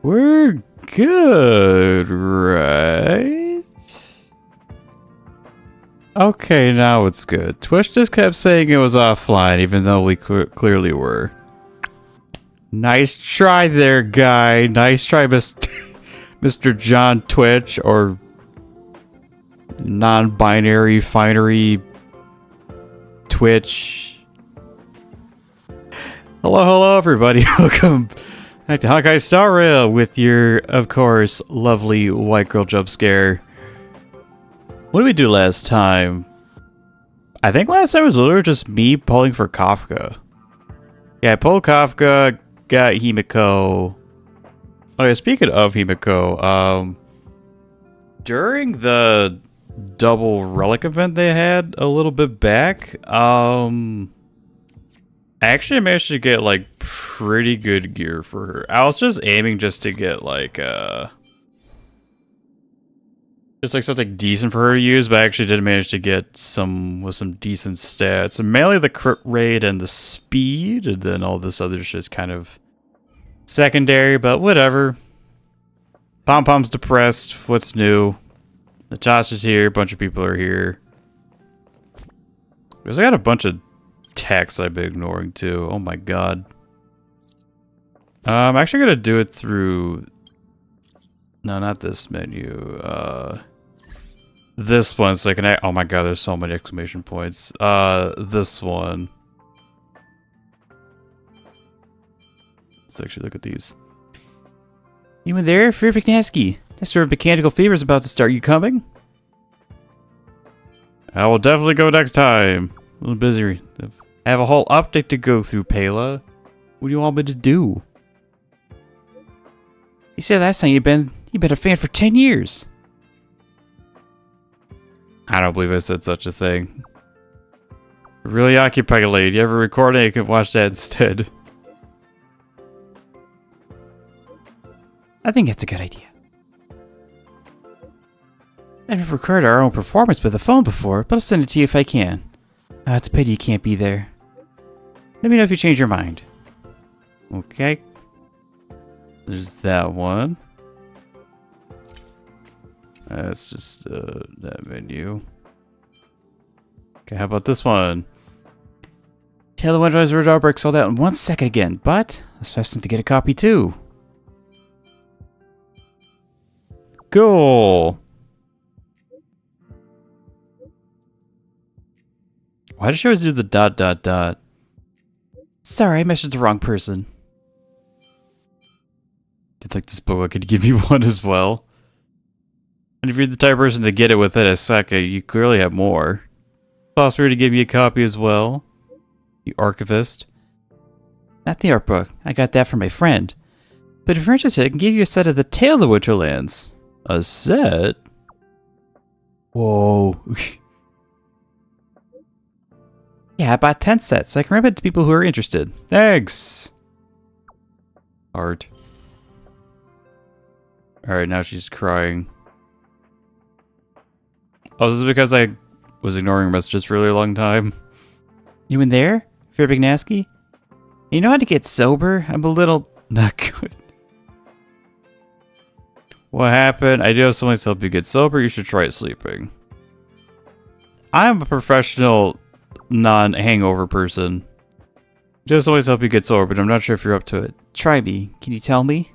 We're good, right? Okay, now it's good. Twitch just kept saying it was offline, even though we clearly were. Nice try there, guy. Nice try, Mr. John Twitch, or non-binary finery Twitch. Hello, everybody. Welcome back to Honkai Star Rail with your, of course, lovely white girl jump scare. What did we do last time? I think last time was literally just me pulling for Kafka. Yeah, I pulled Kafka, got Himiko. Oh yeah, speaking of Himiko, during the double relic event they had a little bit back, I actually managed to get, like, pretty good gear for her. I was just aiming just to get, like, just, like, something decent for her to use, but I actually did manage to get some decent stats. And mainly the crit rate and the speed, and then all this other shit's kind of secondary, but whatever. Pom-Pom's depressed. What's new? Natasha's here. A bunch of people are here. Because I got a bunch of text I've been ignoring too. Oh my god. I'm actually gonna do it through... No, not this menu. This one, so I can... Oh my god, there's so many exclamation points. This one. Let's actually look at these. You in there? Firo McNosky. That sort of mechanical fever is about to start. You coming? I will definitely go next time. A little busy. I have a whole update to go through, Pela. What do you want me to do? You said last time you've been a fan for 10 years. I don't believe I said such a thing. Really occupied late. You ever record it? You can watch that instead. I think that's a good idea. I've recorded our own performance with the phone before, but I'll send it to you if I can. It's a pity you can't be there. Let me know if you change your mind. Okay. There's that one. That's just that menu. Okay, how about this one? Tell the Windows Radar sold out in 1 second again, but I was fast enough to get a copy too. Cool. Why does she always do the ... Sorry, I messaged the wrong person. Did like this book could give you one as well. And if you're the type of person to get it within a second, you clearly have more. Possible to give you a copy as well. You archivist. Not the art book. I got that from my friend. But if you're interested, I can give you a set of the Tale of the Winterlands. A set? Whoa. Yeah, I bought 10 sets, so I can rent it to people who are interested. Thanks! Art. Alright, now she's crying. Oh, this is because I was ignoring messages for a really long time. You in there? Firo McNosky? You know how to get sober? I'm a little not good. What happened? I do have someone to help you get sober. You should try sleeping. I'm a professional non-hangover person. Just always help you get sober, but I'm not sure if you're up to it. Try me. Can you tell me?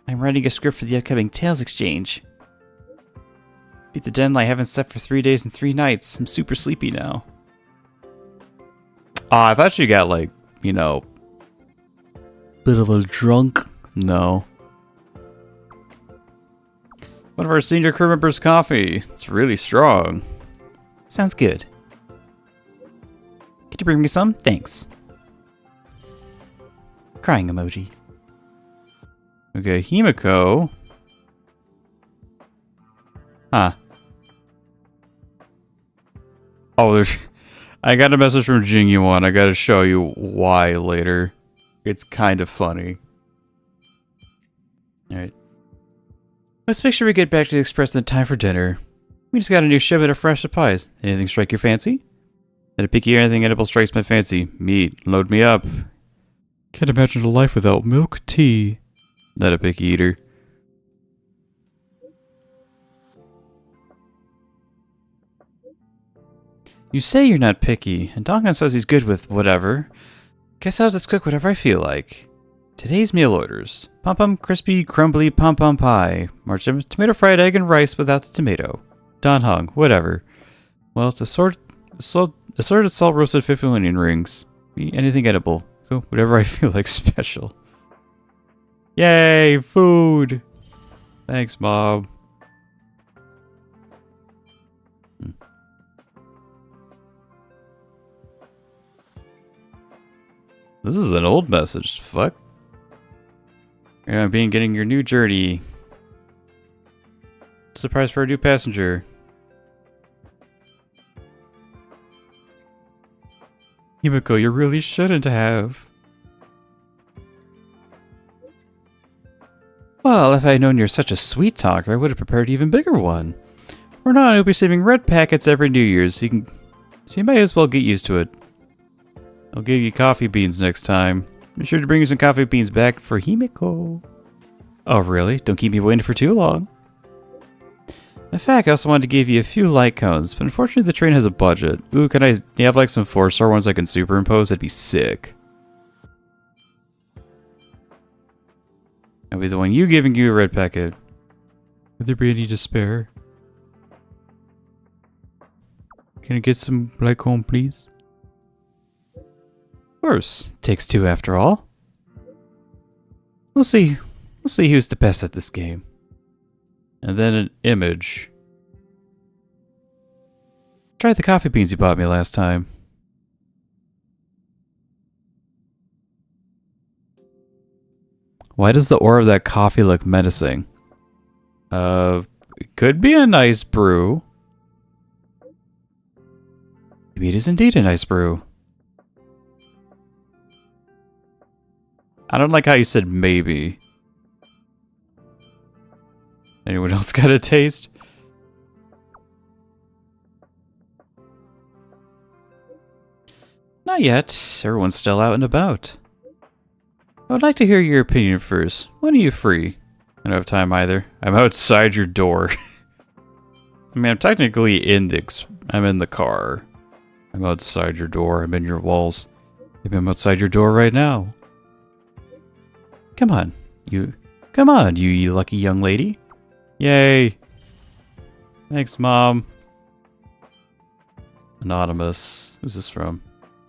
I'm writing a script for the upcoming Tales Exchange. Beat the deadline I haven't slept for 3 days and 3 nights. I'm super sleepy now. I thought you got like, you know, bit of a drunk. No. One of our senior crew members' coffee. It's really strong. Sounds good. Could you bring me some? Thanks. Crying emoji. Okay, Himiko. Huh. Oh, there's... I got a message from Jing Yuan. I gotta show you why later. It's kind of funny. Alright. Let's make sure we get back to the Express in time for dinner. We just got a new shipment of fresh supplies. Anything strike your fancy? Not a picky or anything edible strikes my fancy. Meat. Load me up. Can't imagine a life without milk tea. Not a picky eater. You say you're not picky, and Dongan says he's good with whatever. Guess I'll just cook whatever I feel like. Today's meal orders. Pom-pom crispy, crumbly pom-pom pie. March tomato fried egg and rice without the tomato. Don hung, whatever. Well, assorted salt roasted 50 onion rings. Anything edible. So whatever I feel like special. Yay, food! Thanks, Mom. This is an old message. Fuck. Yeah, getting your new journey. Surprise for a new passenger. Himiko, you really shouldn't have. Well, if I had known you're such a sweet talker, I would have prepared an even bigger one. For now, I'll be receiving red packets every New Year's, so you might as well get used to it. I'll give you coffee beans next time. Be sure to bring you some coffee beans back for Himiko. Oh, really? Don't keep me waiting for too long. In fact, I also wanted to give you a few light cones, but unfortunately the train has a budget. Ooh, can you have like some 4-star ones I can superimpose? That'd be sick. I'll be the one giving you a red packet. Would there be any to spare? Can I get some light cone, please? Of course. Takes two after all. We'll see. We'll see who's the best at this game. And then an image. Try the coffee beans you bought me last time. Why does the aura of that coffee look menacing? It could be a nice brew. Maybe it is indeed a nice brew. I don't like how you said maybe. Anyone else got a taste? Not yet. Everyone's still out and about. I would like to hear your opinion first. When are you free? I don't have time either. I'm outside your door. I mean, I'm technically I'm in the car. I'm outside your door. I'm in your walls. Maybe I'm outside your door right now. Come on, you lucky young lady. Yay. Thanks, Mom. Anonymous. Who's this from?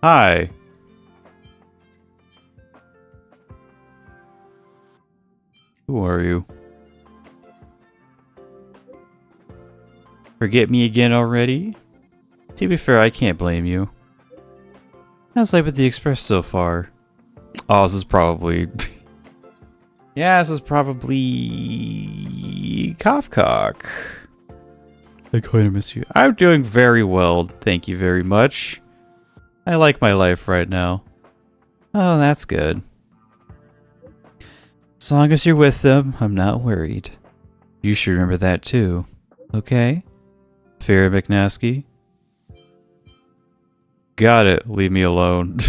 Hi. Who are you? Forget me again already? To be fair, I can't blame you. How's life with the Express so far? Oh, this is probably... yeah, this is probably... Cough-cock. I kind of miss you. I'm doing very well, thank you very much. I like my life right now. Oh, that's good. As long as you're with them, I'm not worried. You should remember that too. Okay? Firo McNosky? Got it. Leave me alone.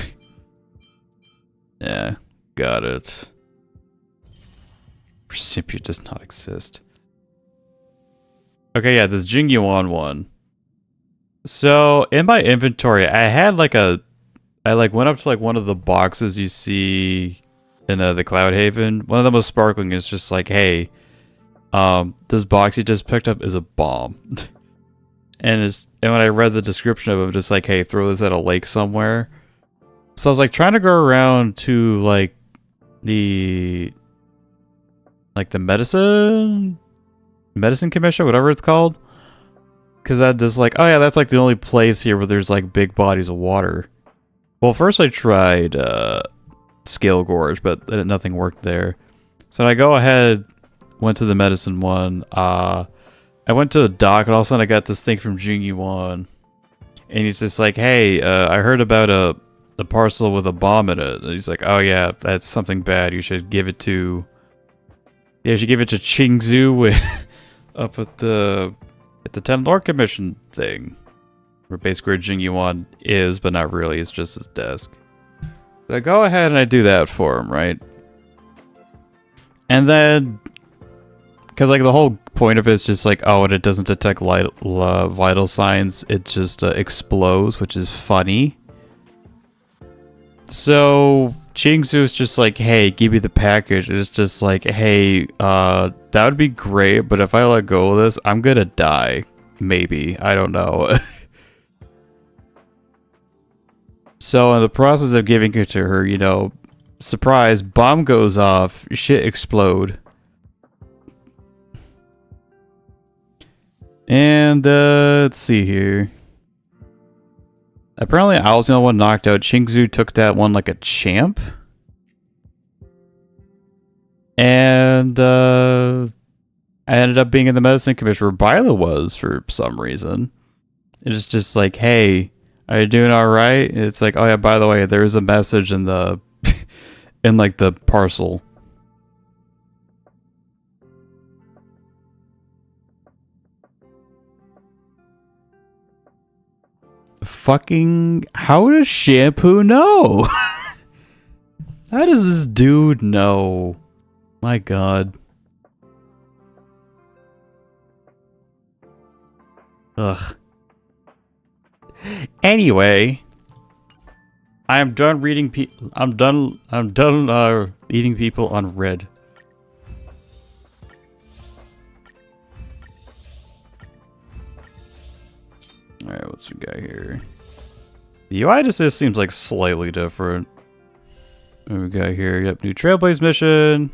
Yeah, got it. Recipient does not exist. Okay, yeah, this Jing Yuan one. So, in my inventory, I had like I went up to like one of the boxes you see in the Cloud Haven. One of them was sparkling. It's just like, hey, this box you just picked up is a bomb. and when I read the description of it, just like, hey, throw this at a lake somewhere. So I was like trying to go around to like the medicine commission, whatever it's called. Because I just like, oh yeah, that's like the only place here where there's like big bodies of water. Well, first I tried Scale Gorge, but nothing worked there. So I go ahead, went to the medicine one. I went to the dock, and all of a sudden I got this thing from Jing Yuan. And he's just like, hey, I heard about a parcel with a bomb in it. And he's like, oh yeah, that's something bad. You should give it to... Yeah, you should give it to Xianzhou up at the 10 Lord Commission thing. Where basically where Jing Yuan is, but not really. It's just his desk. So I go ahead and I do that for him, right? And then... Because like the whole point of it is just like, oh, and it doesn't detect vital signs. It just explodes, which is funny. So Xianzhou is just like, hey, give me the package. And it's just like, hey, that would be great, but if I let go of this, I'm gonna die. Maybe. I don't know. So in the process of giving it to her, you know, surprise, bomb goes off, shit explode. And let's see here. Apparently I was the only one knocked out. Xianzhou took that one like a champ. And I ended up being in the medicine commission where Bila was for some reason. It's just like, hey, are you doing alright? It's like, oh yeah, by the way, there's a message in the in like the parcel. Fucking, how does Shampoo know? How does this dude know? My god. Ugh. Anyway, I am done reading I'm done eating people on red. Alright, what's we got here? The UI just seems like slightly different. What we got here? Yep, new Trailblaze mission.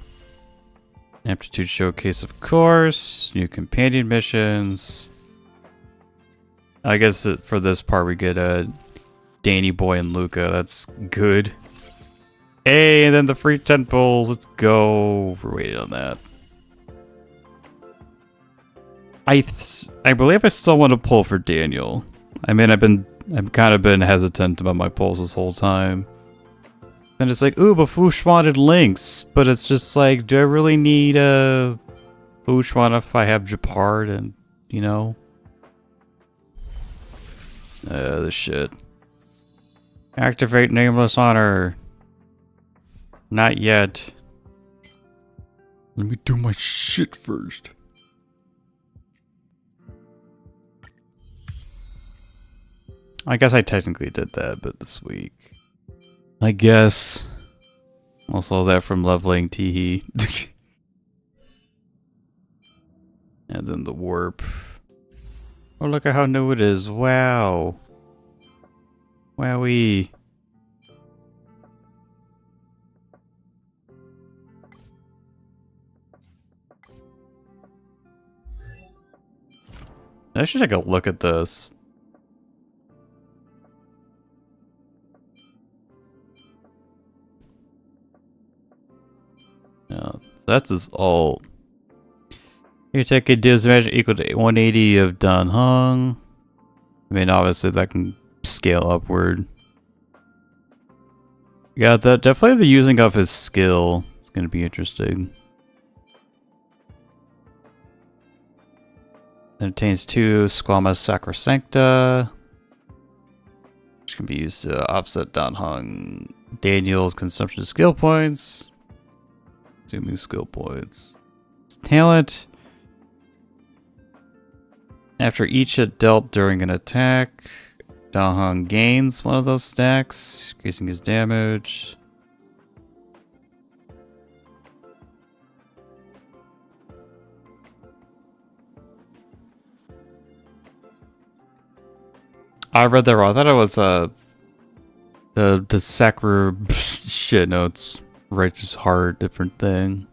Aptitude Showcase, of course. New companion missions. I guess for this part we get Danny Boy and Luca. That's good. Hey, and then the free 10 pulls. Let's go. We're waiting on that. I believe I still want to pull for Daniel. I mean, I've kind of been hesitant about my pulls this whole time. And it's like, ooh, but Fush wanted links. But it's just like, do I really need a Fush one if I have Japard and, you know? This shit. Activate Nameless Honor. Not yet. Let me do my shit first. I guess I technically did that, but this week. I guess. Also that from leveling Teehee. And then the warp. Oh, look at how new it is. Wow. Wowee. I should take a look at this. Yeah, that's his ult. You take a deals damage equal to 180 of Dan Heng. I mean, obviously that can scale upward. Yeah, definitely the using of his skill is going to be interesting. It obtains 2 Squama Sacrosancta, which can be used to offset Dan Heng Daniel's consumption of skill points. Assuming skill points. Talent. After each hit dealt during an attack, Dan Heng gains one of those stacks, increasing his damage. I read that wrong. I thought it was The sacra shit, no, it's righteous heart, different thing.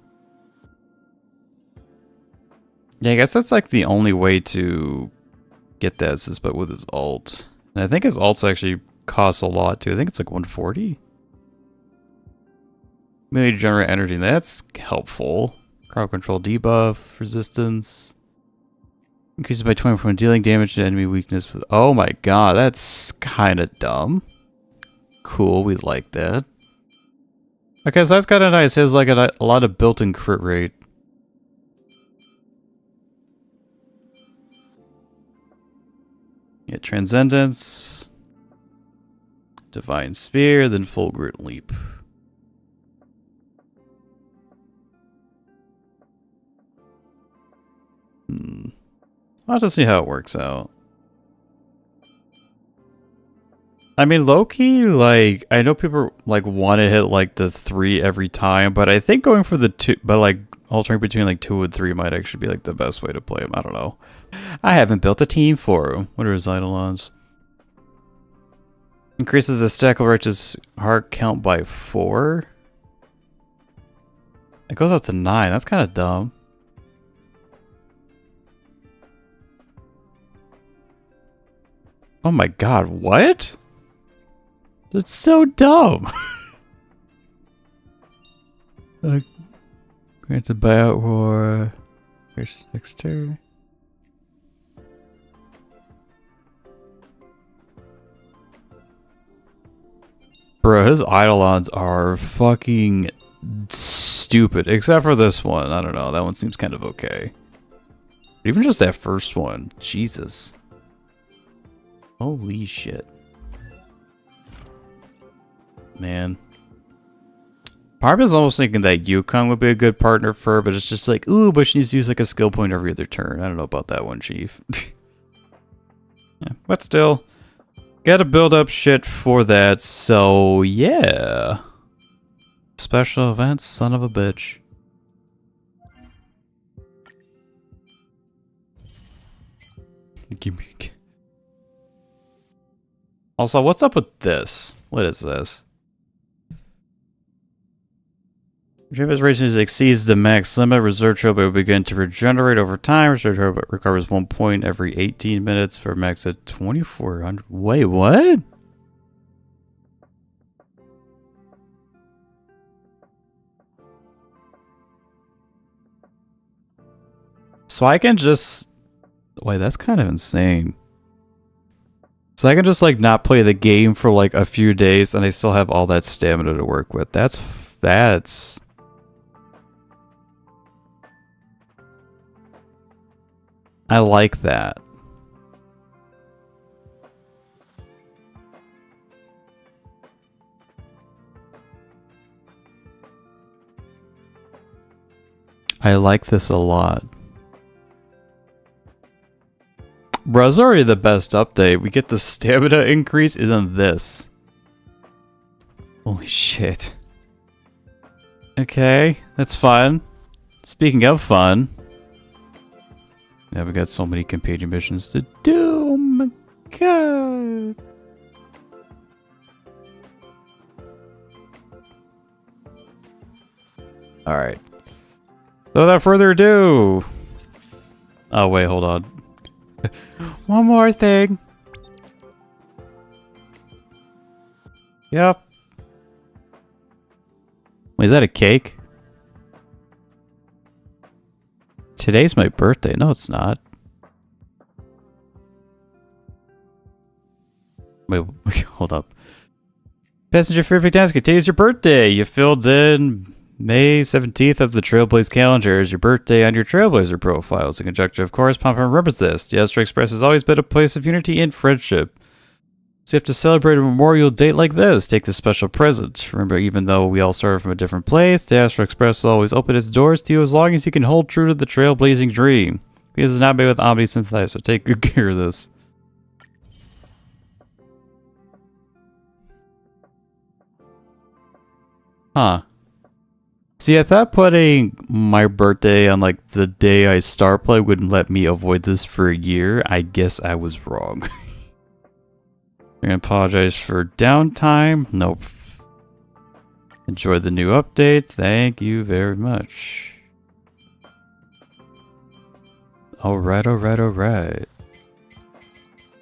Yeah, I guess that's like the only way to get that is but with his ult. And I think his ults actually cost a lot too. I think it's like 140. Maybe generate energy, that's helpful. Crowd control debuff, resistance. Increases by 20 when dealing damage to enemy weakness. Oh my god, that's kind of dumb. Cool, we like that. Okay, so that's kind of nice. It has like a lot of built-in crit rate. Yeah, Transcendence, Divine Spear, then Fulgurant Leap. I'll have to see how it works out. I mean, low-key, like, I know people, like, want to hit, like, the 3 every time, but I think going for the 2, but, like, alternating between, like, 2 and 3 might actually be, like, the best way to play him. I don't know. I haven't built a team for him. What are his Eidolons? Increases the stack of righteous heart count by 4? It goes up to 9. That's kind of dumb. Oh my god, what? That's so dumb. Granted buyout roar. Gracious dexterity. Bro, his Eidolons are fucking stupid. Except for this one. I don't know. That one seems kind of okay. Even just that first one. Jesus. Holy shit. Man. Part of me is almost thinking that Yukong would be a good partner for her, but it's just like, ooh, but she needs to use like a skill point every other turn. I don't know about that one, Chief. Yeah, but still, gotta build up shit for that, so yeah. Special events, son of a bitch. Give me. Also, what's up with this? What is this? Reserve rations exceeds the max limit. Reserve turbo will begin to regenerate over time. Reserve turbo recovers 1 point every 18 minutes for a max of 2,400. Wait, what? So I can just... Wait, that's kind of insane. So I can just like not play the game for like a few days and I still have all that stamina to work with. That's... I like that. I like this a lot. Bro, it's already the best update. We get the stamina increase and then this. Holy shit. Okay, that's fun. Speaking of fun. Yeah, we got so many companion missions to do. Oh my god. Alright. So without further ado. Oh wait, hold on. One more thing. Yep. Wait, is that a cake? Today's my birthday. No, it's not. Wait, hold up. Passenger Favorite Task, today's your birthday. You filled in May 17th of the Trailblaze calendar as your birthday on your Trailblazer profile. It's a conjecture, of course. Papa remembers this. The Astro Express has always been a place of unity and friendship. So you have to celebrate a memorial date like this. Take this special present. Remember, even though we all started from a different place, the Astro Express will always open its doors to you as long as you can hold true to the trailblazing dream. Because it's not made with Omni synthesized, so take good care of this. Huh. See, I thought putting my birthday on like the day I start play wouldn't let me avoid this for a year. I guess I was wrong. We're gonna apologize for downtime. Nope. Enjoy the new update. Thank you very much. Alright, alright, alright.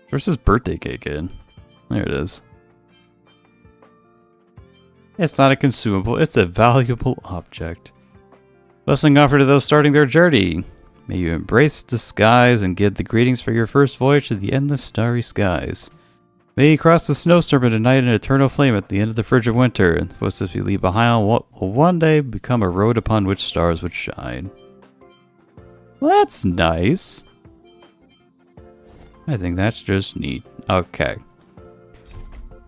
Where's his birthday cake in? There it is. It's not a consumable, it's a valuable object. Blessing offered to those starting their journey. May you embrace the skies and give the greetings for your first voyage to the endless starry skies. May you cross the snowstorm and ignite an eternal flame at the end of the frigid winter, and the footsteps you leave behind will one day become a road upon which stars would shine. Well, that's nice. I think that's just neat. Okay.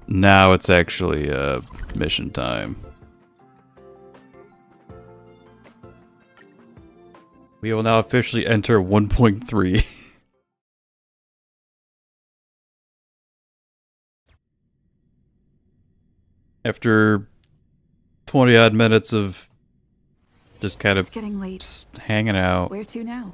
Now it's actually mission time. We will now officially enter 1.3. After 20 odd minutes of just kind of getting late. Just hanging out. Where to now?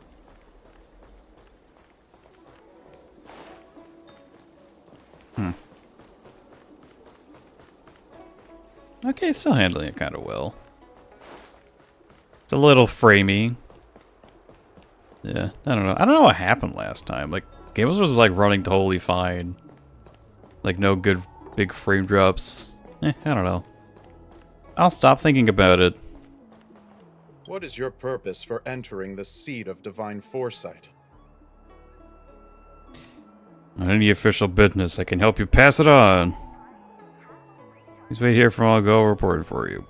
Okay, still handling it kind of well. It's a little framey. Yeah, I don't know. I don't know what happened last time. Like, game was like running totally fine. Like, no good big frame drops. I don't know. I'll stop thinking about it. What is your purpose for entering the seat of divine foresight? On any official business, I can help you pass it on. Please wait here for I'll go report it for you.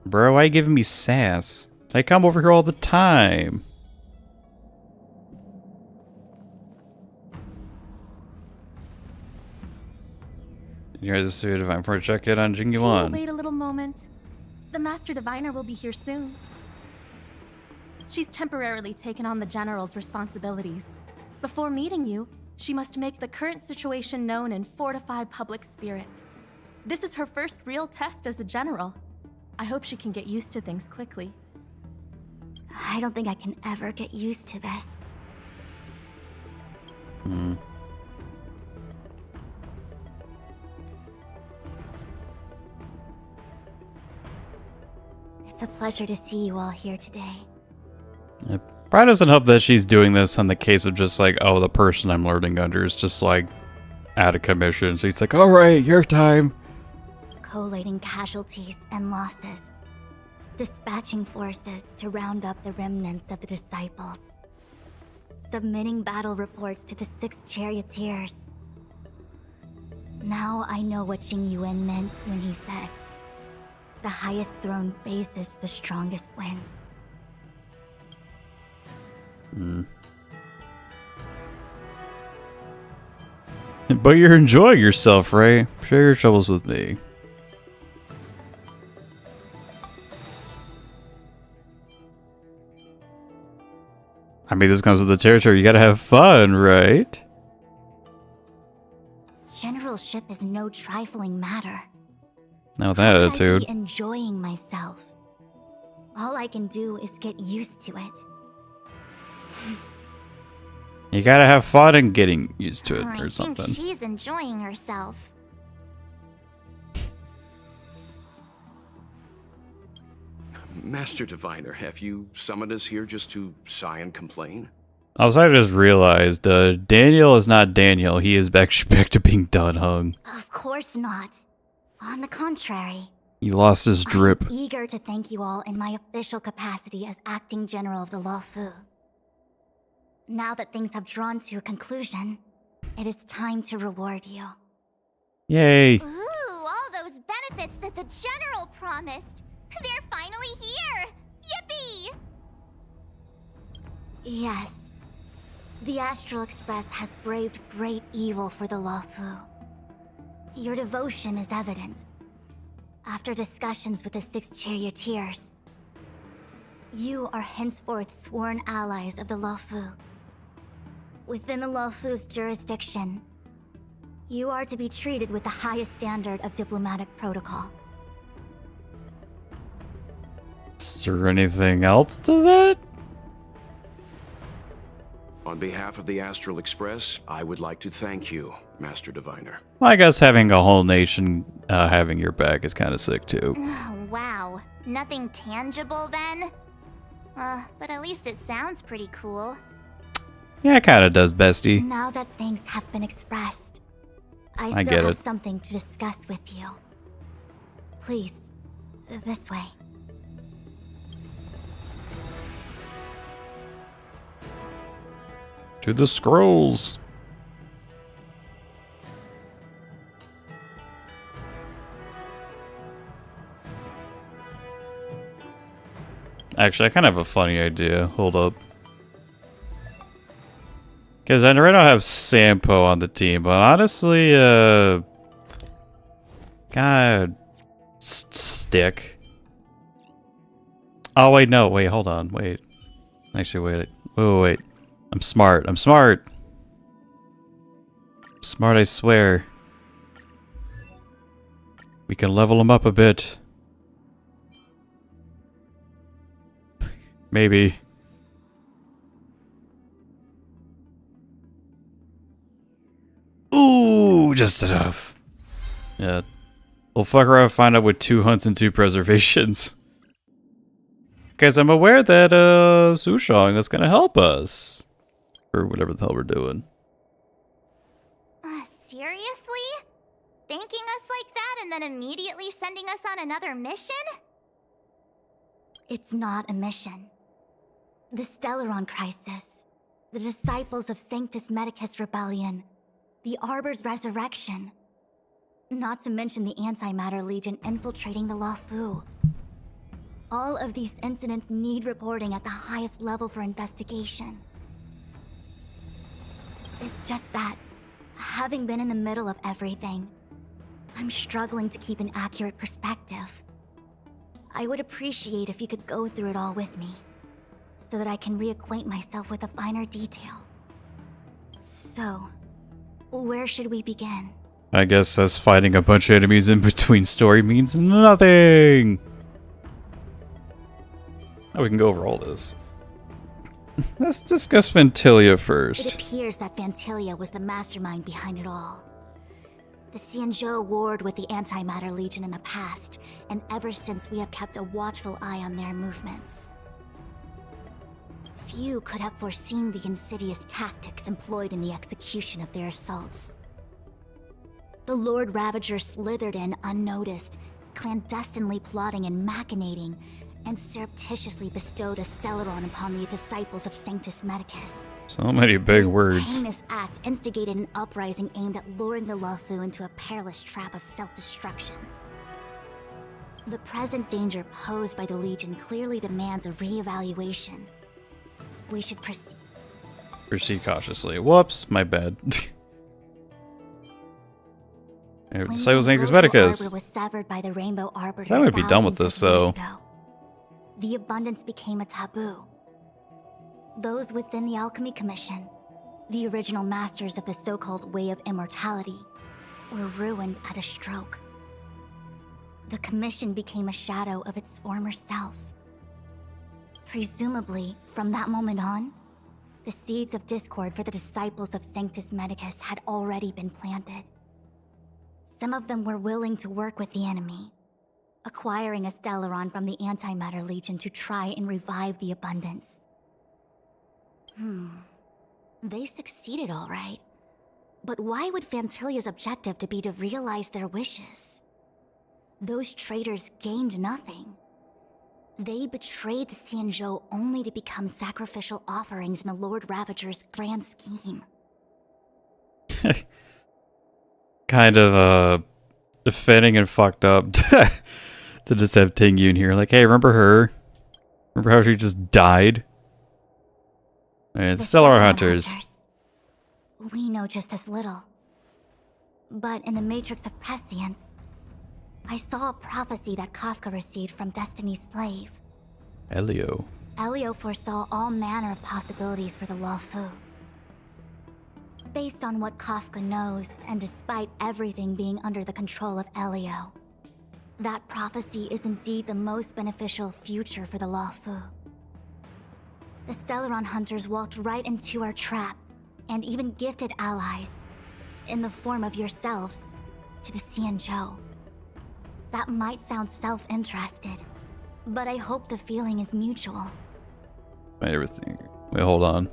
Bro, why are you giving me sass? I come over here all the time. Here's the suit divine for a check in on Jing Yuan. Wait a little moment. The Master Diviner will be here soon. She's temporarily taken on the General's responsibilities. Before meeting you, she must make the current situation known and fortify public spirit. This is her first real test as a General. I hope she can get used to things quickly. I don't think I can ever get used to this. It's a pleasure to see you all here today. It probably doesn't help that she's doing this on the case of just like, oh, the person I'm learning under is just like out of commission. So he's like, all right, your time. Collating casualties and losses. Dispatching forces to round up the remnants of the disciples. Submitting battle reports to the 6 charioteers. Now I know what Jing Yuan meant when he said, the highest throne faces the strongest wins. But you're enjoying yourself, right? Share your troubles with me. I mean, this comes with the territory. You gotta have fun, right? Generalship is no trifling matter. Now with that How attitude. can I be enjoying myself? All I can do is get used to it. You gotta have fun and getting used to it I or think something. she's enjoying herself. Master Diviner, have you summoned us here just to sigh and complain? Also, I just realized, Daniel is not Daniel. He is back to being done hung. Of course not. On the contrary. He lost his drip. I'm eager to thank you all in my official capacity as acting general of the luofu. Now that things have drawn to a conclusion, it is time to reward you. Yay. Ooh, all those benefits that the General promised. They're finally here! Yippee! Yes. The Astral Express has braved great evil for the luofu. Your devotion is evident. After discussions with the 6 charioteers, you are henceforth sworn allies of the luofu. Within the luofu's jurisdiction, you are to be treated with the highest standard of diplomatic protocol. Is there anything else to that? On behalf of the Astral Express, I would like to thank you, Master Diviner. Well, I guess having a whole nation having your back is kind of sick too. Wow. Nothing tangible then? But at least it sounds pretty cool. Yeah, it kind of does, bestie. Now that things have been expressed, I I still get have it. something to discuss with you. Please, this way. To the scrolls. Actually, I kind of have a funny idea. Hold up. Because I right now have Sampo on the team, but honestly, God, stick. Oh wait, no, wait, hold on, wait. Actually, wait. I'm smart. I'm smart. Smart, I swear. We can level him up a bit. Maybe. Ooh, just enough. Yeah. We'll fuck around and find out with 2 hunts and 2 preservations. Because I'm aware that Sushong is going to help us. Or whatever the hell we're doing. Seriously? Thanking us like that and then immediately sending us on another mission? It's not a mission. The Stellaron Crisis, the Disciples of Sanctus Medicus Rebellion, the Arbor's resurrection. Not to mention the Antimatter Legion infiltrating the luofu. All of these incidents need reporting at the highest level for investigation. It's just that, having been in the middle of everything, I'm struggling to keep an accurate perspective. I would appreciate if you could go through it all with me, so that I can reacquaint myself with a finer detail. So, where should we begin? I guess us fighting a bunch of enemies in between story means nothing. Oh, we can go over all this. Let's discuss Ventilia first. It appears that Vantilia was the mastermind behind it all. The Xianzhou warred with the Antimatter Legion in the past, and ever since we have kept a watchful eye on their movements. Few could have foreseen the insidious tactics employed in the execution of their assaults. The Lord Ravager slithered in unnoticed, clandestinely plotting and machinating, and surreptitiously bestowed a Stellaron upon the disciples of Sanctus Medicus. So many big This words. heinous act instigated an uprising aimed at luring the luofu into a perilous trap of self-destruction. The present danger posed by the Legion clearly demands a re-evaluation. We should Proceed cautiously. Whoops, my bad. When Disciples the Sanctus ambrosial Medicus. arbor was severed by the Rainbow Arbiter I would be done with thousands this, of years though. ago, the abundance became a taboo. Those within the Alchemy Commission, the original masters of the so-called Way of Immortality, were ruined at a stroke. The Commission became a shadow of its former self. Presumably, from that moment on, the seeds of discord for the disciples of Sanctus Medicus had already been planted. Some of them were willing to work with the enemy, acquiring a Stellaron from the Antimatter Legion to try and revive the abundance. They succeeded all right. But why would Fantilia's objective to be to realize their wishes? Those traitors gained nothing. They betrayed the Xianzhou only to become sacrificial offerings in the Lord Ravager's grand scheme. Kind of defending and fucked up to just have Tingyun here. Like, hey, remember her? Remember how she just died? And The Stellaron Stellaron Hunters. We know just as little. But in the Matrix of Prescience, I saw a prophecy that Kafka received from Destiny's slave. Elio. Elio foresaw all manner of possibilities for the luofu. Based on what Kafka knows, and despite everything being under the control of Elio, that prophecy is indeed the most beneficial future for the luofu. The Stellaron hunters walked right into our trap, and even gifted allies, in the form of yourselves, to the Xianzhou. That might sound self-interested, but I hope the feeling is mutual. Wait, everything. Wait, hold on.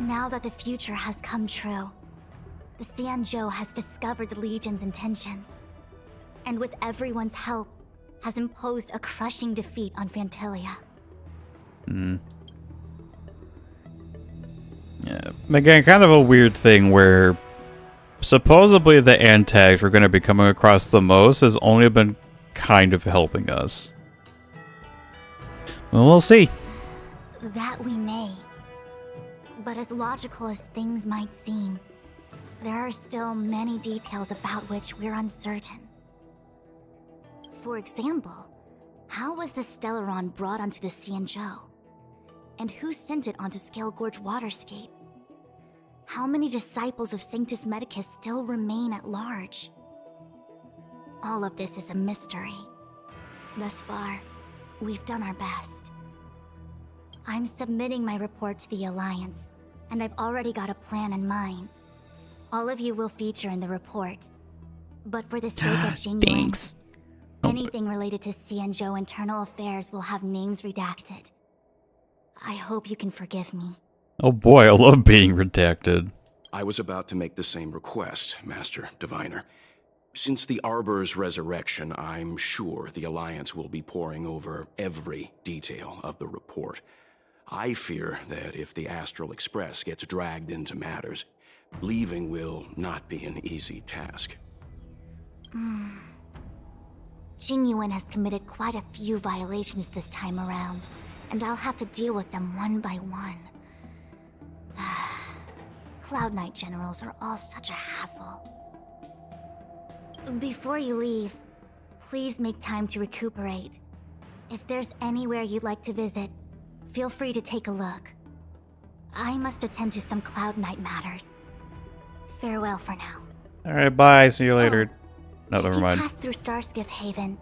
Now that the future has come true, the Xianzhou has discovered the Legion's intentions, and with everyone's help, has imposed a crushing defeat on Phantalia. Yeah. Again, kind of a weird thing where supposedly the antags we're going to be coming across the most has only been kind of helping us. Well, we'll see. That we may. But as logical as things might seem, there are still many details about which we're uncertain. For example, how was the Stellaron brought onto the Xianzhou? And who sent it onto Scale Gorge Waterscape? How many disciples of Sanctus Medicus still remain at large? All of this is a mystery. Thus far, we've done our best. I'm submitting my report to the Alliance, and I've already got a plan in mind. All of you will feature in the report. But for the sake of Jing, Thanks. anything related to Xianzhou internal affairs will have names redacted. I hope you can forgive me. Oh boy, I love being redacted. I was about to make the same request, Master Diviner. Since the Arbor's resurrection, I'm sure the Alliance will be poring over every detail of the report. I fear that if the Astral Express gets dragged into matters, leaving will not be an easy task. Jing Yuan has committed quite a few violations this time around, and I'll have to deal with them one by one. Cloud Knight generals are all such a hassle. Before you leave, please make time to recuperate. If there's anywhere you'd like to visit, feel free to take a look. I must attend to some Cloud Knight matters. Farewell for now. Alright, bye. See you later. No, If never you mind. pass through Starskiff Haven,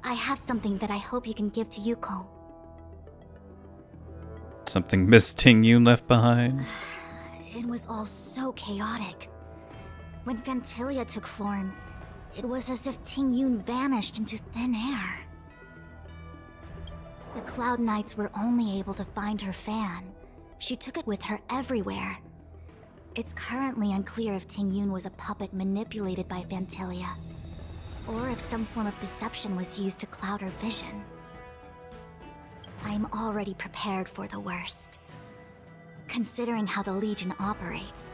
I have something that I hope you can give to Yukong. Something Miss Ting Yun left behind. It was all so chaotic. When Phantalia took form, it was as if Ting Yun vanished into thin air. The Cloud Knights were only able to find her fan. She took it with her everywhere. It's currently unclear if Ting Yun was a puppet manipulated by Phantalia, or if some form of deception was used to cloud her vision. I'm already prepared for the worst. Considering how the Legion operates,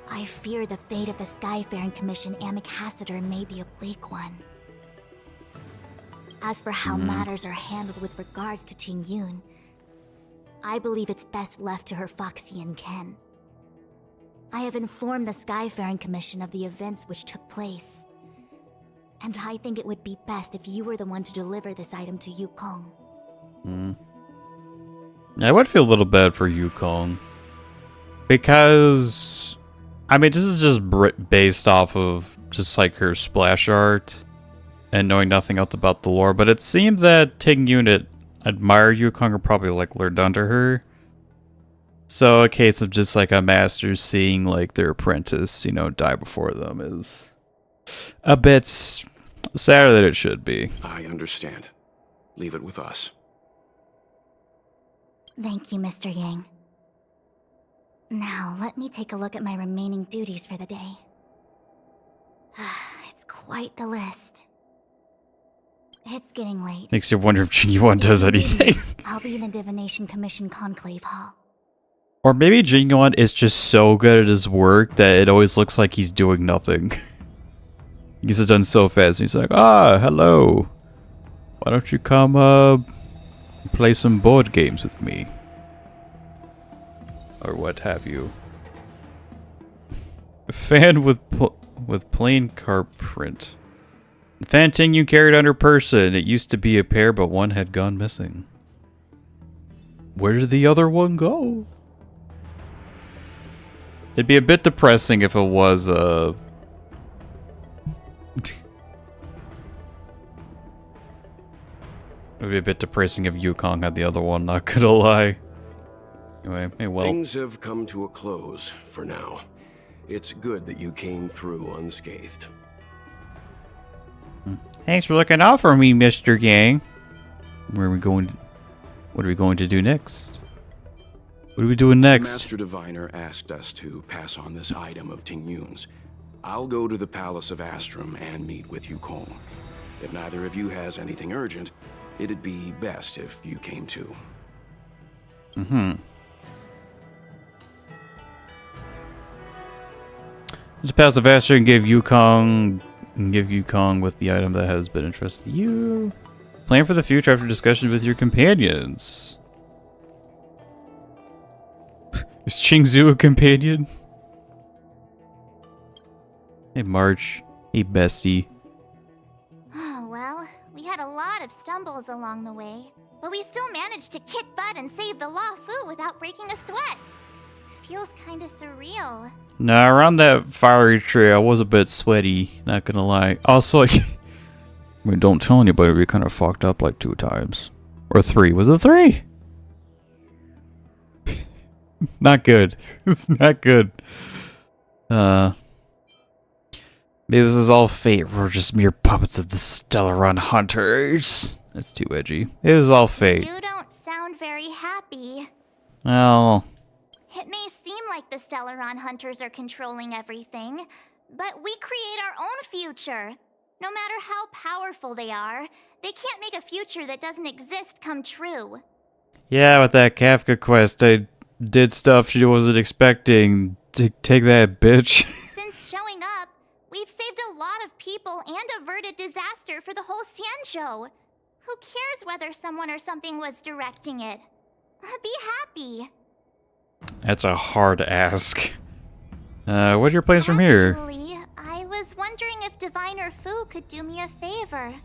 I fear the fate of the Skyfaring Commission Ambassador may be a bleak one. As for how matters are handled with regards to Ting Yun, I believe it's best left to her Foxian ken. I have informed the Skyfaring Commission of the events which took place, and I think it would be best if you were the one to deliver this item to Yukong. I would feel a little bad for Yukong. Because, I mean, this is just based off of just like her splash art and knowing nothing else about the lore, but it seemed that Ting Yun admired Yukong or probably like learned under her. So a case of just like a master seeing like their apprentice, you know, die before them is a bit sadder than it should be. I understand. Leave it with us. Thank you, Mr. Yang. Now, let me take a look at my remaining duties for the day. It's quite the list. It's getting late. Makes you wonder if Jing Yuan does anything. I'll be in the Divination Commission Conclave Hall. Or maybe Jing Yuan is just so good at his work that it always looks like he's doing nothing. He gets it done so fast. And he's like, hello. Why don't you come play some board games with me? Or what have you. A fan with plain card print. The fan Ting you carried on her person. It used to be a pair, but one had gone missing. Where did the other one go? It'd be a bit depressing if it was would be a bit depressing if Yukong had the other one, not gonna lie. Anyway, hey, well. Things have come to a close for now. It's good that you came through unscathed. Thanks for looking out for me, Mr. Yang. Where are we going? What are we going to do next? What are we doing next? Master Diviner asked us to pass on this item of Ting Yun's. I'll go to the Palace of Astrum and meet with Yukong. If neither of you has anything urgent, it'd be best if you came too. The Palace of Astrum and give Yukong with the item that has been entrusted to you. Plan for the future after discussions with your companions. Is Xianzhou a companion? Hey, March. Hey, bestie. Oh, well, we had a lot of stumbles along the way, but we still managed to kick butt and save the luofu without breaking a sweat. Feels kinda surreal. Nah, around that fiery tree, I was a bit sweaty, not gonna lie. Also, I mean, don't tell anybody, we kind of fucked up like 2 times. Or 3. Was it 3? Not good. It's not good. Maybe this is all fate. We're just mere puppets of the Stellaron hunters. That's too edgy. It was all fate. You don't sound very happy. Well, It may seem like the Stellaron hunters are controlling everything, but we create our own future. No matter how powerful they are, they can't make a future that doesn't exist come true. yeah, with that Kafka quest, I did stuff she wasn't expecting. Take that, bitch. Since showing up, we've saved a lot of people and averted disaster for the whole Xianzhou. Who cares whether someone or something was directing it? Be happy. That's a hard ask. What are your plans from here? Actually, I was wondering if Diviner Fu could do me a favor.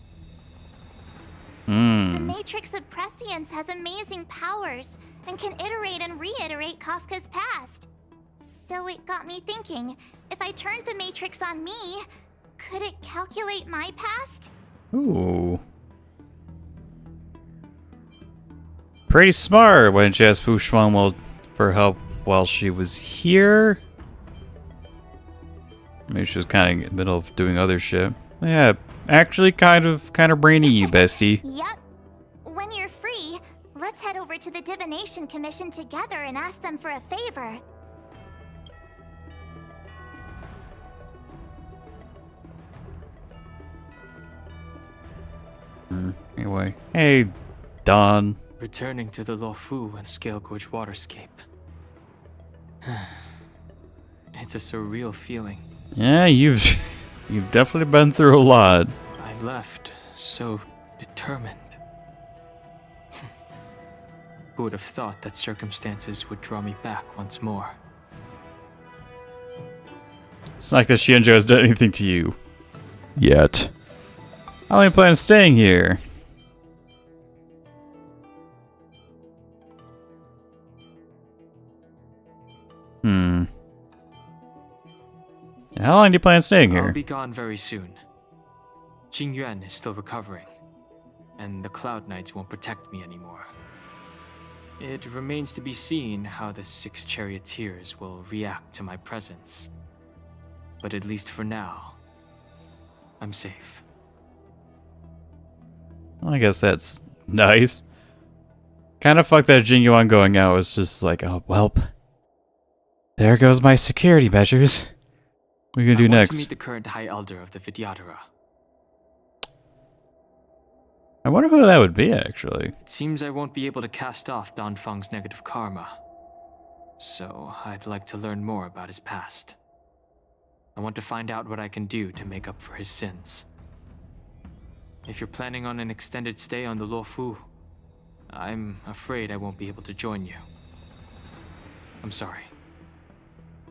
The Matrix of Prescience has amazing powers and can iterate and reiterate Kafka's past. So it got me thinking, if I turned the Matrix on me, could it calculate my past? Ooh. Pretty smart. Why didn't you ask Fu Xuan for help while she was here? Maybe she was kind of in the middle of doing other shit. Yeah, actually kind of brainy, you bestie. Yep. When you're free, let's head over to the Divination Commission together and ask them for a favor. Anyway, hey, Don. Returning to the luofu and Scale Gorge waterscape. It's a surreal feeling. Yeah, you've definitely been through a lot. I left so determined. Who would have thought that circumstances would draw me back once more? It's not like that Xianzhou has done anything to you. Yet. I only plan on staying here. How long do you plan on staying here? I'll be gone very soon. Jing Yuan is still recovering, and the Cloud Knights won't protect me anymore. It remains to be seen how the 6 charioteers will react to my presence. But at least for now, I'm safe. Well, I guess that's nice. Kind of fucked that Jing Yuan going out was just like, oh, welp. There goes my security measures. What are you gonna do I want next? to meet the current High Elder of the Vidyadhara. I wonder who that would be, actually. It seems I won't be able to cast off Danfeng's negative karma. So, I'd like to learn more about his past. I want to find out what I can do to make up for his sins. If you're planning on an extended stay on the luofu, I'm afraid I won't be able to join you. I'm sorry.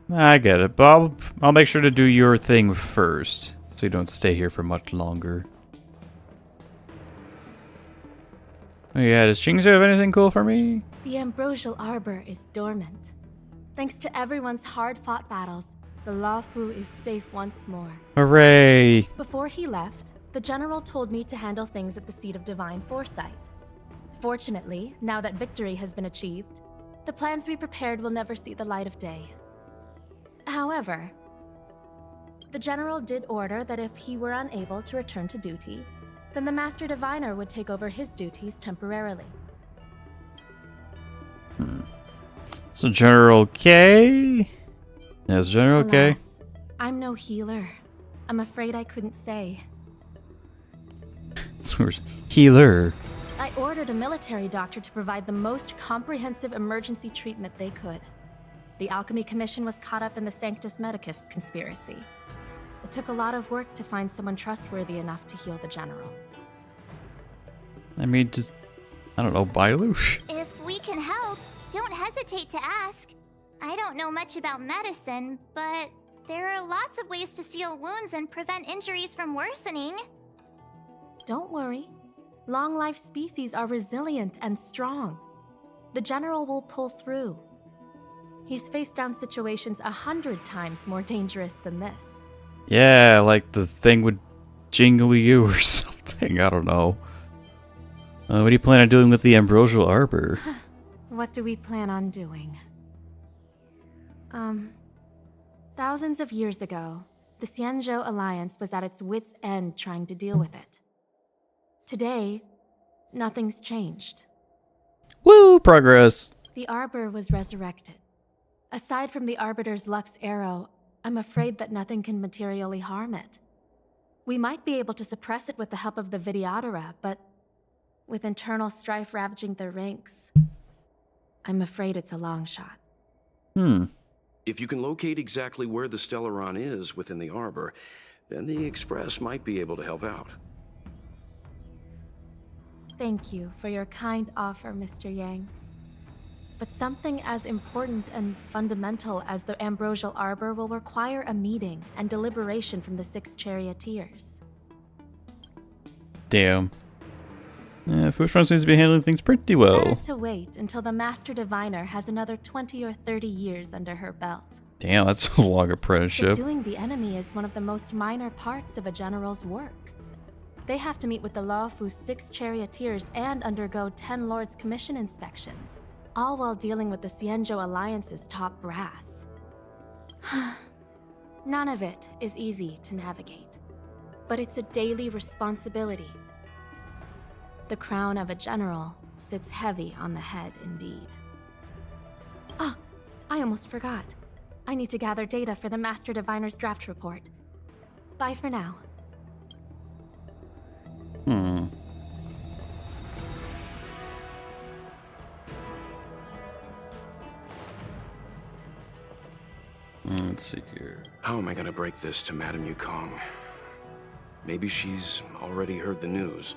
I get it, but I'll make sure to do your thing first, so you don't stay here for much longer. Oh yeah, does Xianzhou have anything cool for me? The ambrosial arbor is dormant. Thanks to everyone's hard-fought battles, the luofu is safe once more. Hooray! Before he left, the general told me to handle things at the seat of divine foresight. Fortunately, now that victory has been achieved, the plans we prepared will never see the light of day. However, the General did order that if he were unable to return to duty, then the Master Diviner would take over his duties temporarily. So General K? Yes, General K. Alas, I'm no healer. I'm afraid I couldn't say. Healer. I ordered a military doctor to provide the most comprehensive emergency treatment they could. The Alchemy Commission was caught up in the Sanctus Medicus conspiracy. It took a lot of work to find someone trustworthy enough to heal the General. I mean, just, I don't know, Bailush. If we can help, don't hesitate to ask. I don't know much about medicine, but there are lots of ways to seal wounds and prevent injuries from worsening. Don't worry. Long-life species are resilient and strong. The General will pull through. He's faced down situations 100 times more dangerous than this. Yeah, like the thing with Jingle You or something. I don't know. What do you plan on doing with the Ambrosial Arbor? What do we plan on doing? Thousands of years ago, the Xianzhou Alliance was at its wit's end trying to deal with it. Today, nothing's changed. Woo, progress! The Arbor was resurrected. Aside from the Arbiter's Lux arrow, I'm afraid that nothing can materially harm it. We might be able to suppress it with the help of the Vidyadhara, but with internal strife ravaging their ranks, I'm afraid it's a long shot. If you can locate exactly where the Stellaron is within the Arbor, then the Express might be able to help out. Thank you for your kind offer, Mr. Yang. But something as important and fundamental as the Ambrosial Arbor will require a meeting and deliberation from the 6 charioteers. Damn. Yeah, Fushron seems to be handling things pretty well. Better to wait until the Master Diviner has another 20 or 30 years under her belt. Damn, that's a long apprenticeship. Subduing the enemy is one of the most minor parts of a general's work. They have to meet with the luofu's 6 charioteers and undergo 10 Lords' Commission inspections, all while dealing with the Xianzhou Alliance's top brass. None of it is easy to navigate, but it's a daily responsibility. The crown of a general sits heavy on the head indeed. Ah, I almost forgot. I need to gather data for the Master Diviner's draft report. Bye for now. Let's see here. How am I gonna break this to Madame Yukong? Maybe she's already heard the news.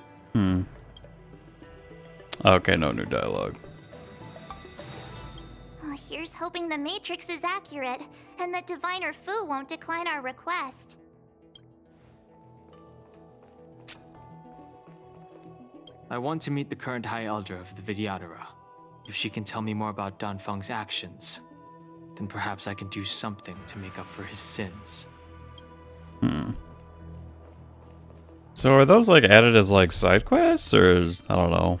Okay, no new dialogue. Oh, here's hoping the Matrix is accurate, and that Diviner Fu won't decline our request. I want to meet the current High Elder of the Vidyadhara. If she can tell me more about Danfeng's actions, then perhaps I can do something to make up for his sins. So are those like added as like side quests, or I don't know,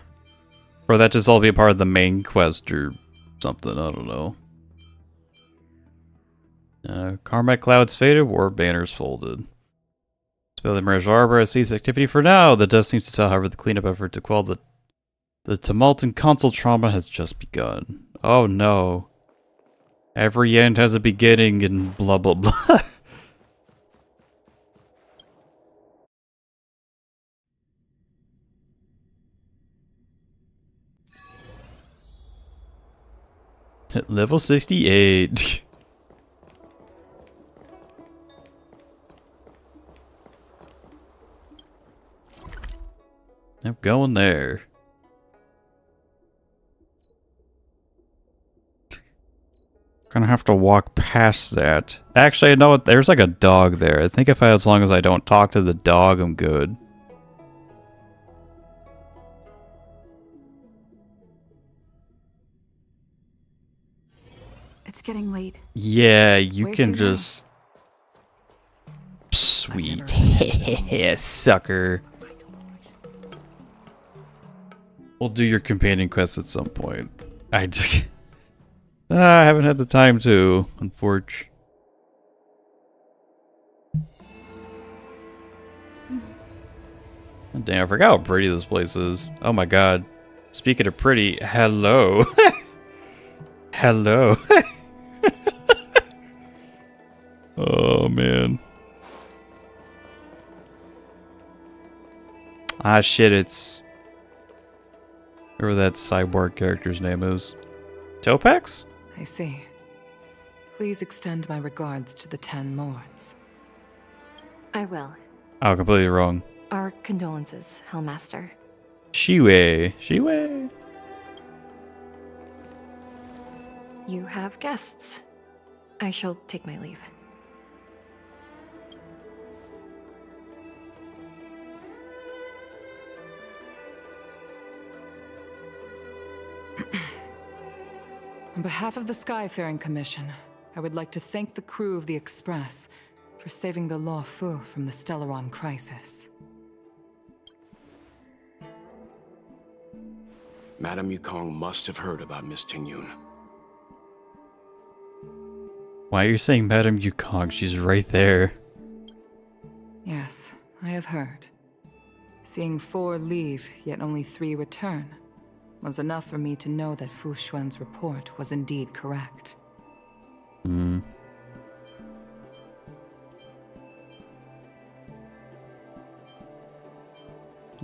or that just all be a part of the main quest or something? I don't know. Carmite clouds faded, war banners folded. Spell the Mirage Arbor has ceased activity for now. The dust seems to tell, however, the cleanup effort to quell the tumult and console trauma has just begun. Oh no. Every end has a beginning and blah blah blah. Level 68. I'm going there. Gonna have to walk past that. Actually, I know what, there's like a dog there. I think if as long as I don't talk to the dog, I'm good. It's getting late. Yeah, you Where can to now? just... Sweet. Sucker. we'll do your companion quest at some point. I haven't had the time to, unfortunately. Damn, I forgot how pretty this place is. Oh my god. Speaking of pretty, hello. Hello. Oh man. Ah shit, it's... whatever that cyborg character's name is. Topax? I see. Please extend my regards to the 10 lords. I will. Oh, completely wrong. Our condolences, Hellmaster. Shiwei. Shiwei. You have guests. I shall take my leave. On behalf of the Skyfaring Commission, I would like to thank the crew of the Express for saving the luofu from the Stellaron Crisis. Madame Yukong must have heard about Miss Tingyun. Why are you saying Madame Yukong? She's right there. Yes, I have heard. Seeing 4 leave, yet only 3 return, was enough for me to know that Fu Xuan's report was indeed correct. Hmm.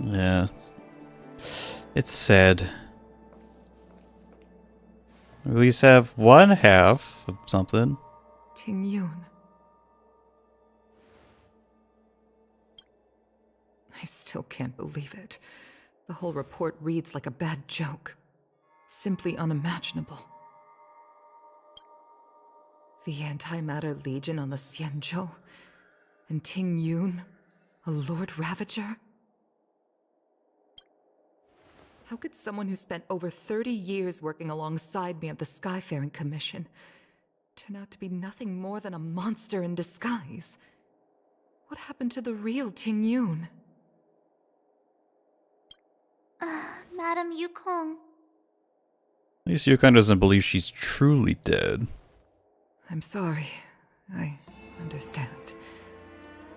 Yeah. It's sad. At least have one half of something. Tingyun. I still can't believe it. The whole report reads like a bad joke. Simply unimaginable. The Antimatter Legion on the Xianzhou, and Tingyun, a Lord Ravager? How could someone who spent over 30 years working alongside me at the Skyfaring Commission turn out to be nothing more than a monster in disguise? What happened to the real Tingyun? Madame Yukong. At least Yukon doesn't believe she's truly dead. I'm sorry. I understand.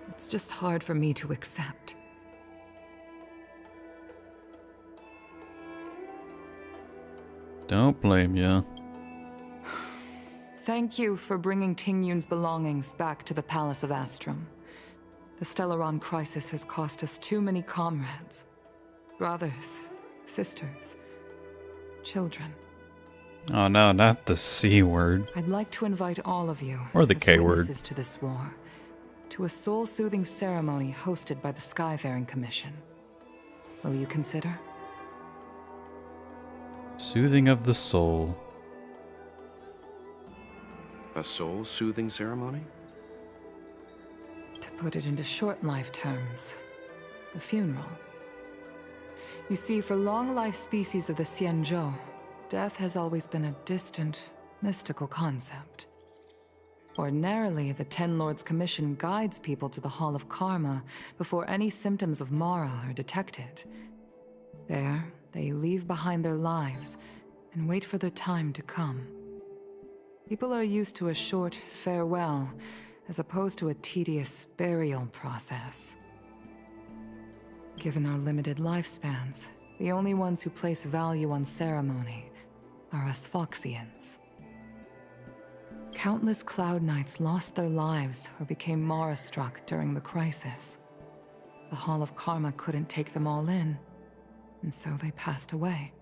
It's just hard for me to accept. Don't blame ya. Thank you for bringing Tingyun's belongings back to the Palace of Astrum. The Stellaron Crisis has cost us too many comrades. Brothers, sisters, children. Oh no, not the C word. I'd like to invite all of you, Or the as K word. witnesses to this war, to a soul-soothing ceremony hosted by the Skyfaring Commission. Will you consider? Soothing of the soul. A soul-soothing ceremony? To put it into short life terms, a funeral. You see, for long-life species of the Xianzhou, death has always been a distant, mystical concept. Ordinarily, the Ten Lords Commission guides people to the Hall of Karma before any symptoms of Mara are detected. There, they leave behind their lives and wait for their time to come. People are used to a short farewell as opposed to a tedious burial process. Given our limited lifespans, the only ones who place value on ceremony are us Foxians. Countless Cloud Knights lost their lives or became Mara-struck during the crisis. The Hall of Karma couldn't take them all in, and so they passed away.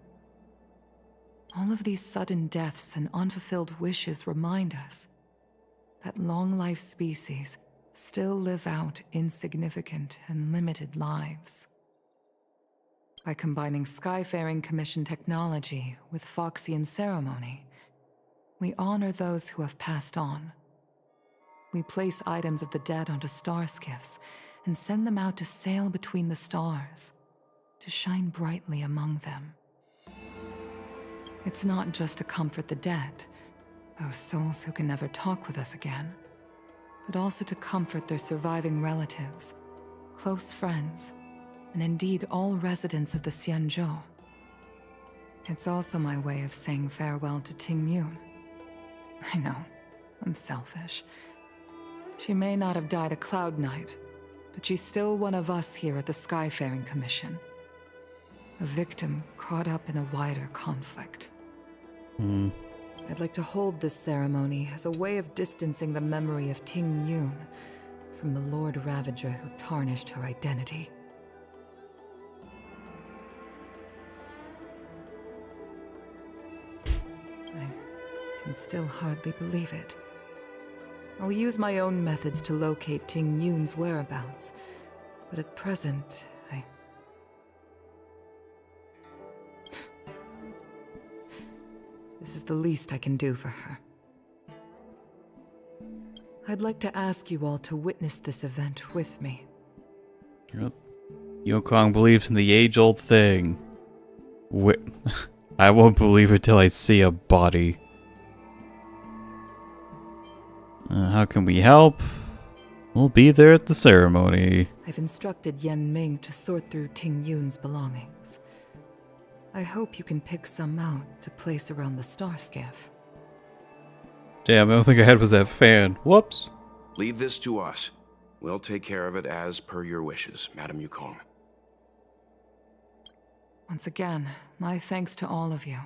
All of these sudden deaths and unfulfilled wishes remind us that long-life species still live out insignificant and limited lives. By combining Skyfaring Commission technology with Foxian ceremony, we honor those who have passed on. We place items of the dead onto star skiffs and send them out to sail between the stars, to shine brightly among them. It's not just to comfort the dead, those souls who can never talk with us again, but also to comfort their surviving relatives, close friends, and indeed all residents of the Xianzhou. It's also my way of saying farewell to Ting Yun. I know, I'm selfish. She may not have died a Cloud Knight, but she's still one of us here at the Skyfaring Commission. A victim caught up in a wider conflict. I'd like to hold this ceremony as a way of distancing the memory of Ting Yun from the Lord Ravager who tarnished her identity. I can still hardly believe it. I'll use my own methods to locate Ting Yun's whereabouts, but at present, This is the least I can do for her. I'd like to ask you all to witness this event with me. Yep. Yukong believes in the age-old thing. I won't believe it till I see a body. How can we help? We'll be there at the ceremony. I've instructed Yan Ming to sort through Ting Yun's belongings. I hope you can pick some out to place around the star skiff. Damn, I don't think I had was that fan. Whoops. Leave this to us. We'll take care of it as per your wishes, Madam Yukong. Once again, my thanks to all of you.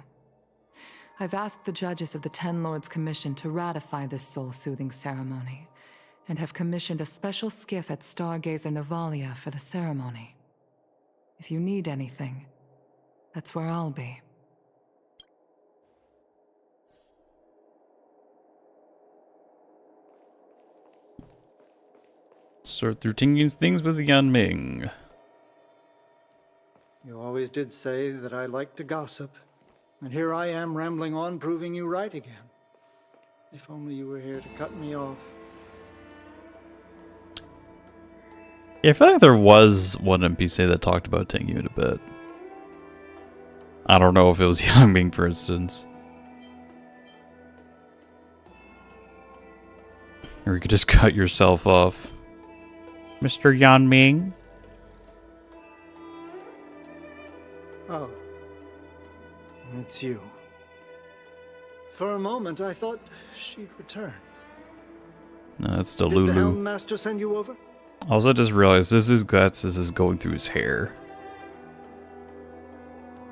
I've asked the judges of the Ten Lords Commission to ratify this soul-soothing ceremony, and have commissioned a special skiff at Stargazer Navalia for the ceremony. If you need anything, that's where I'll be. Sort through Ting Yun's things with Yan Ming. You always did say that I like to gossip, and here I am rambling on, proving you right again. If only you were here to cut me off. Yeah, I feel like there was one NPC that talked about Ting Yun a bit. I don't know if it was Yan Ming, for instance. Or you could just cut yourself off. Mr. Yan Ming? Oh. It's you. For a moment, I thought she'd return. No, that's still Did the Lulu. Helm Master send you over? Also, just realized this is guts. This is going through his hair.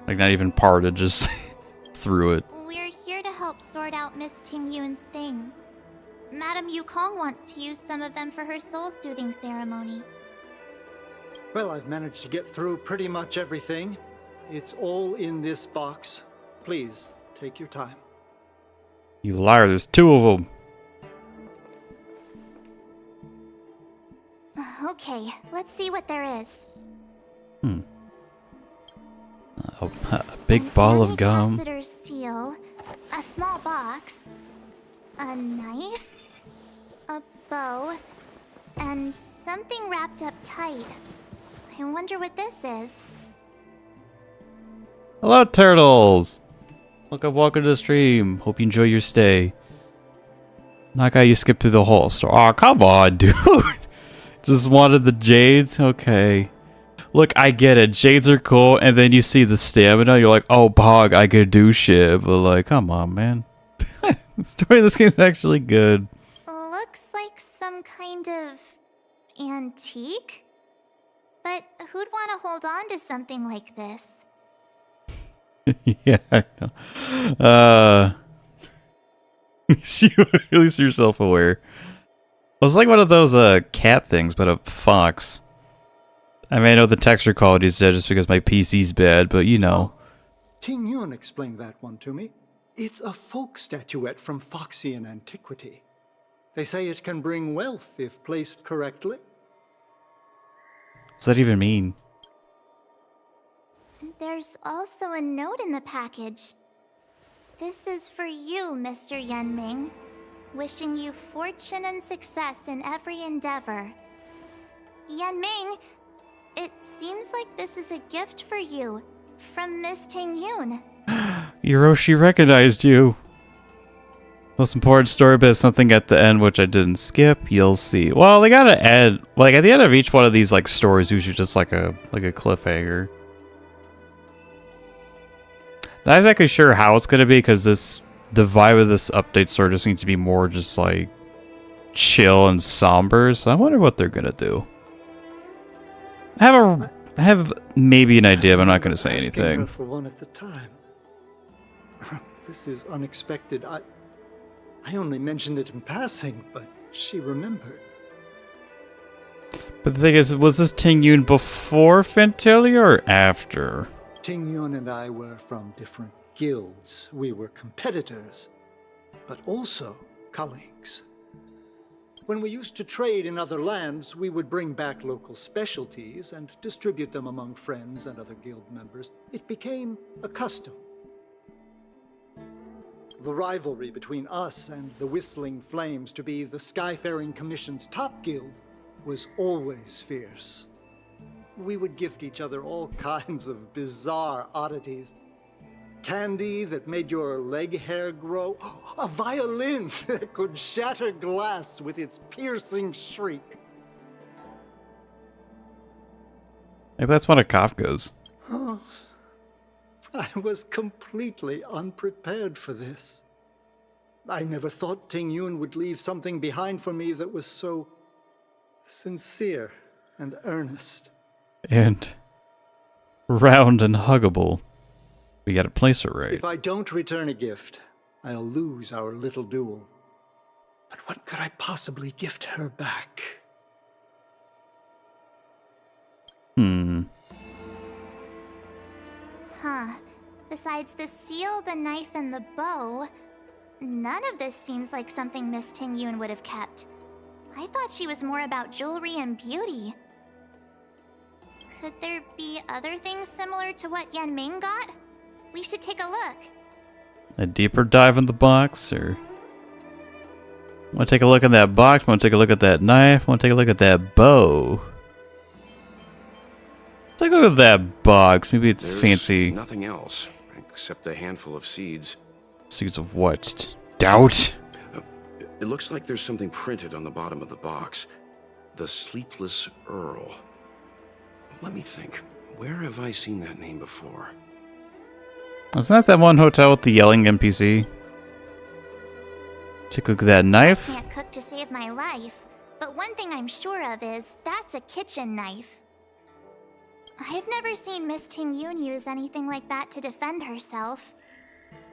Like, not even parted, just through it. We're here to help sort out Miss Ting Yun's things. Madam Yukong wants to use some of them for her soul-soothing ceremony. Well, I've managed to get through pretty much everything. It's all in this box. Please, take your time. You liar, there's two of them. Okay, let's see what there is. A big ball of gum. Ambassador's seal, a small box, a knife, a bow, and something wrapped up tight. I wonder what this is. Hello, turtles! Welcome to the stream. Hope you enjoy your stay. Not guy, you skipped through the whole store. Aw, come on, dude. Just wanted the jades? Okay. Look, I get it. Jades are cool, and then you see the stamina, you're like, oh, Pog, I could do shit. But, like, come on, man. The story of this game's actually good. Looks like some kind of antique? But who'd want to hold on to something like this? Yeah, I know. At least you're self-aware. It was like one of those cat things, but a fox. I mean, I know the texture quality is dead just because my PC's bad, but you know. Ting Yun explained that one to me. It's a folk statuette from Foxian antiquity. They say it can bring wealth if placed correctly. What's that even mean? There's also a note in the package. This is for you, Mr. Yan Ming. Wishing you fortune and success in every endeavor. Yan Ming, it seems like this is a gift for you from Miss Ting Yun. Hiroshi recognized you. Most important story bit is something at the end which I didn't skip. You'll see. Well, they gotta add, like at the end of each one of these like stories, usually just like a cliffhanger. Not exactly sure how it's gonna be because the vibe of this update sort of seems to be more just like chill and somber. So I wonder what they're gonna do. I have maybe an idea, but I'm not gonna say Asking her anything. for one at the time. This is unexpected. I only mentioned it in passing, but she remembered. But the thing is, was this Ting Yun before Fentilia or after? Ting Yun and I were from different guilds. We were competitors, but also colleagues. When we used to trade in other lands, we would bring back local specialties and distribute them among friends and other guild members. It became a custom. The rivalry between us and the Whistling Flames to be the Skyfaring Commission's top guild was always fierce. We would gift each other all kinds of bizarre oddities. Candy that made your leg hair grow. A violin that could shatter glass with its piercing shriek. Maybe that's one of Kafka's. Oh, I was completely unprepared for this. I never thought Ting Yun would leave something behind for me that was so sincere and earnest. And round and huggable. We gotta place it right. If I don't return a gift, I'll lose our little duel. But what could I possibly gift her back? Huh. Besides the seal, the knife, and the bow, none of this seems like something Miss Ting Yun would have kept. I thought she was more about jewelry and beauty. Could there be other things similar to what Yan Ming got? We should take a look. A deeper dive in the box, or... Want to take a look at that box? Want to take a look at that knife? Want to take a look at that bow? Take a look at that box. Maybe it's There's fancy. Nothing else, except a handful of seeds. Seeds of what? Doubt? It looks like there's something printed on the bottom of the box. The Sleepless Earl. Let me think. Where have I seen that name before? Wasn't that one hotel with the yelling NPC? Take a look at that knife. I can't cook to save my life, but one thing I'm sure of is that's a kitchen knife. I've never seen Miss Ting Yun use anything like that to defend herself.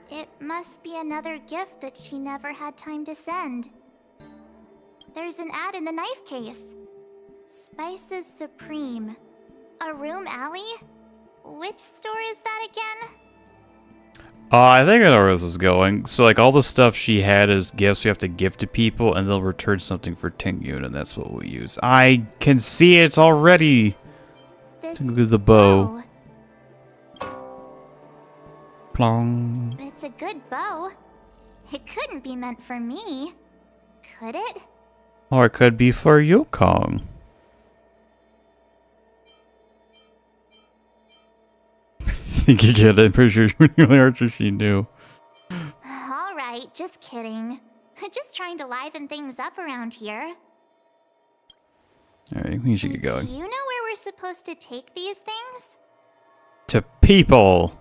It must be another gift that she never had time to send. There's an ad in the knife case. Spices Supreme. A room alley? Which store is that again? I think I know where this is going. So, like, all the stuff she had as gifts, we have to give to people, and they'll return something for Ting Yun, and that's what we use. I can see it already. This Look at the bow. Plong. It's a good bow. It couldn't be meant for me, could it? Or it could be for Yukong. Think you get it? I'm pretty sure the only archer she knew. Alright, just kidding. Just trying to liven things up around here. Alright, we should get going. Do you know where we're supposed to take these things? To people!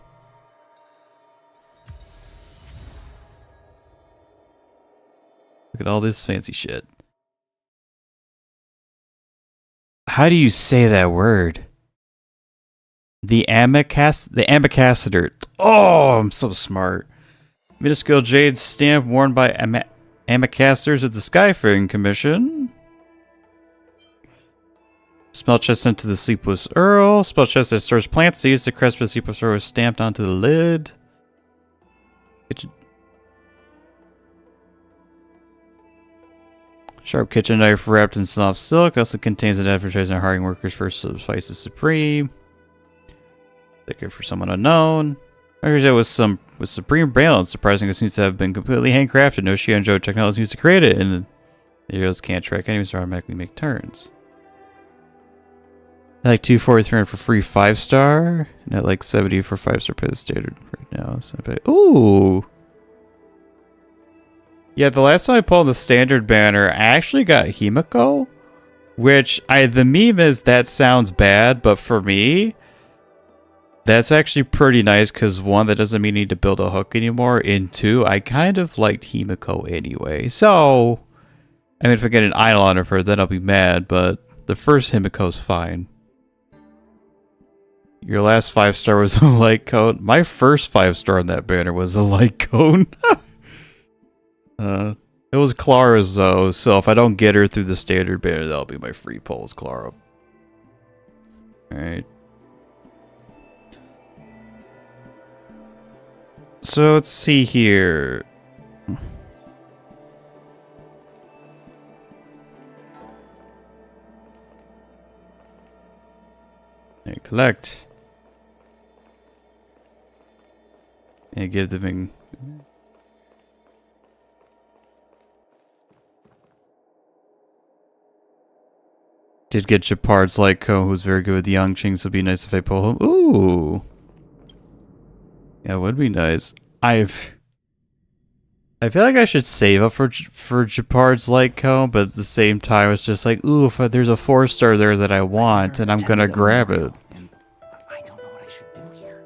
Look at all this fancy shit. How do you say that word? The ambassador. Oh, I'm so smart. Minuscule jade stamp worn by ambassadors of the Skyfaring Commission. Spell chest sent to the Sleepless Earl. Spell chest that stores plant seeds. The crest for the Sleepless Earl is stamped onto the lid. Sharp kitchen knife wrapped in soft silk. Also contains an advertisement of hiring workers for Spices Supreme. Sticker for someone unknown. Records with supreme balance. Surprising, it seems to have been completely handcrafted. No Xianzhou technology used to create it, and the heroes can't track enemies or automatically make turns. At like 243 for free 5-star, and at like 70 for 5-star pay the standard right now. So ooh. Yeah, the last time I pulled the standard banner, I actually got Himiko, which the meme is that sounds bad, but for me, That's actually pretty nice, because one, that doesn't mean you need to build a hook anymore, and two, I kind of liked Himiko anyway. So, I mean, if I get an idol on her, then I'll be mad, but the first Himiko's fine. Your last 5-star was a light cone. My first 5-star on that banner was a light cone. It was Clara's though, so if I don't get her through the standard banner, that'll be my free pull as Clara. Alright. So let's see here. Okay, collect. And give them. Did get Japard's Lyco, who's very good with the young Ching, so it'd be nice if I pull him. Ooh. Yeah, it would be nice. I feel like I should save up for Japard's Lyco, but at the same time, it's just like, ooh, if there's a 4-star there that I want, and I'm gonna grab it. I don't know what I should do here.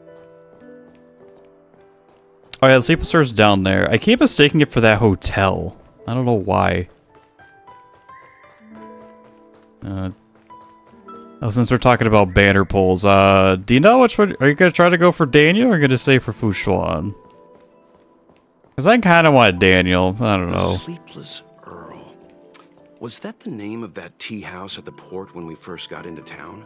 Oh yeah, the sleeper store's down there. I keep mistaking it for that hotel. I don't know why. Oh, since we're talking about banner pulls, do you know which one? Are you gonna try to go for Daniel, or are you gonna stay for Xuan? Because I kind of want Daniel. I don't know. The Sleepless Earl. Was that the name of that tea house at the port when we first got into town?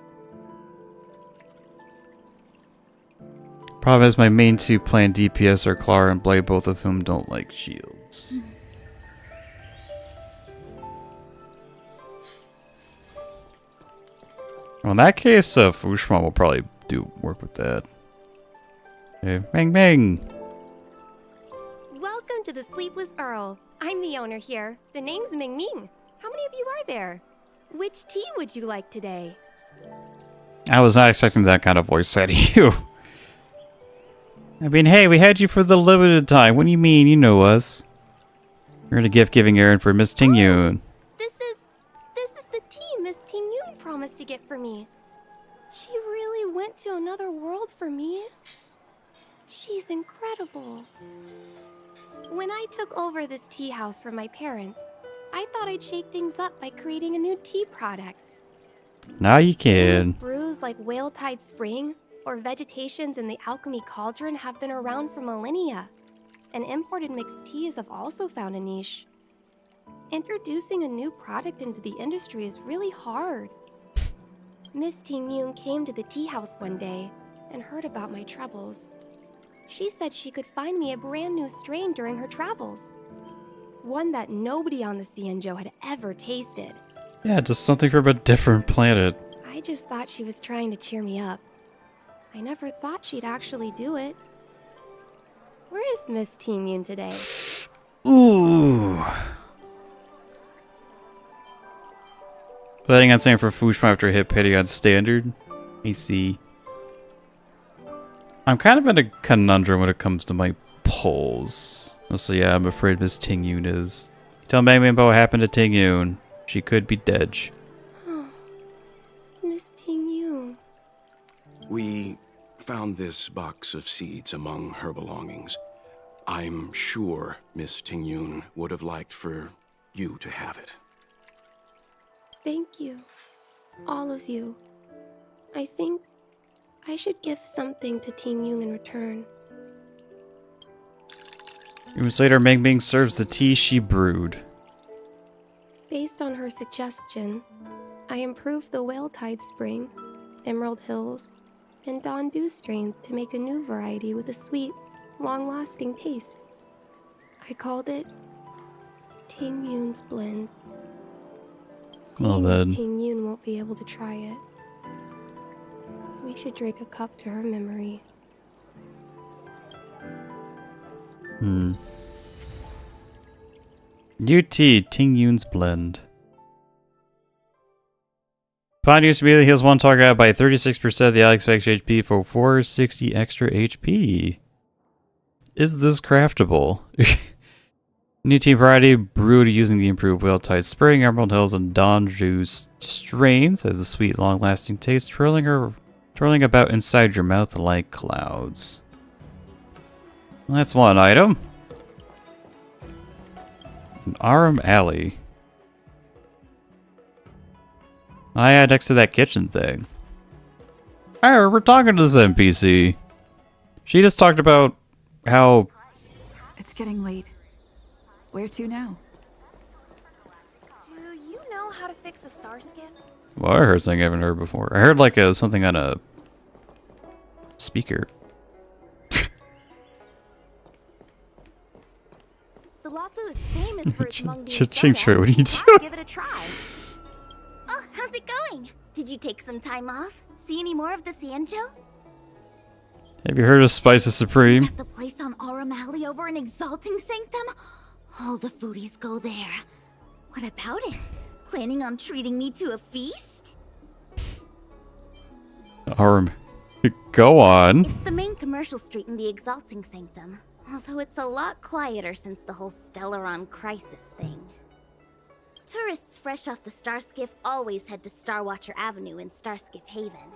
Problem is, my main two playing DPS are Clara and Blade, both of whom don't like shields. Well, in that case, Fushman will probably do work with that. Okay, bang bang. Welcome to the Sleepless Earl. I'm the owner here. The name's Ming Ming. How many of you are there? Which tea would you like today? I was not expecting that kind of voice out of you. I mean, hey, we had you for the limited time. What do you mean? You know us. We're in a gift-giving errand for Miss Ting Yun. This is the tea Miss Ting Yun promised to get for me. She really went to another world for me. She's incredible. When I took over this tea house from my parents, I thought I'd shake things up by creating a new tea product. Now you can. Brews like Whale Tide Spring or Vegetations in the Alchemy Cauldron have been around for millennia, and imported mixed teas have also found a niche. Introducing a new product into the industry is really hard. Miss Ting Yun came to the tea house one day and heard about my troubles. She said she could find me a brand new strain during her travels. One that nobody on the Xianzhou had ever tasted. Yeah, just something from a different planet. I just thought she was trying to cheer me up. I never thought she'd actually do it. Where is Miss Ting Yun today? Ooh. Planning on saying for Fushma after hit pitting on standard. I see. I'm kind of in a conundrum when it comes to my polls. So yeah, I'm afraid Miss Ting Yun is. Tell Bang Bang what happened to Ting Yun. She could be dead. Miss Ting Yun. We found this box of seeds among her belongings. I'm sure Miss Ting Yun would have liked for you to have it. Thank you. All of you. I think I should give something to Ting Yun in return. Years later, Meng Ming serves the tea she brewed. Based on her suggestion, I improved the Whale Tide Spring, Emerald Hills, and Dawn Dew strains to make a new variety with a sweet, long-lasting taste. I called it Ting Yun's Blend. Well Seeing then. as Ting Yun won't be able to try it, we should drink a cup to her memory. New tea, Ting Yun's Blend. Upon use, immediately heals one target out by 36% of the Alex extra HP for 460 extra HP. Is this craftable? New tea variety brewed using the improved Whale Tide Spring, Emerald Hills, and Dawn Dew strains. Has a sweet, long-lasting taste, twirling her Twirling about inside your mouth like clouds. Well, that's one item. An Arum Alley. I had next to that kitchen thing. Alright, we're talking to this NPC. She just talked about how... It's getting late. Where to now? Do you know how to fix a star skiff? Well, I heard something I haven't heard before. I heard like something on a speaker. The luofu is famous for its mung bean Ching soda. what are you Gotta doing? give it a try. Oh, how's it going? Did you take some time off? See any more of the Xianzhou? Have you heard of Spices Supreme? At the place on Arum Alley over in Exalting Sanctum? All the foodies go there. What about it? Planning on treating me to a feast? Arum. Go on. It's the main commercial street in the Exalting Sanctum. Although it's a lot quieter since the whole Stellaron Crisis thing. Tourists fresh off the Starskiff always head to Starwatcher Avenue in Starskiff Haven.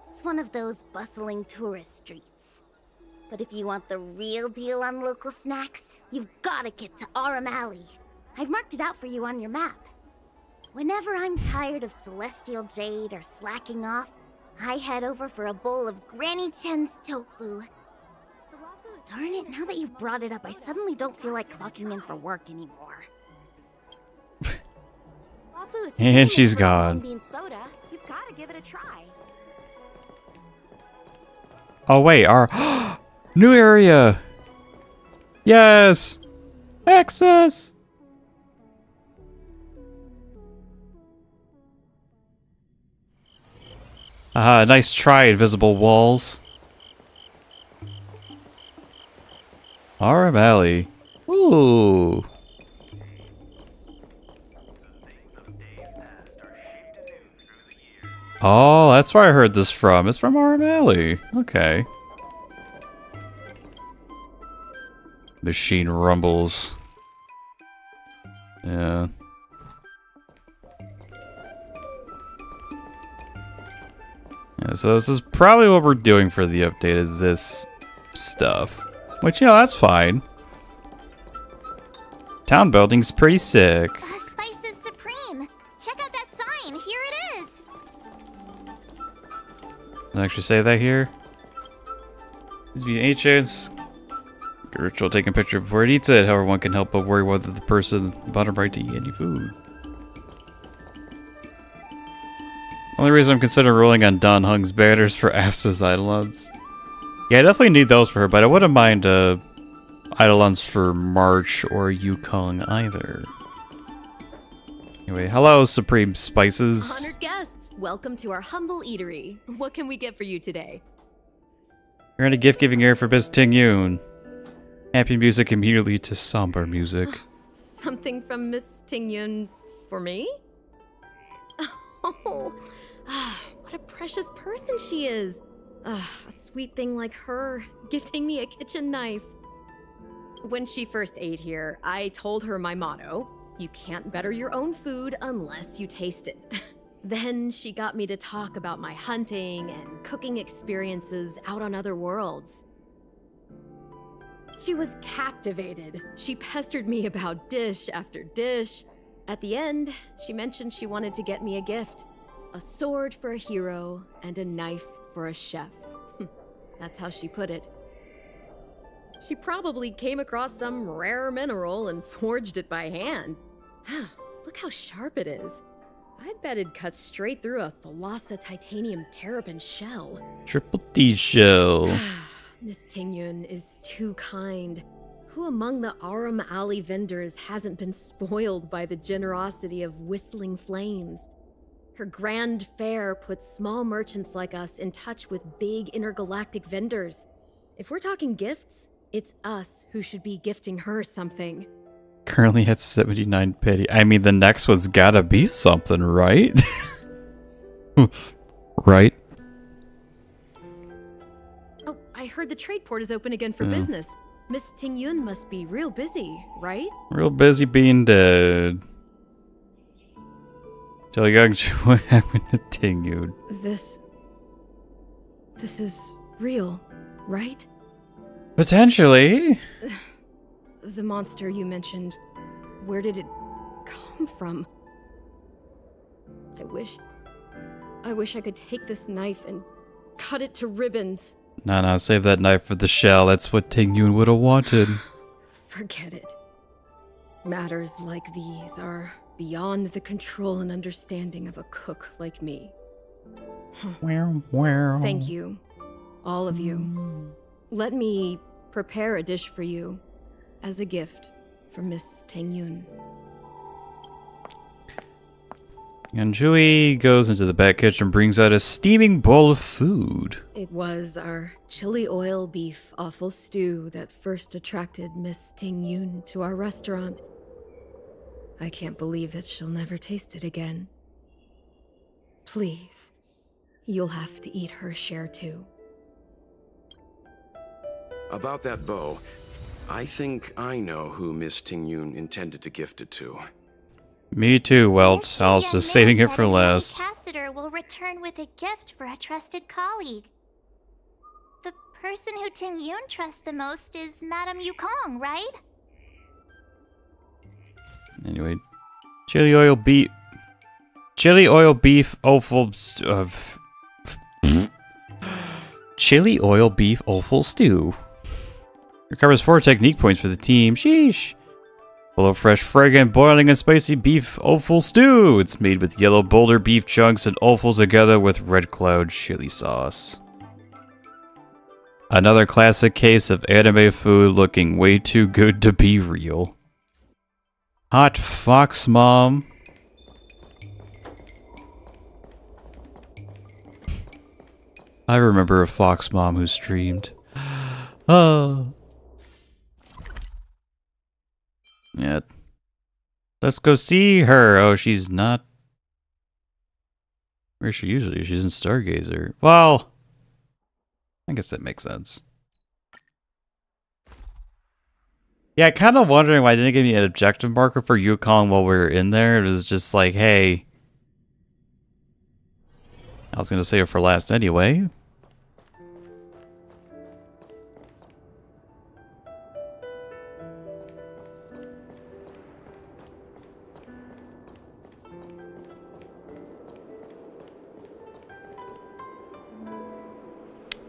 It's one of those bustling tourist streets. But if you want the real deal on local snacks, you've gotta get to Arum Alley. I've marked it out for you on your map. Whenever I'm tired of Celestial Jade or slacking off, I head over for a bowl of Granny Chen's tofu. Darn it, now that you've brought it up, I suddenly don't feel like clocking in for work anymore. And she's gone. Bean soda. You've gotta give it a try. Oh wait, our new area. Yes, access. Nice try, invisible walls. Arum Alley. Ooh. Oh, that's where I heard this from. It's from Arum Alley. Okay. Machine rumbles. Yeah. Yeah, so this is probably what we're doing for the update, is this stuff. Which, you know, that's fine. Town building's pretty sick. Spices Supreme. Check out that sign. Here it is. Did I actually say that here? These be ancients. Ritual taking a picture before it eats it. However, one can help but worry whether the person at the bottom right to eat any food. Only reason I'm considering rolling on Don Hung's banners for Asta's Eidolons. Yeah, I definitely need those for her, but I wouldn't mind Eidolons for March or Yukong either. Anyway, hello, Supreme Spices. Honored guests, welcome to our humble eatery. What can we get for you today? You're in a gift-giving area for Miss Ting Yun. Happy music immediately to somber music. Something from Miss Tingyun for me? Oh, what a precious person she is. A sweet thing like her, gifting me a kitchen knife. When she first ate here, I told her my motto: you can't better your own food unless you taste it. Then she got me to talk about my hunting and cooking experiences out on other worlds. She was captivated. She pestered me about dish after dish. At the end, she mentioned she wanted to get me a gift. A sword for a hero and a knife for a chef. That's how she put it. She probably came across some rare mineral and forged it by hand. Look how sharp it is. I bet it cuts straight through a Thalassa titanium terrapin shell. Triple D shell. Miss Tingyun is too kind. Who among the Arum Alley vendors hasn't been spoiled by the generosity of Whistling Flames? Her grand fare puts small merchants like us in touch with big intergalactic vendors. If we're talking gifts, it's us who should be gifting her something. Currently at 79 pity. I mean, the next one's gotta be something, right? Right? Oh, I heard the trade port is open again for business. Miss Tingyun must be real busy, right? Real busy being dead. Tell Young what happened to Tingyun. This This is real, right? Potentially. The monster you mentioned, where did it come from? I wish I could take this knife and cut it to ribbons. Nah, save that knife for the shell. That's what Ting Yun would have wanted. Forget it. Matters like these are beyond the control and understanding of a cook like me. Thank you, all of you. Let me prepare a dish for you as a gift from Miss Ting Yun. Xianzhou goes into the back kitchen and brings out a steaming bowl of food. It was our chili oil beef offal stew that first attracted Miss Ting Yun to our restaurant. I can't believe that she'll never taste it again. Please, you'll have to eat her share too. About that bow, I think I know who Miss Ting Yun intended to gift it to. Me too, Welt. I was just saving it for last. The ambassador will return with a gift for a trusted colleague. The person who Ting Yun trusts the most is Madame Yukong, right? Anyway, chili oil beef offal chili oil beef offal stew. Recovers 4 technique points for the team. Sheesh. Full of fresh, fragrant, boiling, and spicy beef offal stew. It's made with yellow boulder beef chunks and offals together with red cloud chili sauce. Another classic case of anime food looking way too good to be real. Hot Fox Mom. I remember a Fox Mom who streamed. Oh. Yeah. Let's go see her. Oh, she's not. Where's she usually? She's in Stargazer. Well, I guess that makes sense. Yeah, kind of wondering why I didn't give me an objective marker for Yukong while we were in there. It was just like, hey. I was going to save it for last anyway.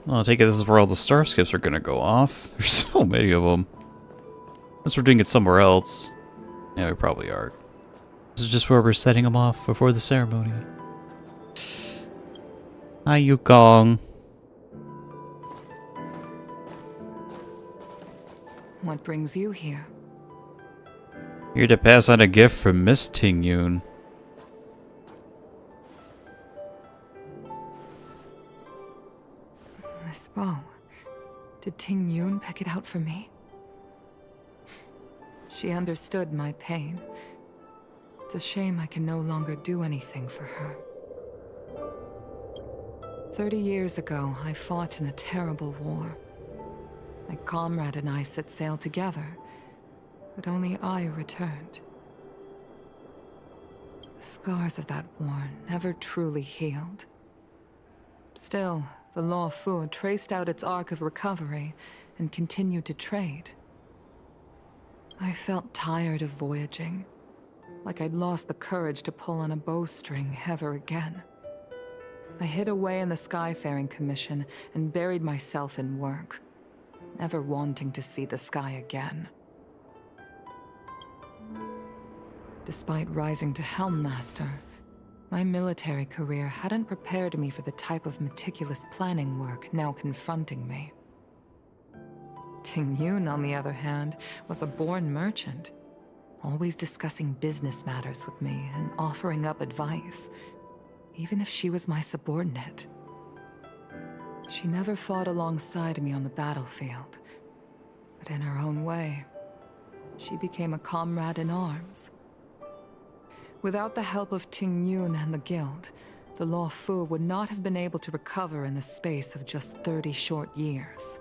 Well, I take it this is where all the star skips are going to go off. There's so many of them. Unless we're doing it somewhere else. Yeah, we probably are. This is just where we're setting them off before the ceremony. Hi, Yukong. What brings you here? Here to pass on a gift from Miss Ting Yun. This bow. Did Ting Yun pick it out for me? She understood my pain. It's a shame I can no longer do anything for her. 30 years ago, I fought in a terrible war. My comrade and I set sail together, but only I returned. The scars of that war never truly healed. Still, the luofu traced out its arc of recovery and continued to trade. I felt tired of voyaging, like I'd lost the courage to pull on a bowstring ever again. I hid away in the Skyfaring Commission and buried myself in work, never wanting to see the sky again. Despite rising to Helm Master, my military career hadn't prepared me for the type of meticulous planning work now confronting me. Ting Yun, on the other hand, was a born merchant, always discussing business matters with me and offering up advice, even if she was my subordinate. She never fought alongside me on the battlefield, but in her own way, she became a comrade in arms. Without the help of Ting Yun and the Guild, the luofu would not have been able to recover in the space of just 30 short years.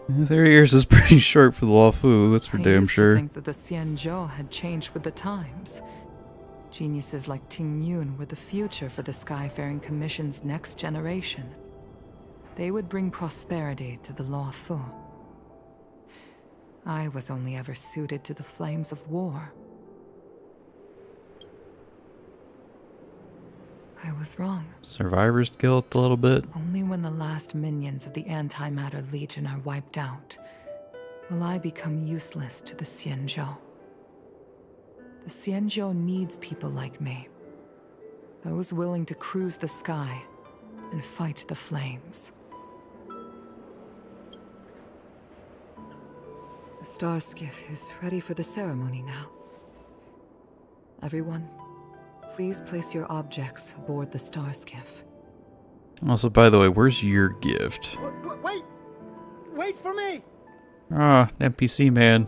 30 years is pretty short for the luofu, that's for damn sure. I used to think that the Xianzhou had changed with the times. Geniuses like Ting Yun were the future for the Skyfaring Commission's next generation. They would bring prosperity to the luofu. I was only ever suited to the flames of war. I was wrong. Survivor's guilt a little bit. Only when the last minions of the Antimatter Legion are wiped out will I become useless to the Xianzhou. The Xianzhou needs people like me. Those willing to cruise the sky and fight the flames. The star skiff is ready for the ceremony now. Everyone, please place your objects aboard the star skiff. Also, by the way, where's your gift? Wait! Wait for me! Ah, NPC man.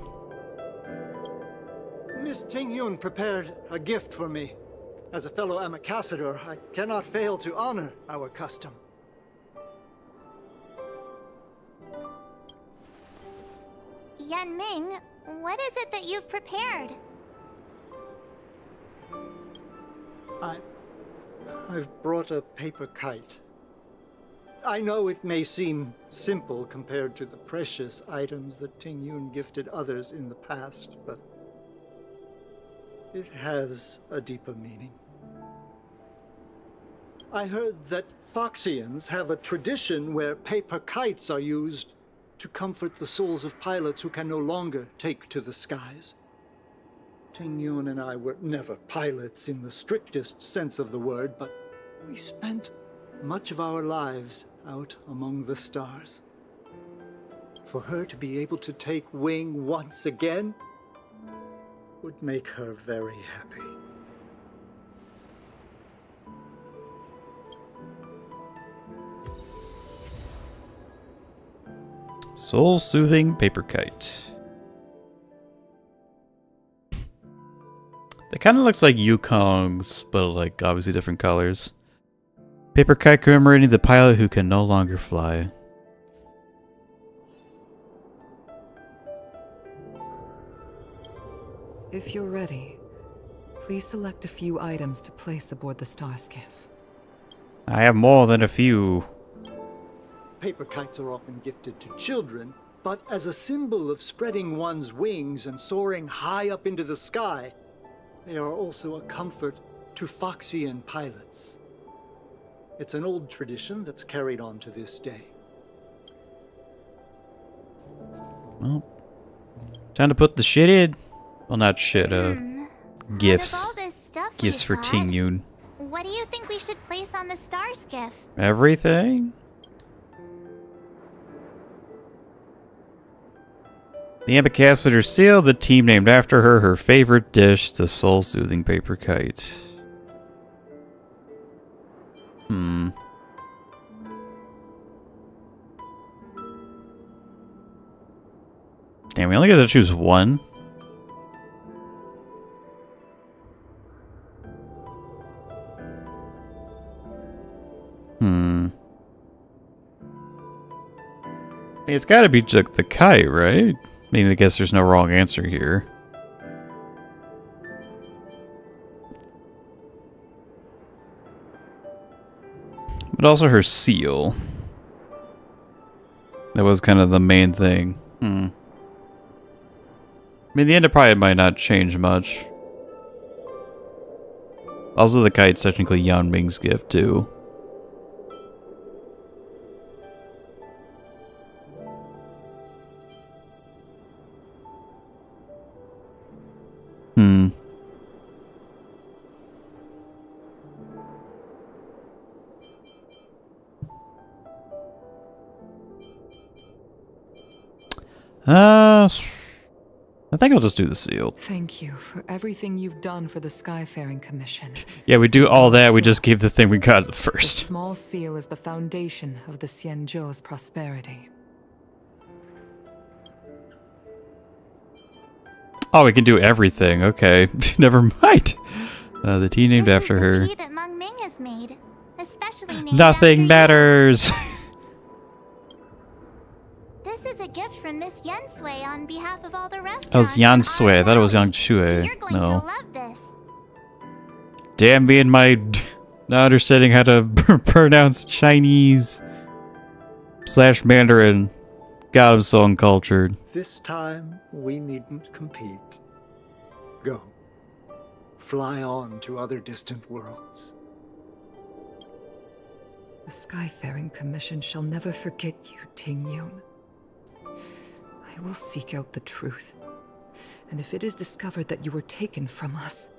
Miss Ting Yun prepared a gift for me. As a fellow ambassador, I cannot fail to honor our custom. Yan Ming, what is it that you've prepared? I've brought a paper kite. I know it may seem simple compared to the precious items that Ting Yun gifted others in the past, but it has a deeper meaning. I heard that Foxians have a tradition where paper kites are used to comfort the souls of pilots who can no longer take to the skies. Ting Yun and I were never pilots in the strictest sense of the word, but we spent much of our lives out among the stars. For her to be able to take wing once again would make her very happy. Soul-soothing paper kite. That kind of looks like Yukong's, but like obviously different colors. Paper kite commemorating the pilot who can no longer fly. If you're ready, please select a few items to place aboard the star skiff. I have more than a few. Paper kites are often gifted to children, but as a symbol of spreading one's wings and soaring high up into the sky, they are also a comfort to Foxian pilots. It's an old tradition that's carried on to this day. Well, time to put the shit in. Well, not shit, gifts. Out of all this stuff Gifts for we've Ting got, Yun. what do you think we should place on the star skiff? Everything? The ambassador sealed the team named after her, her favorite dish, the soul-soothing paper kite. Damn, we only get to choose one? It's gotta be the kite, right? I mean, I guess there's no wrong answer here. But also her seal. That was kind of the main thing. I mean, the end of probably might not change much. Also, the kite's technically Yan Ming's gift, too. I think I'll just do the seal. Thank you for everything you've done for the Skyfaring Commission. Yeah, we do all that, we just gave the thing we got first. The small seal is the foundation of the Xianzhou's prosperity. Oh, we can do everything. Okay, never mind. The tea named after her. The tea that Meng Ming has made, especially named Nothing matters. This is a gift from Miss Xianzhou on behalf of all the restaurants. That was Xianzhou. I thought it was Xianzhou. You're going to No. love this. Damn me and my not understanding how to pronounce Chinese / Mandarin. God, I'm so uncultured. This time, we needn't compete. Go. Fly on to other distant worlds. The Skyfaring Commission shall never forget you, Ting Yun. I will seek out the truth. And if it is discovered that you were taken from us,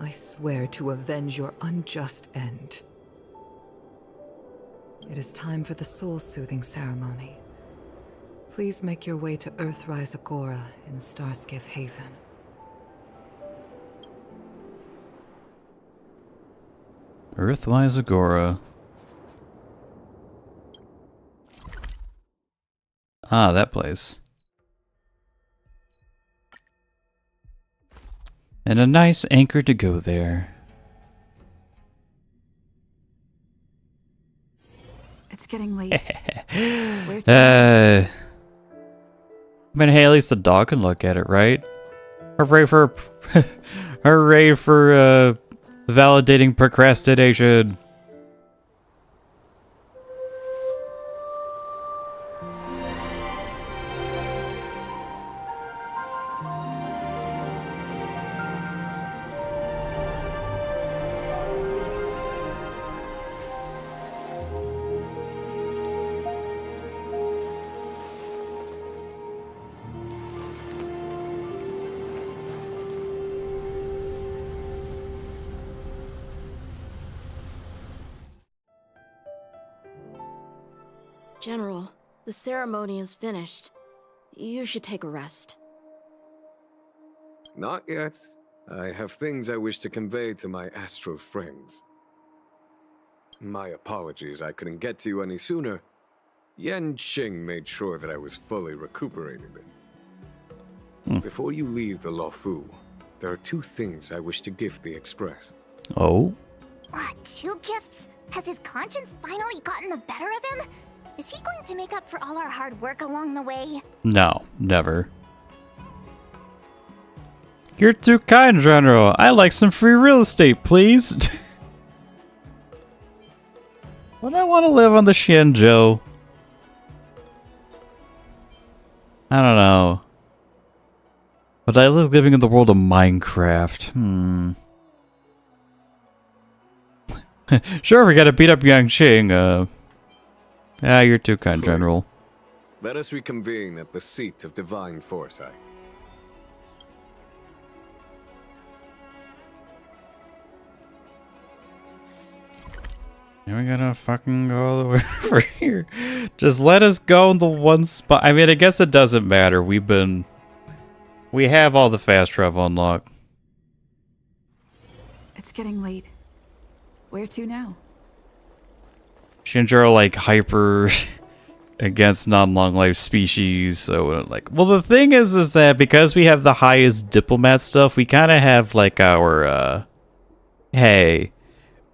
I swear to avenge your unjust end. It is time for the soul-soothing ceremony. Please make your way to Earthrise Agora in Starskiff Haven. Earthrise Agora. Ah, that place. And a nice anchor to go there. It's getting late. Where to? I mean, hey, at least the dog can look at it, right? Hooray for... Hooray for, validating procrastination. General, the ceremony is finished. You should take a rest. Not yet. I have things I wish to convey to my astral friends. My apologies I couldn't get to you any sooner. Yan Qing made sure that I was fully recuperated. Before you leave the luofu, there are 2 things I wish to gift the Express. Oh? What, 2 gifts? Has his conscience finally gotten the better of him? Is he going to make up for all our hard work along the way? No, never. You're too kind, General. I'd like some free real estate, please. Would I want to live on the Xianzhou? I don't know. But I live living in the world of Minecraft. Sure, we gotta beat up Yang Qing. You're too kind, Please. General. Let us reconvene at the seat of divine foresight. And we gotta fucking go all the way over here. Just let us go in the one spot. I mean, I guess it doesn't matter. We have all the fast travel unlocked. It's getting late. Where to now? Xianzhou are like hyper against non-long life species, so like, well, the thing is that because we have the highest diplomat stuff, we kind of have like our hey,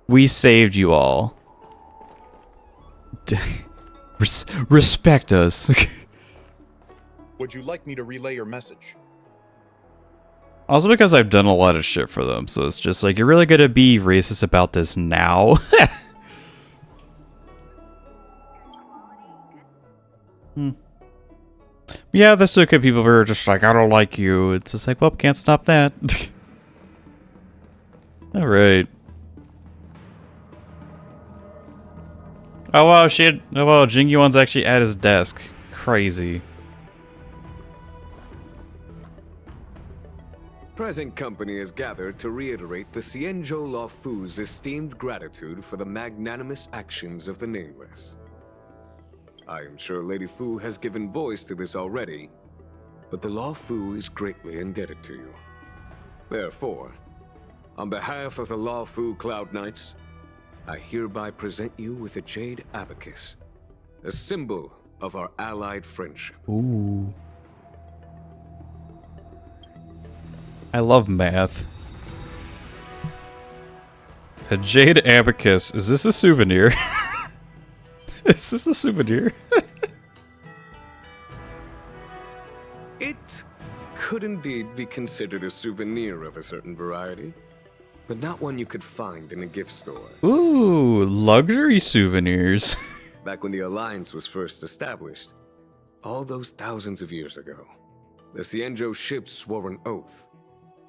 we saved you all. Respect us. Would you like me to relay your message? Also because I've done a lot of shit for them, so it's just like, you're really gonna be racist about this now? Yeah, there's still good people who are just like, I don't like you. It's just like, well, can't stop that. Alright. Oh wow, shit. Oh wow, Jing Yuan's actually at his desk. Crazy. Present company is gathered to reiterate the Xianzhou luofu's esteemed gratitude for the magnanimous actions of the Nameless. I am sure Lady Fu has given voice to this already, but the luofu is greatly indebted to you. Therefore, on behalf of the luofu Cloud Knights, I hereby present you with a jade abacus, a symbol of our allied friendship. Ooh. I love math. A jade abacus. Is this a souvenir? Is this a souvenir? It could indeed be considered a souvenir of a certain variety. but not one you could find in a gift store. Ooh, luxury souvenirs. Back when the Alliance was first established, all those thousands of years ago, the Xianzhou ships swore an oath,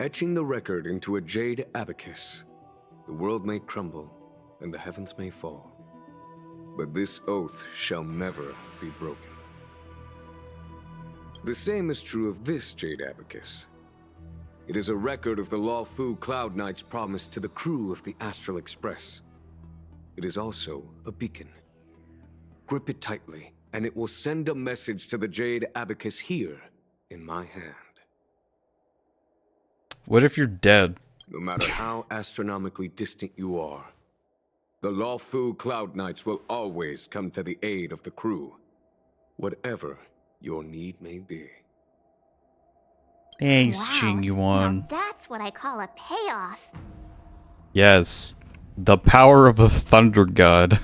etching the record into a jade abacus. The world may crumble, and the heavens may fall, but this oath shall never be broken. The same is true of this jade abacus. It is a record of the luofu Cloud Knight's promise to the crew of the Astral Express. It is also a beacon. Grip it tightly, and it will send a message to the jade abacus here in my hand. What if you're dead? No matter how astronomically distant you are, the luofu Cloud Knights will always come to the aid of the crew, whatever your need may be. Thanks, Jing Yuan. Now that's what I call a payoff. Yes, the power of a thunder god.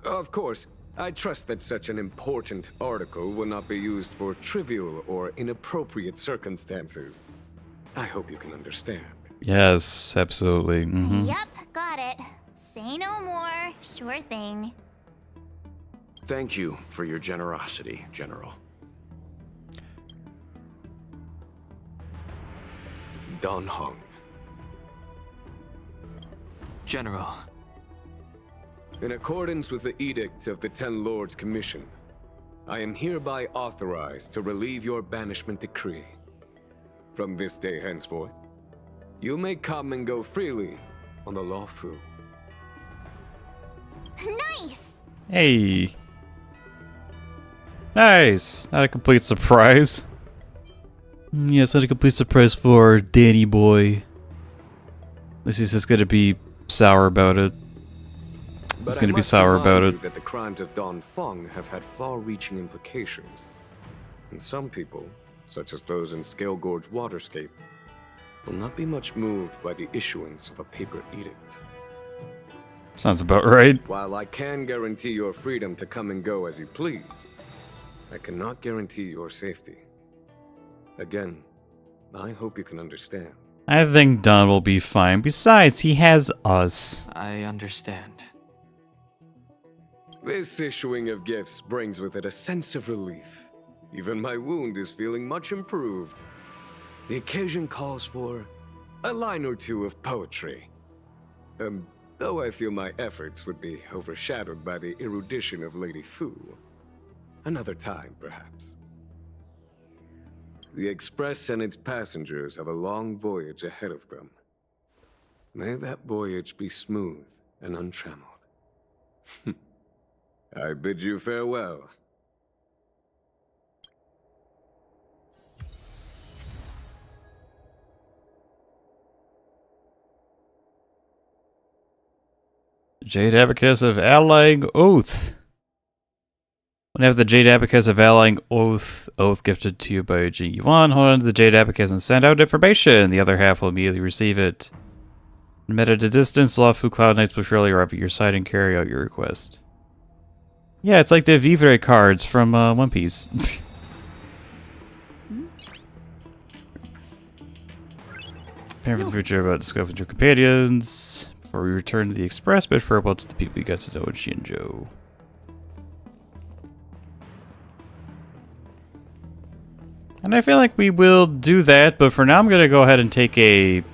Of course, I trust that such an important article will not be used for trivial or inappropriate circumstances. I hope you can understand. Yes, absolutely. Yep, got it. Say no more. Sure thing. Thank you for your generosity, General. Don Hong. General. In accordance with the edict of the Ten Lords Commission, I am hereby authorized to relieve your banishment decree. From this day henceforth, you may come and go freely on the luofu. Nice! Hey. Nice. Not a complete surprise. Yes, not a complete surprise for Danny boy. At least he's just gonna be sour about it. He's gonna be sour about it. That the crimes of Don Feng have had far-reaching implications. And some people, such as those in Scale Gorge Waterscape, will not be much moved by the issuance of a paper edict. Sounds about right. While I can guarantee your freedom to come and go as you please, I cannot guarantee your safety. Again, I hope you can understand. I think Don will be fine. Besides, he has us. I understand. This issuing of gifts brings with it a sense of relief. Even my wound is feeling much improved. The occasion calls for a line or two of poetry. Though I feel my efforts would be overshadowed by the erudition of Lady Fu. Another time, perhaps. The Express and its passengers have a long voyage ahead of them. May that voyage be smooth and untrammeled. I bid you farewell. Jade Abacus of Allying Oath. When you have the Jade Abacus of Allying Oath gifted to you by Jing Yuan, hold on to the Jade Abacus and send out information. The other half will immediately receive it. Met at a distance, luofu Cloud Knights will surely arrive at your side and carry out your request. Yeah, it's like the Vivre cards from One Piece. Prepare for the future about discovering your companions. Before we return to the Express, bid farewell to the people you got to know in Xianzhou. And I feel like we will do that, but for now I'm going to go ahead and take a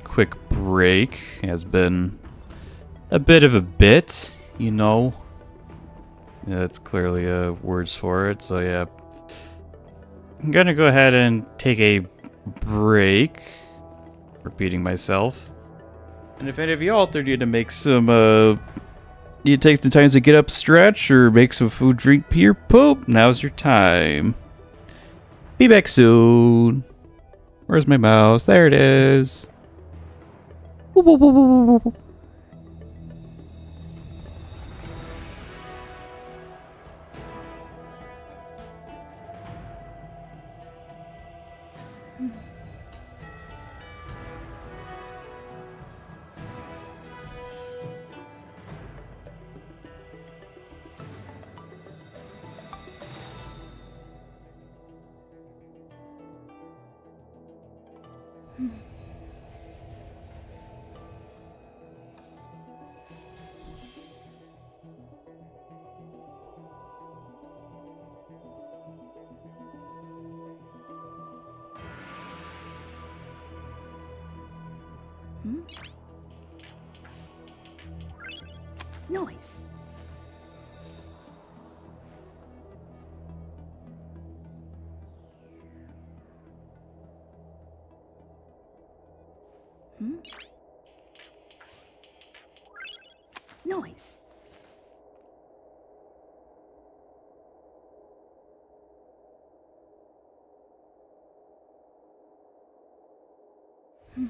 quick break. It has been a bit of a bit, you know. Yeah, that's clearly words for it, so yeah. I'm going to go ahead and take a break. Repeating myself. And if any of y'all need to make some, need to take some time to get up, stretch, or make some food, drink, pee, or poop, now's your time. Be back soon. Where's my mouse? There it is. Whoop, whoop, whoop, whoop, whoop, whoop. Hmm? Noise. Hmm? Noise. Hmm.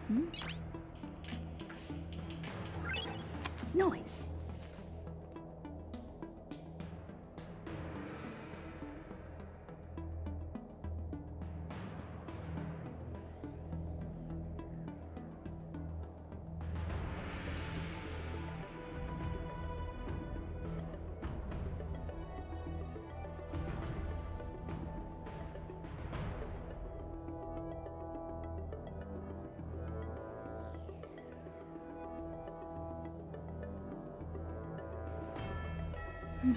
Hmm? Noise. Hmm.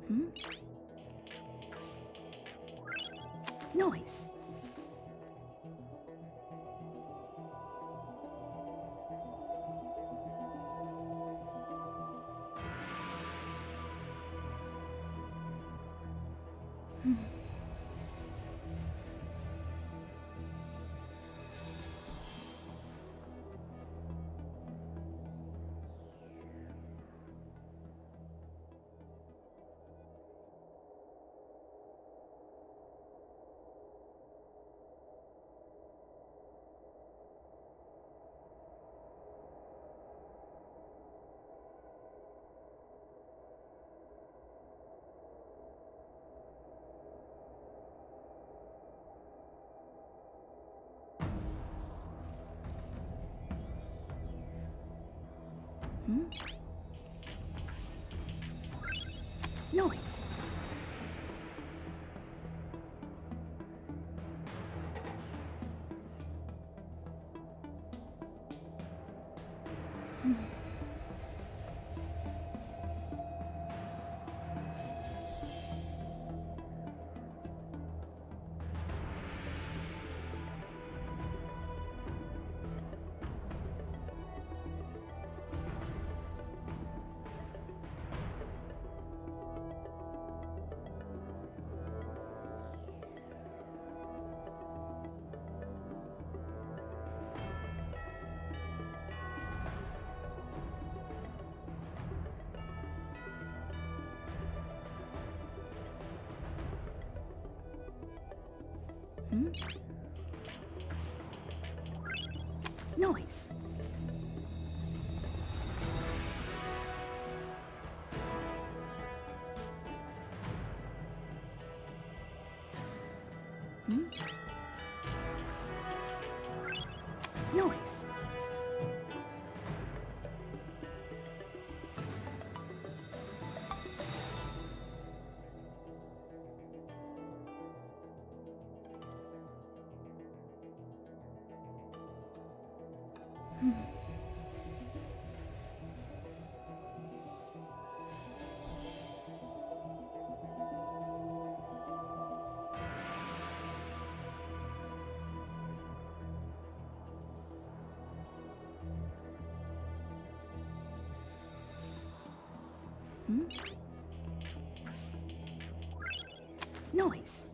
Hmm? Noise. Hmm. Hmm? Noise. Hmm. Hmm? Noise. Hmm? Noise. Hmm. Noise. Noise.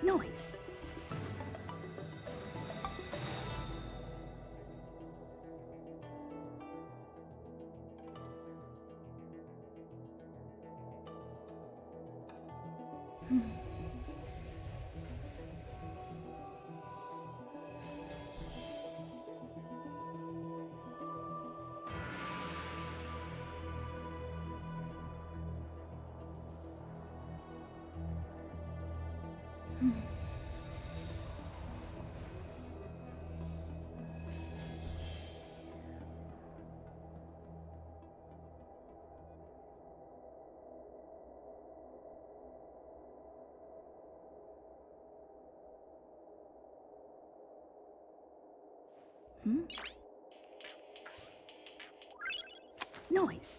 Noise. Noise.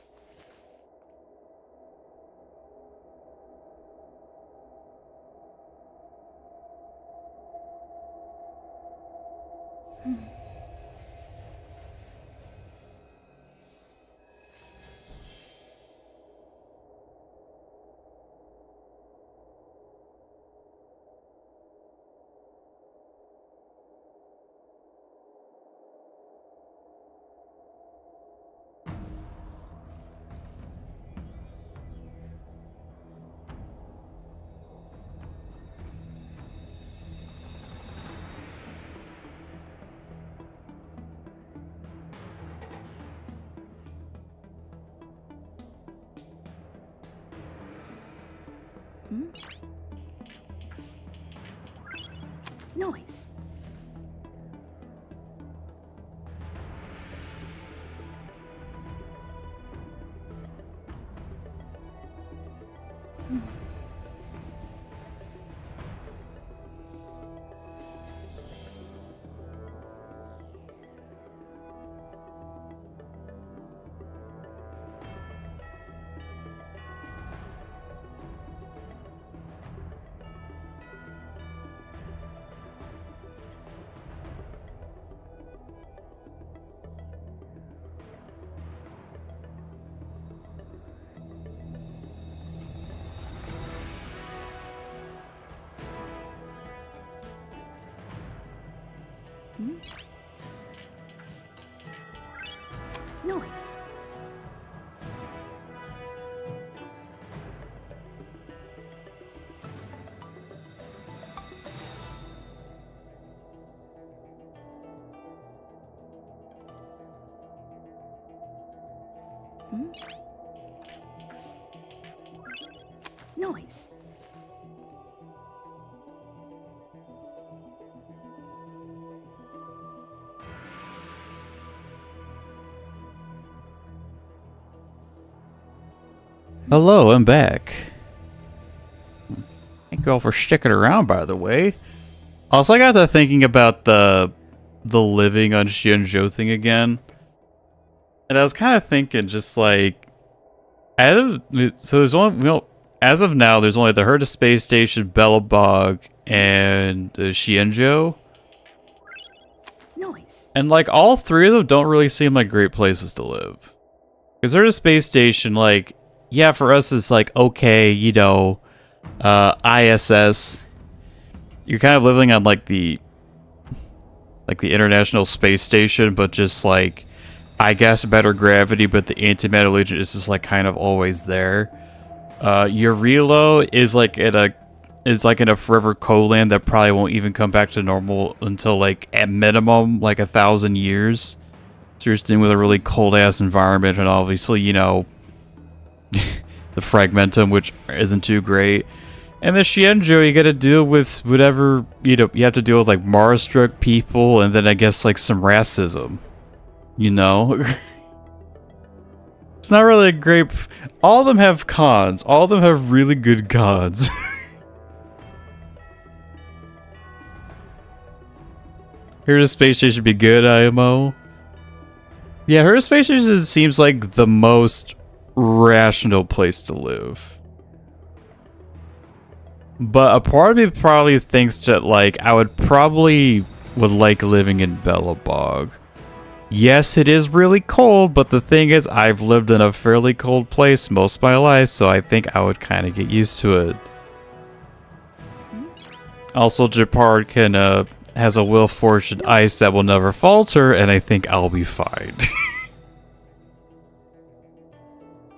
Noise. Noise. Hello, I'm back. Thank you all for sticking around, by the way. Also, I got to thinking about the living on Xianzhou thing again. And I was kind of thinking, just like, so there's only, as of now, there's only the Herta Space Station, Belobog, and Xianzhou. Nice. And like, all three of them don't really seem like great places to live. Because Herta Space Station, like, yeah, for us it's like, okay, you know, ISS. You're kind of living on like the International Space Station, but just like, I guess better gravity, but the antimatter legion is just like kind of always there. Urilo is like in a forever cold-land that probably won't even come back to normal until like at minimum like 1,000 years. So you're dealing with a really cold-ass environment, and obviously, you know, the Fragmentum, which isn't too great. And the Xianzhou, you gotta deal with whatever, you know, you have to deal with like Mara-struck people, and then I guess like some racism, you know? It's not really a great... All of them have cons. All of them have really good cons. Herta Space Station should be good, IMO. Yeah, Herta Space Station seems like the most rational place to live. But a part of me probably thinks that, like, I would like living in Belobog. Yes, it is really cold, but the thing is, I've lived in a fairly cold place most of my life, so I think I would kind of get used to it. Also, Japard has a will forged in ice that will never falter, and I think I'll be fine.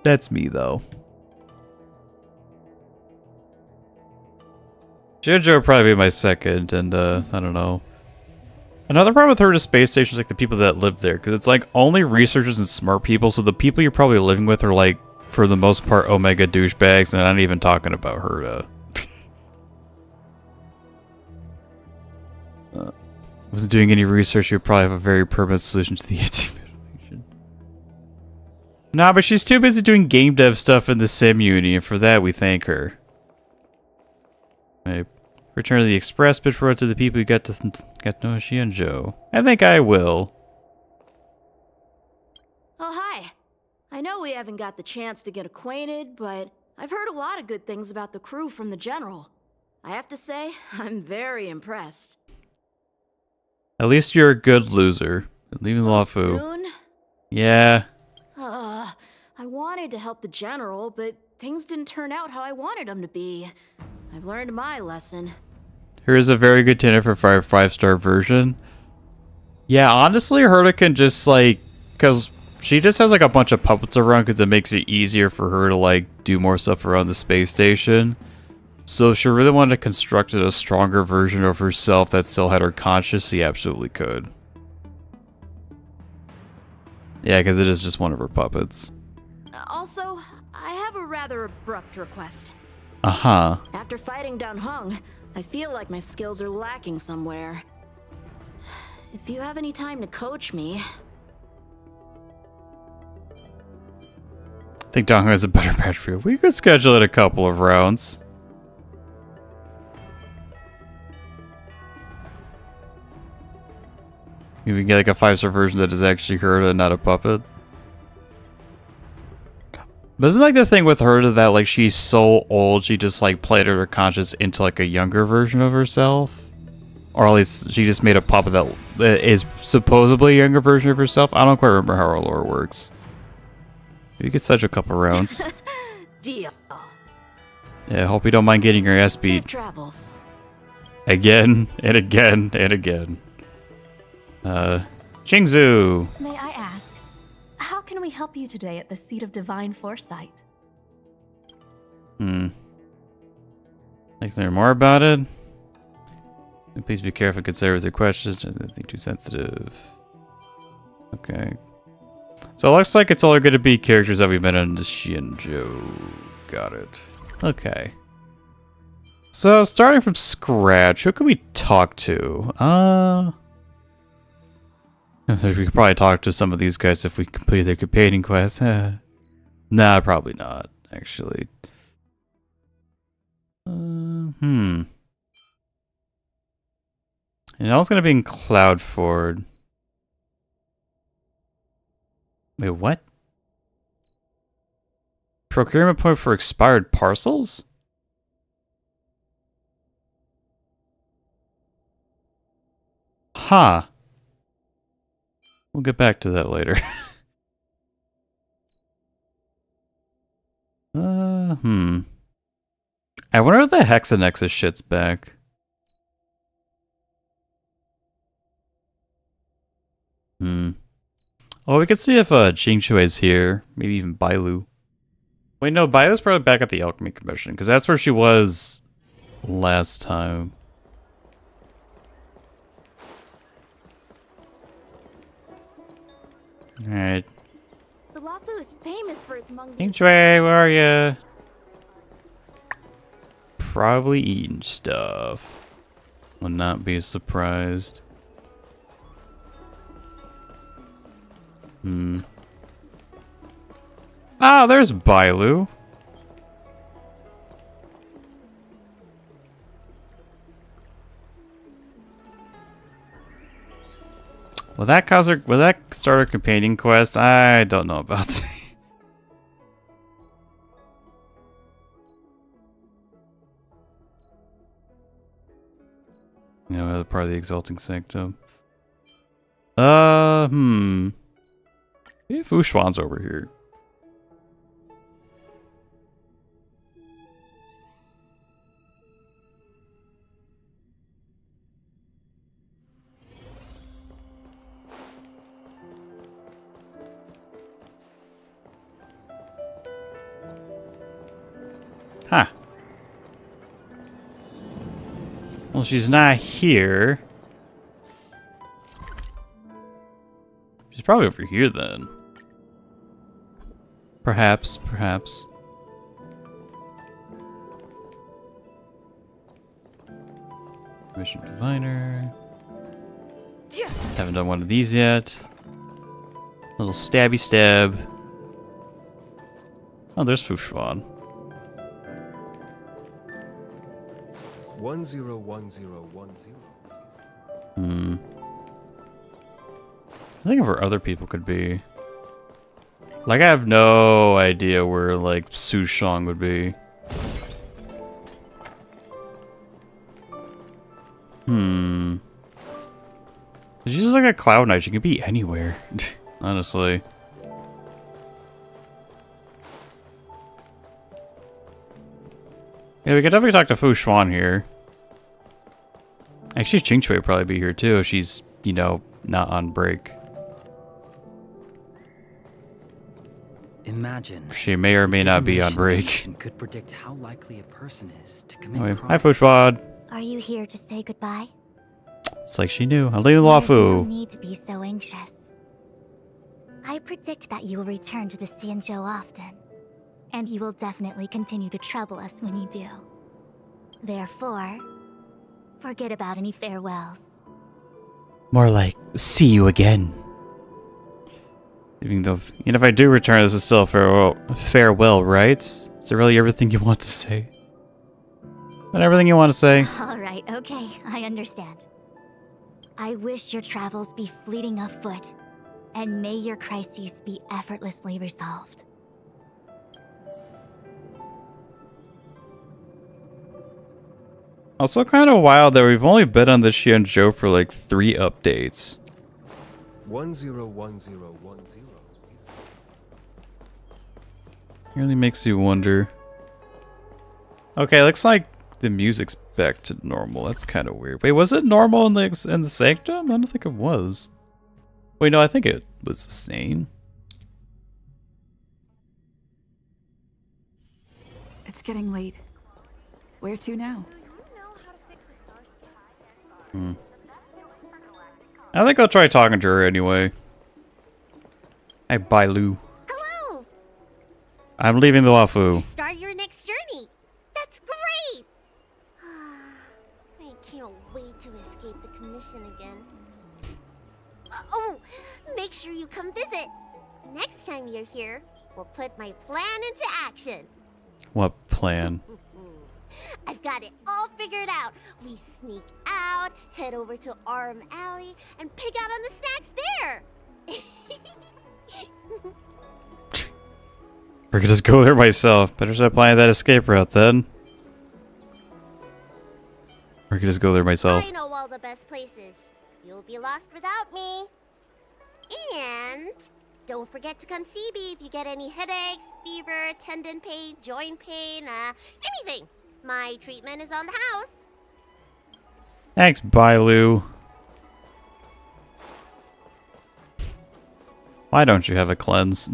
That's me, though. Xianzhou would probably be my second, and I don't know. Another problem with Herta Space Station is like the people that live there, because it's like only researchers and smart people, so the people you're probably living with are like, for the most part, Omega douchebags, and I'm not even talking about Herta. Wasn't doing any research, you'd probably have a very permanent solution to the anti-mutilation. Nah, but she's too busy doing game dev stuff in the sim uni, and for that we thank her. Right. Return the express bid for it to the people who got to know Xianzhou. I think I will. Oh, hi. I know we haven't got the chance to get acquainted, but I've heard a lot of good things about the crew from the General. I have to say, I'm very impressed. At least you're a good loser. Leaving luofu. Soon? Yeah. I wanted to help the General, but things didn't turn out how I wanted them to be. I've learned my lesson. Here's a very good tenor for 5-star version. Yeah, honestly, Herta can just like, because she just has like a bunch of puppets around, because it makes it easier for her to like do more stuff around the space station. So if she really wanted to construct a stronger version of herself that still had her conscious, she absolutely could. Yeah, because it is just one of her puppets. Also, I have a rather abrupt request. Uh-huh. After fighting down Heng, I feel like my skills are lacking somewhere. If you have any time to coach me... I think Dong has a better match for you. We could schedule it a couple of rounds. Maybe we can get like a 5-star version that is actually Herta and not a puppet. But isn't like the thing with Herta that like she's so old she just like planted her conscious into like a younger version of herself? Or at least she just made a puppet that is supposedly a younger version of herself? I don't quite remember how her lore works. We could such a couple rounds. Deal. Yeah, hope you don't mind getting your ass beat. Safe travels. Again and again and again. Xianzhou. May I ask, how can we help you today at the Seat of Divine Foresight? Like to learn more about it? And please be careful and consider with your questions. I think too sensitive. Okay. So it looks like it's all going to be characters that we've met in the Xianzhou. Got it. Okay. So starting from scratch, who can we talk to? We could probably talk to some of these guys if we complete their companion quest. Nah, probably not. actually. And now it's gonna be in Cloudford. Wait, what? Procurement point for expired parcels? Huh. We'll get back to that later. I wonder if the Hexanexus shit's back. Oh, we could see if Xianzhou is here. Maybe even Bailu. Wait, no, Bailu's probably back at the Alchemy Commission, because that's where she was last time. Alright. The luofu is famous for its mung. Xianzhou, where are you? Probably eating stuff. Would not be surprised. Ah, there's Bailu. Will that cause her? Will that start a companion quest? I don't know about that. No, part of the Exalting Sanctum. Maybe Fu Xuan's over here. Huh. Well, she's not here. She's probably over here then. Perhaps. Mission Diviner. Haven't done one of these yet. Little stabby stab. Oh, there's Fu Xuan. 101010. I think of where other people could be. Like, I have no idea where, like, Su Shang would be. She's just like a Cloud Knight. She could be anywhere, honestly. Yeah, we could definitely talk to Fu Xuan here. Actually, Xianzhou would probably be here too if she's, you know, not on break. Imagine she may or may not be on break. Could predict how likely a person is to Anyway, hi Fu Xuan. Are you here to say goodbye? It's like she knew. I'm leaving There's luofu. no need to be so anxious. I predict that you will return to the Xianzhou often, and you will definitely continue to trouble us when you do. Therefore, forget about any farewells. More like, see you again. Even though, if I do return, this is still a farewell, right? Is it really everything you want to say? Not everything you want to say? Alright, okay, I understand. I wish your travels be fleeting of foot, and may your crises be effortlessly resolved. Also kind of wild that we've only been on this Xianzhou for like 3 updates. 101010. Really makes you wonder. Okay, looks like the music's back to normal. That's kind of weird. Wait, was it normal in the Sanctum? I don't think it was. Wait, no, I think it was the same. It's getting late. Where to now? I think I'll try talking to her anyway. Hi, Bailu. Hello! I'm leaving the luofu. Start your next journey. That's great! I can't wait to escape the commission again. Oh, make sure you come visit. Next time you're here, we'll put my plan into action. What plan? I've got it all figured out. We sneak out, head over to Arm Alley, and pick out on the snacks there. I could just go there myself. Better start planning that escape route then. Or I could just go there myself. I know all the best places. You'll be lost without me. And don't forget to come see me if you get any headaches, fever, tendon pain, joint pain, anything. My treatment is on the house. Thanks, Bailu. Why don't you have a cleanse?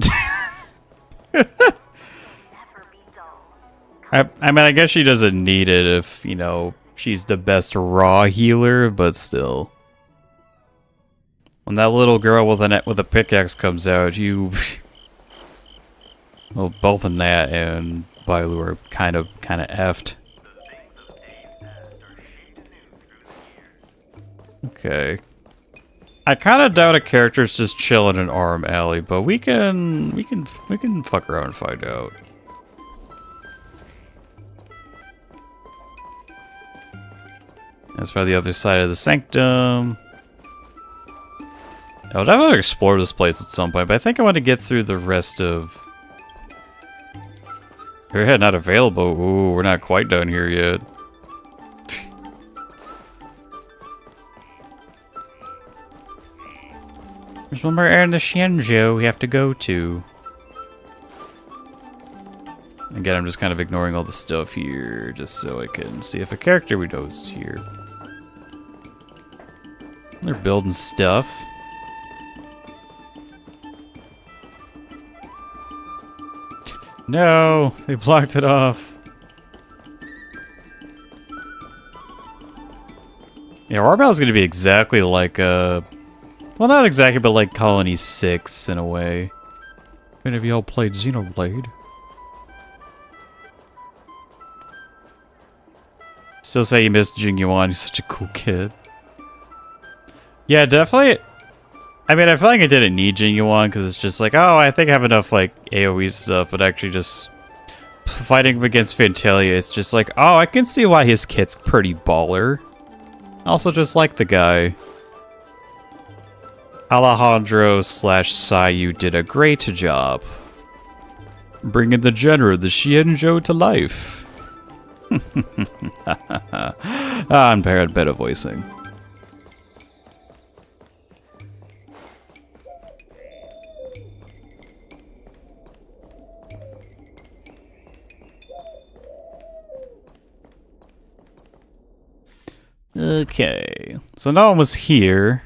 I mean, I guess she doesn't need it if, you know, she's the best raw healer, but still. When that little girl with a pickaxe comes out, you... Well, both Nat and Bailu are kind of effed. Okay. I kind of doubt a character's just chilling in Arm Alley, but we can fuck around and find out. That's probably the other side of the sanctum. I would have to explore this place at some point, but I think I want to get through the rest of... Airhead not available. Ooh, we're not quite done here yet. There's one more area in the Xianzhou we have to go to. Again, I'm just kind of ignoring all the stuff here, just so I can see if a character we know is here. They're building stuff. No, they blocked it off. Yeah, Arbel is going to be exactly like well, not exactly, but like Colony 6 in a way. Any of y'all played Xenoblade? Still say you missed Jing Yuan. He's such a cool kid. Yeah, definitely. I mean, I feel like I didn't need Jing Yuan because it's just like, oh, I think I have enough like AoE stuff, but actually just fighting him against Fantalia, it's just like, oh, I can see why his kit's pretty baller. Also, just like the guy. Alejandro / Sayu did a great job bringing the genre, the Xianzhou, to life. Unpaired bit of voicing. Okay, so no one was here.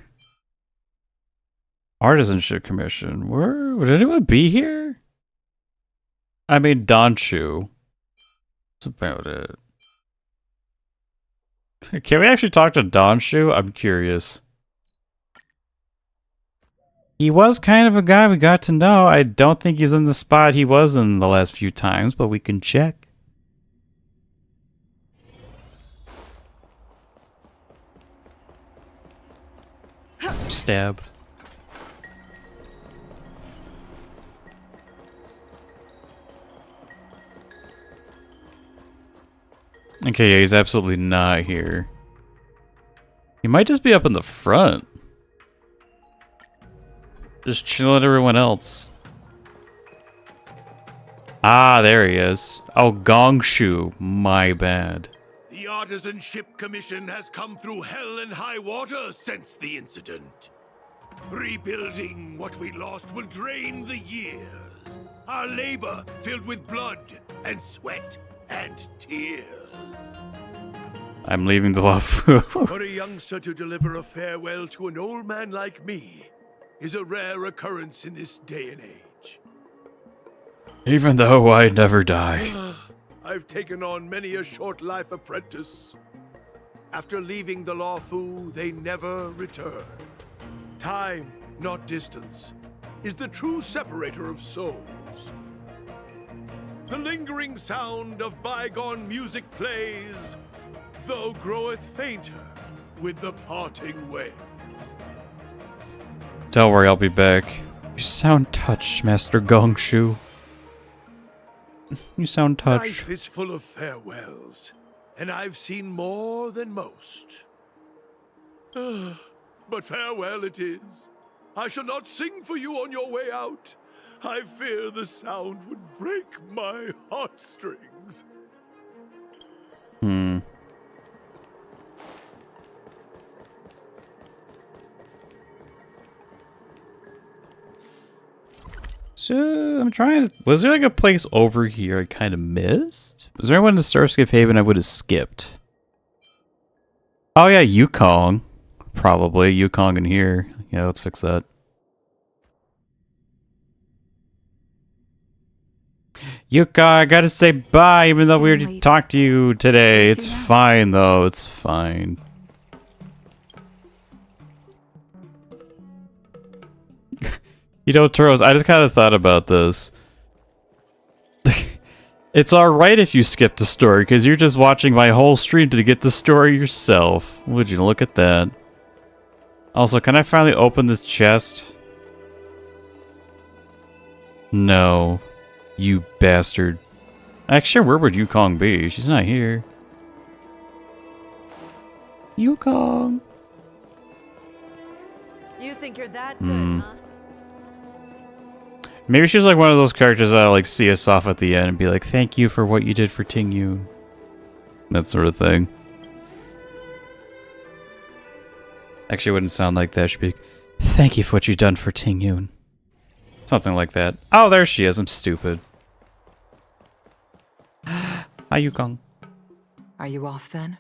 Artisanship Commission. Would anyone be here? I mean, Donshu. That's about it. Can we actually talk to Donshu? I'm curious. He was kind of a guy we got to know. I don't think he's in the spot he was in the last few times, but we can check. Stab. Okay, yeah, he's absolutely not here. He might just be up in the front. Just chilling with everyone else. Ah, there he is. Oh, Gongshu. My bad. The Artisanship Commission has come through hell and high water since the incident. Rebuilding what we lost will drain the years. Our labor filled with blood and sweat and tears. I'm leaving the luofu. For a youngster to deliver a farewell to an old man like me is a rare occurrence in this day and age. Even though I never die. I've taken on many a short life apprentice. After leaving the luofu, they never return. Time, not distance, is the true separator of souls. The lingering sound of bygone music plays, though groweth fainter with the parting ways. Don't worry, I'll be back. You sound touched, Master Gongshu. You sound touched. Life is full of farewells, and I've seen more than most. But farewell it is. I shall not sing for you on your way out. I fear the sound would break my heartstrings. So, I'm trying to... Was there like a place over here I kind of missed? Was there one in the Starscape Haven I would have skipped? Oh yeah, Yukong. Probably. Yukong in here. Yeah, let's fix that. Yukong, I gotta say bye even though we already talked to you today. It's fine though, it's fine. You know, Turos, I just kind of thought about this. It's alright if you skip the story, because you're just watching my whole stream to get the story yourself. Would you look at that? Also, can I finally open this chest? No. You bastard. Actually, where would Yukong be? She's not here. Yukong! You think you're that good, huh? Maybe she's like one of those characters that'll like see us off at the end and be like, thank you for what you did for Ting Yun. That sort of thing. Actually, it wouldn't sound like that. She'd be like, thank you for what you've done for Ting Yun. Something like that. Oh, there she is. I'm stupid. Hi, Yukong. Are you off then?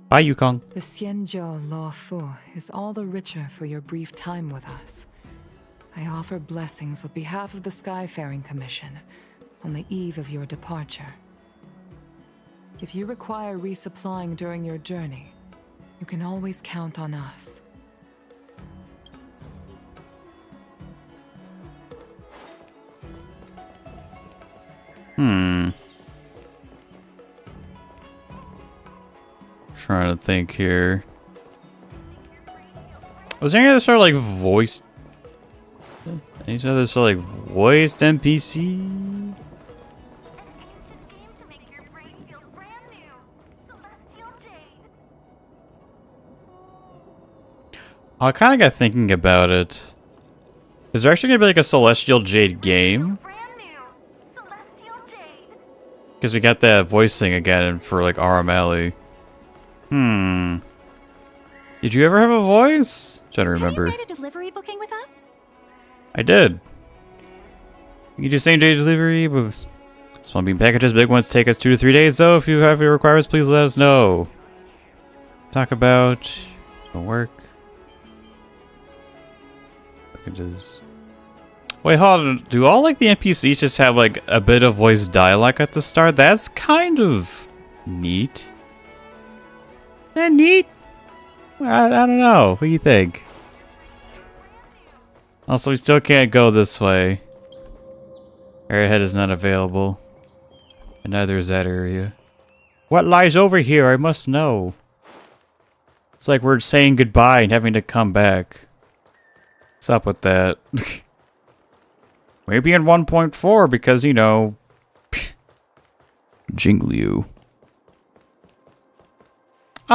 Bye, Yukong. The Xianzhou luofu is all the richer for your brief time with us. I offer blessings on behalf of the Skyfaring Commission on the eve of your departure. If you require resupplying during your journey, you can always count on us. Trying to think here. Was there any other sort of like voiced? Any other sort of like voiced NPC? I kind of got thinking about it. Is there actually going to be like a Celestial Jade game? Because we got that voice thing again for like RMLE. Did you ever have a voice? I'm trying to remember. Have you made a delivery booking with us? I did. You can do same day delivery, but small bean packages, big ones take us 2 to 3 days though. If you have your requirements, please let us know. Talk about the work. Packages. Wait, hold on. Do all like the NPCs just have like a bit of voice dialogue at the start? That's kind of neat. Isn't that neat? I don't know. What do you think? Also, we still can't go this way. Airhead is not available. And neither is that area. What lies over here? I must know. It's like we're saying goodbye and having to come back. What's up with that? Maybe in 1.4 because, you know... Jing Liu.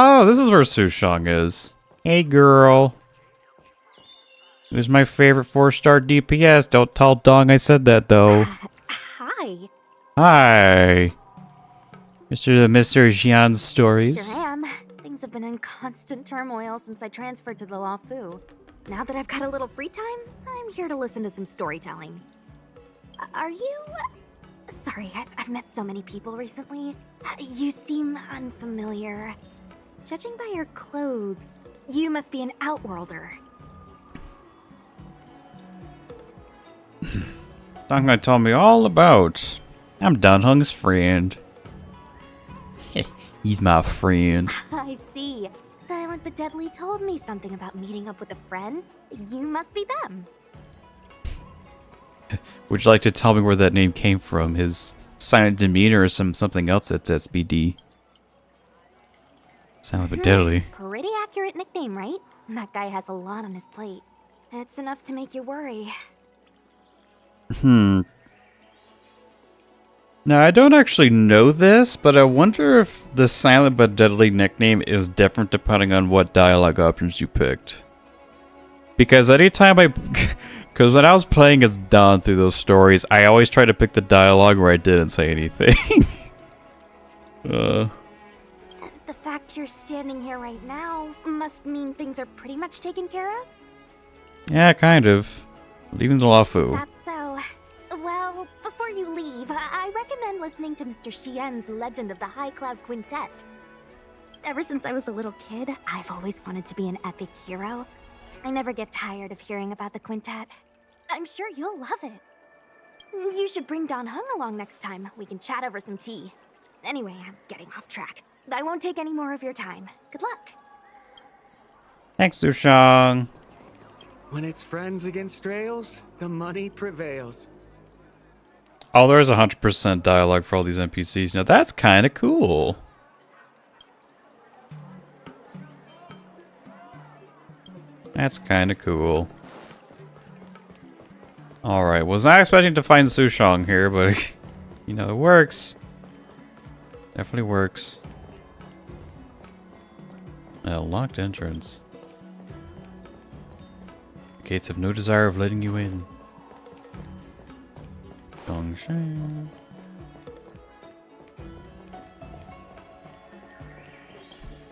Oh, this is where Sushang is. Hey, girl. Who's my favorite 4-star DPS? Don't tell Dong I said that, though. Hi. Hi. Mr. Xian's stories. Sure am. Things have been in constant turmoil since I transferred to the luofu. Now that I've got a little free time, I'm here to listen to some storytelling. Are you... Sorry, I've met so many people recently. You seem unfamiliar. Judging by your clothes, you must be an outworlder. Dong told me all about. I'm Dunhung's friend. He's my friend. I see. Silent but Deadly told me something about meeting up with a friend. You must be them. Would you like to tell me where that name came from? His silent demeanor or something else that's SBD? Silent but Deadly. Pretty accurate nickname, right? That guy has a lot on his plate. It's enough to make you worry. Now, I don't actually know this, but I wonder if the silent but deadly nickname is different depending on what dialogue options you picked. Because anytime because when I was playing as Don through those stories, I always try to pick the dialogue where I didn't say anything. The fact you're standing here right now must mean things are pretty much taken care of? Yeah, kind of. Leaving the luofu. That's so. Well, before you leave, I recommend listening to Mr. Xian's Legend of the High Cloud Quintet. Ever since I was a little kid, I've always wanted to be an epic hero. I never get tired of hearing about the quintet. I'm sure you'll love it. You should bring Don Heng along next time. We can chat over some tea. Anyway, I'm getting off track. I won't take any more of your time. Good luck. Thanks, Sushang. When it's friends against trails, the money prevails. Oh, there's 100% dialogue for all these NPCs. Now that's kind of cool. That's kind of cool. Alright, was not expecting to find Sushang here, but you know, it works. Definitely works. A locked entrance. Gates have no desire of letting you in. Dongshan.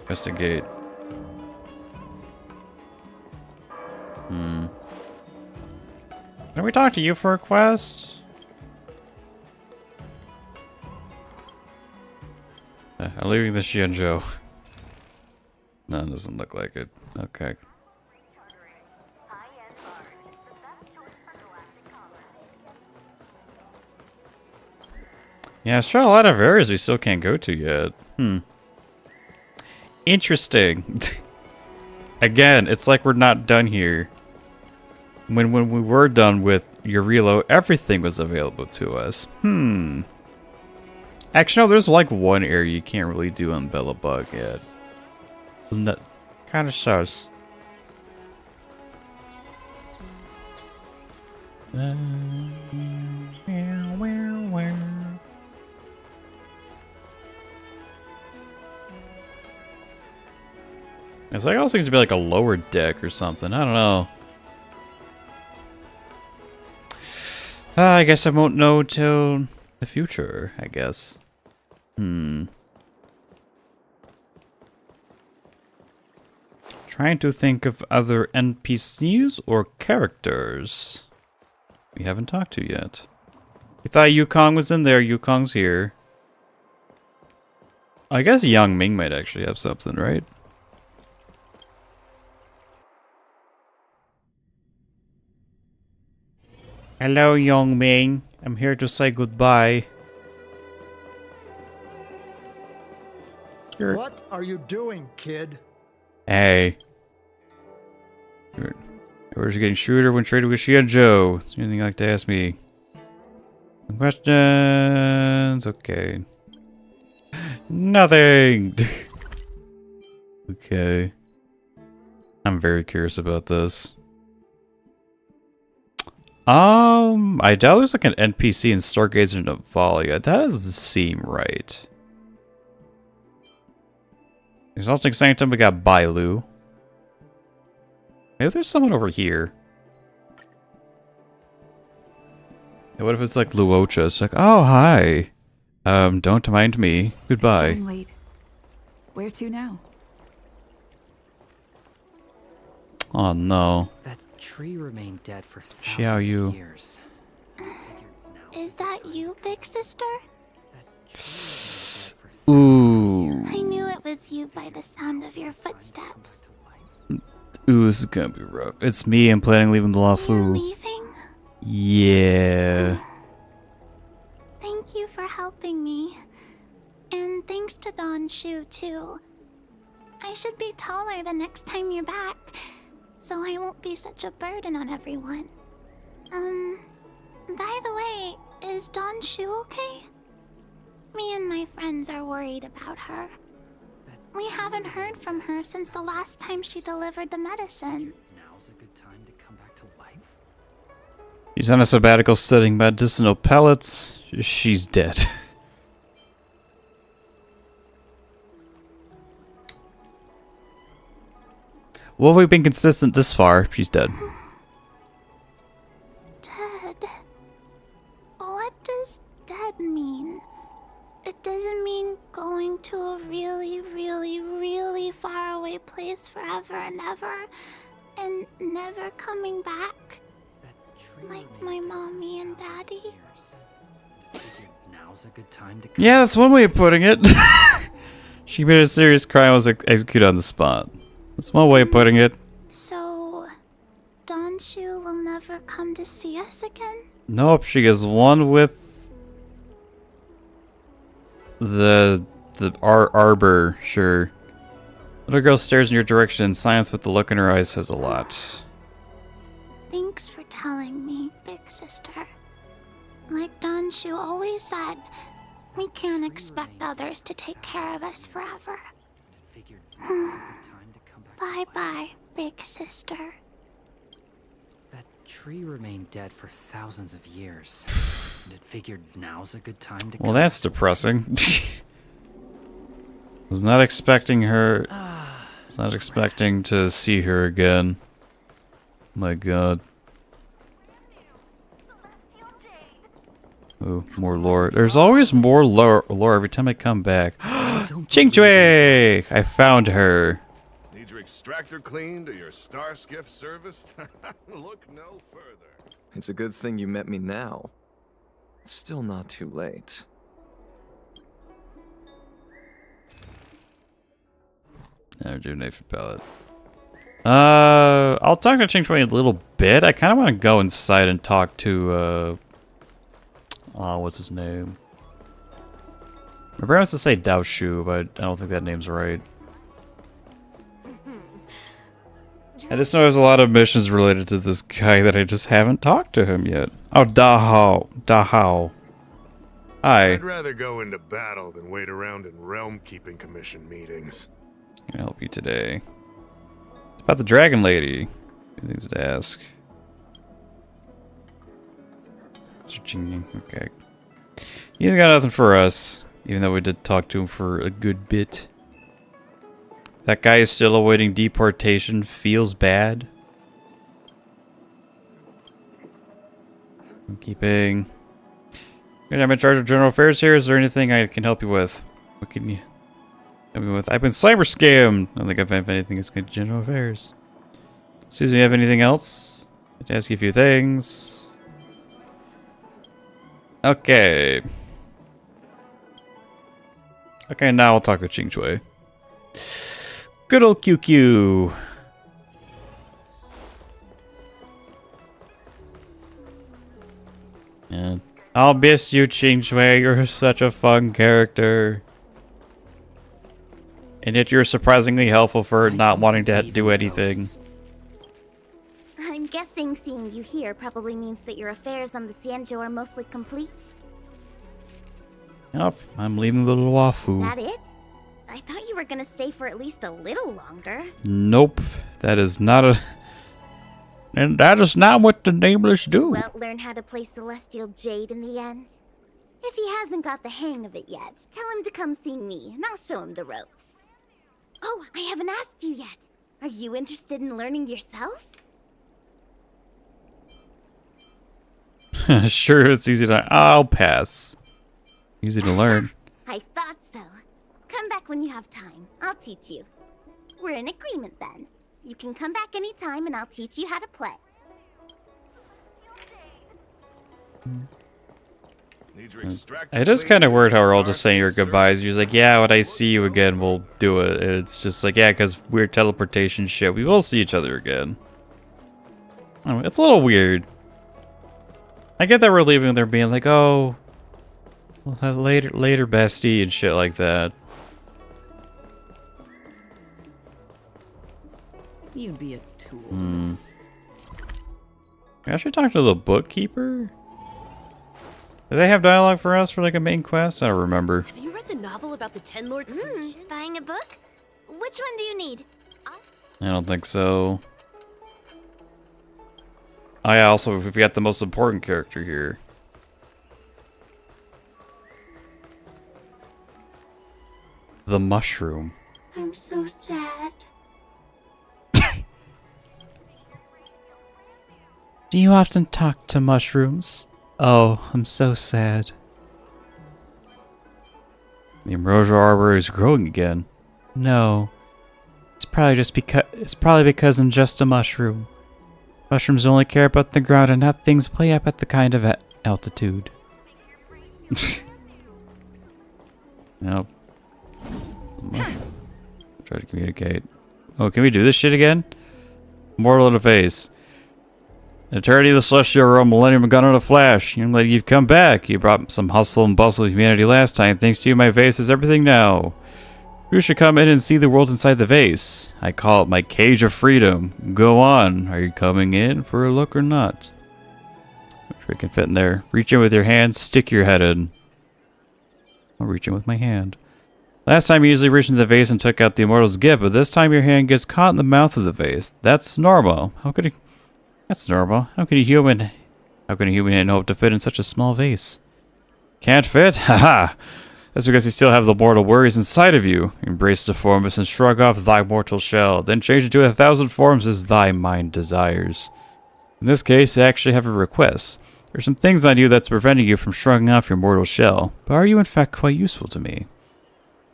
Investigate. Can we talk to you for a quest? I'm leaving the Xianzhou. No, it doesn't look like it. Okay. Yeah, sure, a lot of areas we still can't go to yet. Interesting. Again, it's like we're not done here. When we were done with Urilo, everything was available to us. Actually, no, there's like one area you can't really do on Bellabug yet. That kind of sus. It's like, also seems to be like a lower deck or something. I don't know. I guess I won't know till the future, I guess. Trying to think of other NPCs or characters we haven't talked to yet. We thought Yukong was in there. Yukong's here. I guess Yang Ming might actually have something, right? Hello, Yang Ming. I'm here to say goodbye. What are you doing, kid? Hey. Where's you getting shooter when traded with Xianzhou? Is there anything you'd like to ask me? Some questions? Okay. Nothing! Okay. I'm very curious about this. I doubt there's like an NPC in Stargazer Navalia. That doesn't seem right. There's also Sanctum, we got Bailu. Maybe there's someone over here. Yeah, what if it's like Luocha? It's like, oh, hi. Don't mind me. Goodbye. It's getting late. Where to now? Oh, no. That tree remained dead for Xiao thousands Yu. of years. Is that you, big sister? Ooh. I knew it was you by the sound of your footsteps. Ooh, this is gonna be rough. It's me. I'm planning on leaving the luofu. Leaving? Yeah. Thank you for helping me. And thanks to Don Shu, too. I should be taller the next time you're back, so I won't be such a burden on everyone. By the way, is Don Shu okay? Me and my friends are worried about her. We haven't heard from her since the last time she delivered the medicine. Now's a good time to come back to life. She's on a sabbatical studying medicinal pellets. She's dead. Well, we've been consistent this far. She's dead. Dead. What does dead mean? It doesn't mean going to a really, really, really far away place forever and ever and never coming back. Like my mommy and daddy. Now's a good time to Yeah, that's one way of putting it. She made a serious crime and was executed on the spot. That's one way of putting it. So, Donshu will never come to see us again? Nope, she is one with the arbor, sure. Little girl stares in your direction and silence with the look in her eyes says a lot. Thanks for telling me, big sister. Like Donshu always said, we can't expect others to take care of us forever. Bye-bye, big sister. That tree remained dead for thousands of years, and it figured now's a good time to Well, that's depressing. Was not expecting her. Was not expecting to see her again. My God. Oh, more lore. There's always more lore every time I come back. Jingchui! I found her. Need your extractor cleaned or your star skiff serviced? Look no further. It's a good thing you met me now. It's still not too late. Rejuvenation palette. I'll talk to Jingchui in a little bit. I kind of want to go inside and talk to, what's his name? My brain wants to say Dao Shu, but I don't think that name's right. I just know there's a lot of missions related to this guy that I just haven't talked to him yet. Oh, Dahao. Dahao. Hi. I'd rather go into battle than wait around in Realm Keeping Commission meetings. Can I help you today? It's about the Dragon Lady. Good things to ask. Okay. He's got nothing for us, even though we did talk to him for a good bit. That guy is still awaiting deportation. Feels bad. I'm keeping. I'm in charge of general affairs here. Is there anything I can help you with? What can you help me with? I've been cyber scammed. I don't think I've had anything that's good to general affairs. Excuse me, have anything else? I have to ask you a few things. Okay. Okay, now I'll talk to Jingchui. Good old QQ. And I'll miss you, Jingchui. You're such a fun character. And yet you're surprisingly helpful for not wanting to do anything. I'm guessing seeing you here probably means that your affairs on the Xianzhou are mostly complete. Yep, I'm leaving the luofu. Is that it? I thought you were gonna stay for at least a little longer. Nope, that is not a... And that is not what the Nameless do. Well, learn how to play Celestial Jade in the end. If he hasn't got the hang of it yet, tell him to come see me, and I'll show him the ropes. Oh, I haven't asked you yet. Are you interested in learning yourself? Sure, it's easy to... I'll pass. Easy to learn. I thought so. Come back when you have time. I'll teach you. We're in agreement then. You can come back anytime and I'll teach you how to play. It is kind of weird how we're all just saying your goodbyes. You're like, yeah, when I see you again, we'll do it. And it's just like, yeah, because weird teleportation shit. We will see each other again. Oh, it's a little weird. I get that we're leaving and they're being like, oh, later, bestie, and shit like that. You'd be a tool. I should talk to the bookkeeper. Do they have dialogue for us for like a main quest? I don't remember. Have you read the novel about the Ten Lords Commission? Buying a book? Which one do you need? I don't think so. Oh yeah, also we got the most important character here. The mushroom. I'm so sad. Do you often talk to mushrooms? Oh, I'm so sad. The ambrosial arbor is growing again. No. It's probably because I'm just a mushroom. Mushrooms only care about the ground and not things way up at the kind of altitude. Nope. Try to communicate. Oh, can we do this shit again? Mortal in the face. Eternity of the Celestial Realm, Millennium Gun in a Flash. Young lady, you've come back. You brought some hustle and bustle of humanity last time. Thanks to you, my vase is everything now. You should come in and see the world inside the vase. I call it my cage of freedom. Go on. Are you coming in for a look or not? Make sure I can fit in there. Reach in with your hand. Stick your head in. I'll reach in with my hand. Last time you usually reached into the vase and took out the immortal's gift, but this time your hand gets caught in the mouth of the vase. That's normal. That's normal. How can a human hand hope to fit in such a small vase? Can't fit? Haha! That's because you still have the mortal worries inside of you. Embrace the formless and shrug off thy mortal shell, then change it to 1,000 forms as thy mind desires. In this case, I actually have a request. There's some things on you that's preventing you from shrugging off your mortal shell, but are you in fact quite useful to me?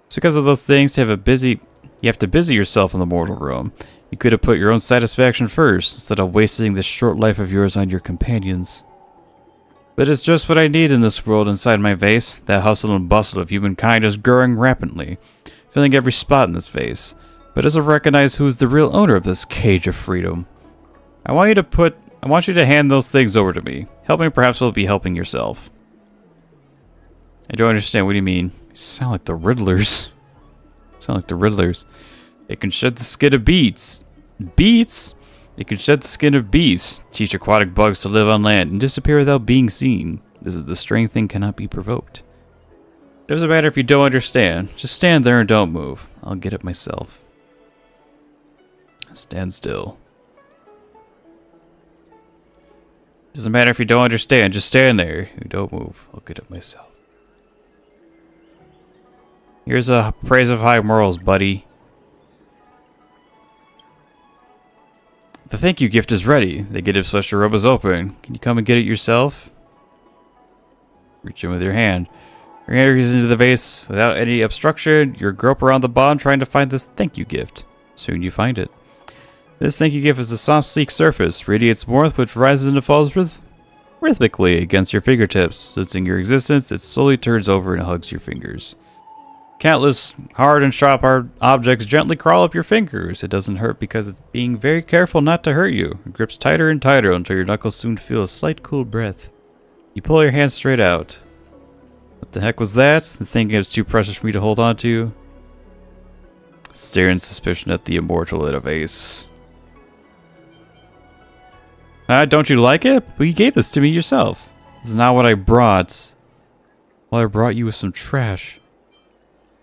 It's because of those things you have to busy yourself in the mortal realm. You could have put your own satisfaction first, instead of wasting this short life of yours on your companions. But it's just what I need in this world inside my vase. That hustle and bustle of humankind is growing rapidly, filling every spot in this vase. But doesn't recognize who's the real owner of this cage of freedom. I want you to hand those things over to me. Helping perhaps will be helping yourself. I don't understand. What do you mean? You sound like the Riddlers. It can shed the skin of beasts. Beasts? It can shed the skin of beasts, teach aquatic bugs to live on land, and disappear without being seen. This is the strange thing cannot be provoked. It doesn't matter if you don't understand. Just stand there and don't move. I'll get it myself. Stand still. Doesn't matter if you don't understand. Just stand there and don't move. I'll get it myself. Here's a praise of high morals, buddy. The thank you gift is ready. The gift of Celestial Robe is open. Can you come and get it yourself? Reach in with your hand. Your hand reaches into the vase without any obstruction. You grope around the bottom trying to find this thank you gift. Soon you find it. This thank you gift is a soft, sleek surface. Radiates warmth which rises and falls rhythmically against your fingertips. Sensing your existence, it slowly turns over and hugs your fingers. Countless hard and sharp objects gently crawl up your fingers. It doesn't hurt because it's being very careful not to hurt you. It grips tighter and tighter until your knuckles soon feel a slight cool breath. You pull your hand straight out. What the heck was that? The thing is too precious for me to hold on to. Stare in suspicion at the immortal in a vase. Don't you like it? Well, you gave this to me yourself. This is not what I brought. Well, I brought you with some trash.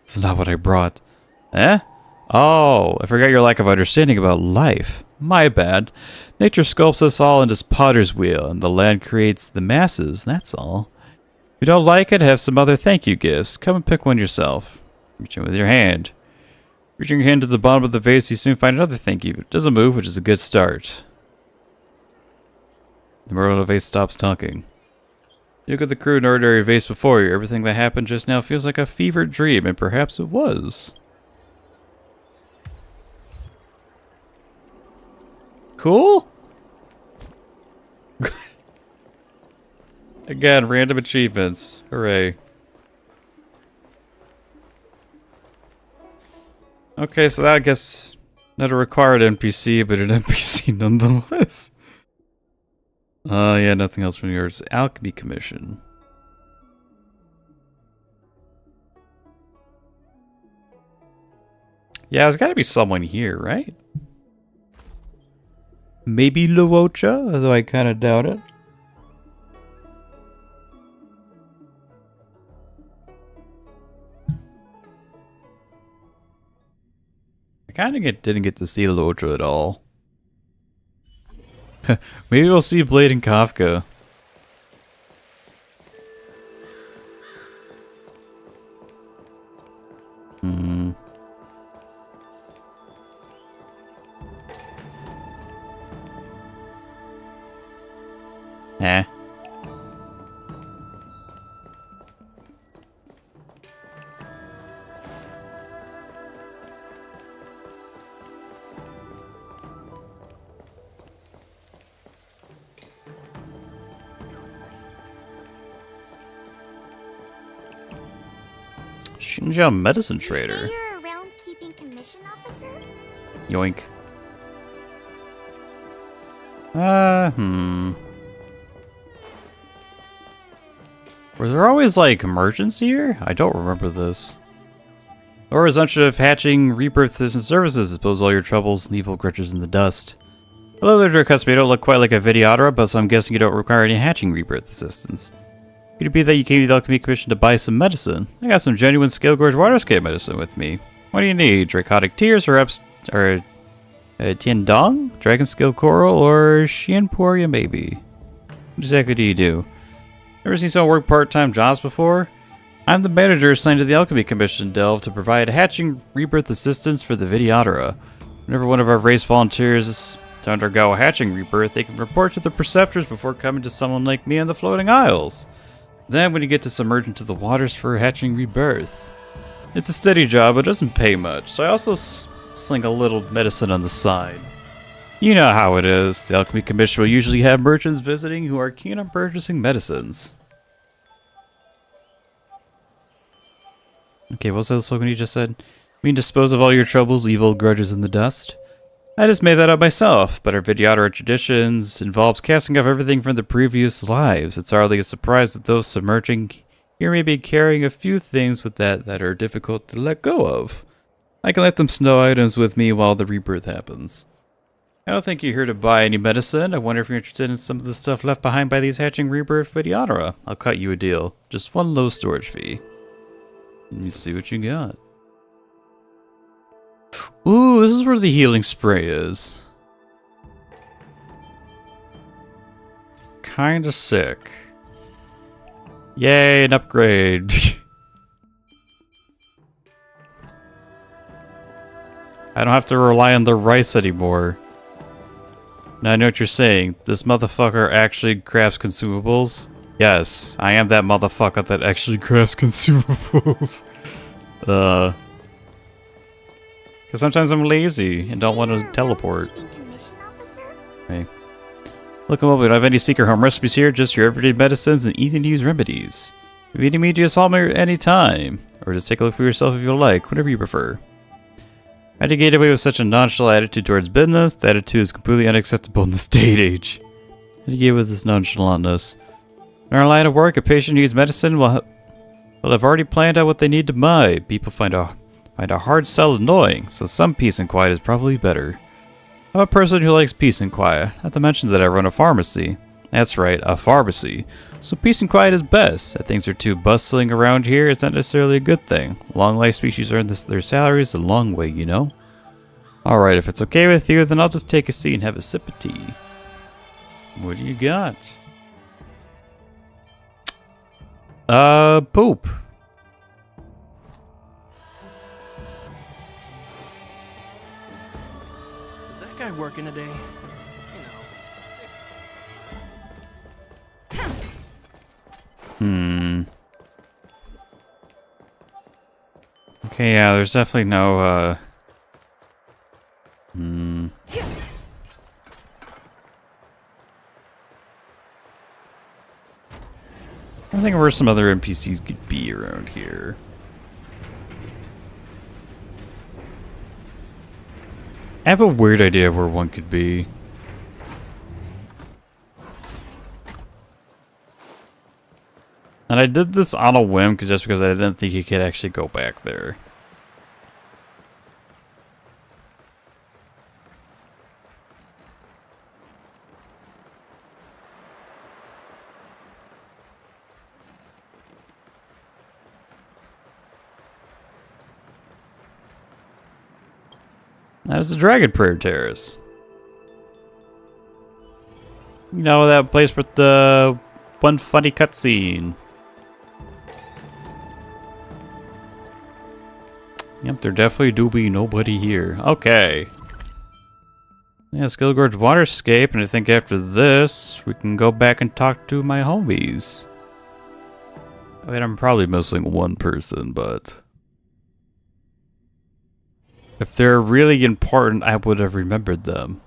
This is not what I brought. Eh? Oh, I forgot your lack of understanding about life. My bad. Nature sculpts us all into potter's wheel, and the land creates the masses, that's all. If you don't like it, have some other thank you gifts. Come and pick one yourself. Reach in with your hand. Reaching your hand to the bottom of the vase, you soon find another thank you. It doesn't move, which is a good start. The mortal vase stops talking. You look at the crude and ordinary vase before you. Everything that happened just now feels like a fevered dream, and perhaps it was. Cool? Again, random achievements. Hooray. Okay, so that I guess not a required NPC, but an NPC nonetheless. Yeah, nothing else from yours. Alchemy Commission. Yeah, there's gotta be someone here, right? Maybe Luocha, although I kinda doubt it. I kinda didn't get to see Luocha at all. Maybe we'll see Blade and Kafka. Eh. Xianzhou medicine trader. You say you're a realm-keeping commission officer? Yoink. Were there always, like, merchants here? I don't remember this. Or assumption of hatching rebirth and services dispose all your troubles and evil grudges in the dust. Hello there, dear customer. You don't look quite like a Vidyadhara, but so I'm guessing you don't require any hatching rebirth assistance. Could it be that you came to the Alchemy Commission to buy some medicine? I got some genuine Scale Gorge Waterscape medicine with me. What do you need? Dracotic Tears or Tiandong? Dragon Scale Coral or Xianporia maybe? What exactly do you do? Ever seen someone work part-time jobs before? I'm the manager assigned to the Alchemy Commission Delve to provide hatching rebirth assistance for the Vidyadhara. Whenever one of our race volunteers is to undergo a hatching rebirth, they can report to the preceptors before coming to someone like me in the Floating Isles. Then when you get to submerge into the waters for hatching rebirth. It's a steady job, but it doesn't pay much, so I also sling a little medicine on the side. You know how it is. The Alchemy Commission will usually have merchants visiting who are keen on purchasing medicines. Okay, what was that slogan you just said? You mean dispose of all your troubles, evil grudges in the dust? I just made that up myself, but our Vidyadhara traditions involves casting off everything from the previous lives. It's hardly a surprise that those submerging here may be carrying a few things with that are difficult to let go of. I can let them snow items with me while the rebirth happens. I don't think you're here to buy any medicine. I wonder if you're interested in some of the stuff left behind by these hatching rebirth Vidyadhara. I'll cut you a deal. Just one low storage fee. Let me see what you got. Ooh, this is where the healing spray is. Kinda sick. Yay, an upgrade. I don't have to rely on the rice anymore. Now I know what you're saying. This motherfucker actually crafts consumables? Yes, I am that motherfucker that actually crafts consumables. Because sometimes I'm lazy and don't want to teleport. Hey. Look, we don't have any secret home recipes here, just your everyday medicines and easy-to-use remedies. If you need me to assault me at any time, or just take a look for yourself if you like, whatever you prefer. How do you get away with such a nonchalant attitude towards business? The attitude is completely unacceptable in this day and age. How do you get with this nonchalantness? In our line of work, a patient needs medicine. Well, I've already planned out what they need to buy. People find a hard sell annoying, so some peace and quiet is probably better. I'm a person who likes peace and quiet, not to mention that I run a pharmacy. That's right, a pharmacy. So peace and quiet is best. If things are too bustling around here, it's not necessarily a good thing. Long life species earn their salaries a long way, you know? Alright, if it's okay with you, then I'll just take a seat and have a sip of tea. What do you got? Poop. Is that guy working today? Okay, yeah, there's definitely no, I think where some other NPCs could be around here. I have a weird idea of where one could be. And I did this on a whim just because I didn't think you could actually go back there. That is the Dragon Prayer Terrace. You know, that place with the one funny cutscene. Yep, there definitely do be nobody here. Okay. Yeah, Skill Gorge Waterscape, and I think after this, we can go back and talk to my homies. I mean, I'm probably missing one person, but if they're really important, I would have remembered them.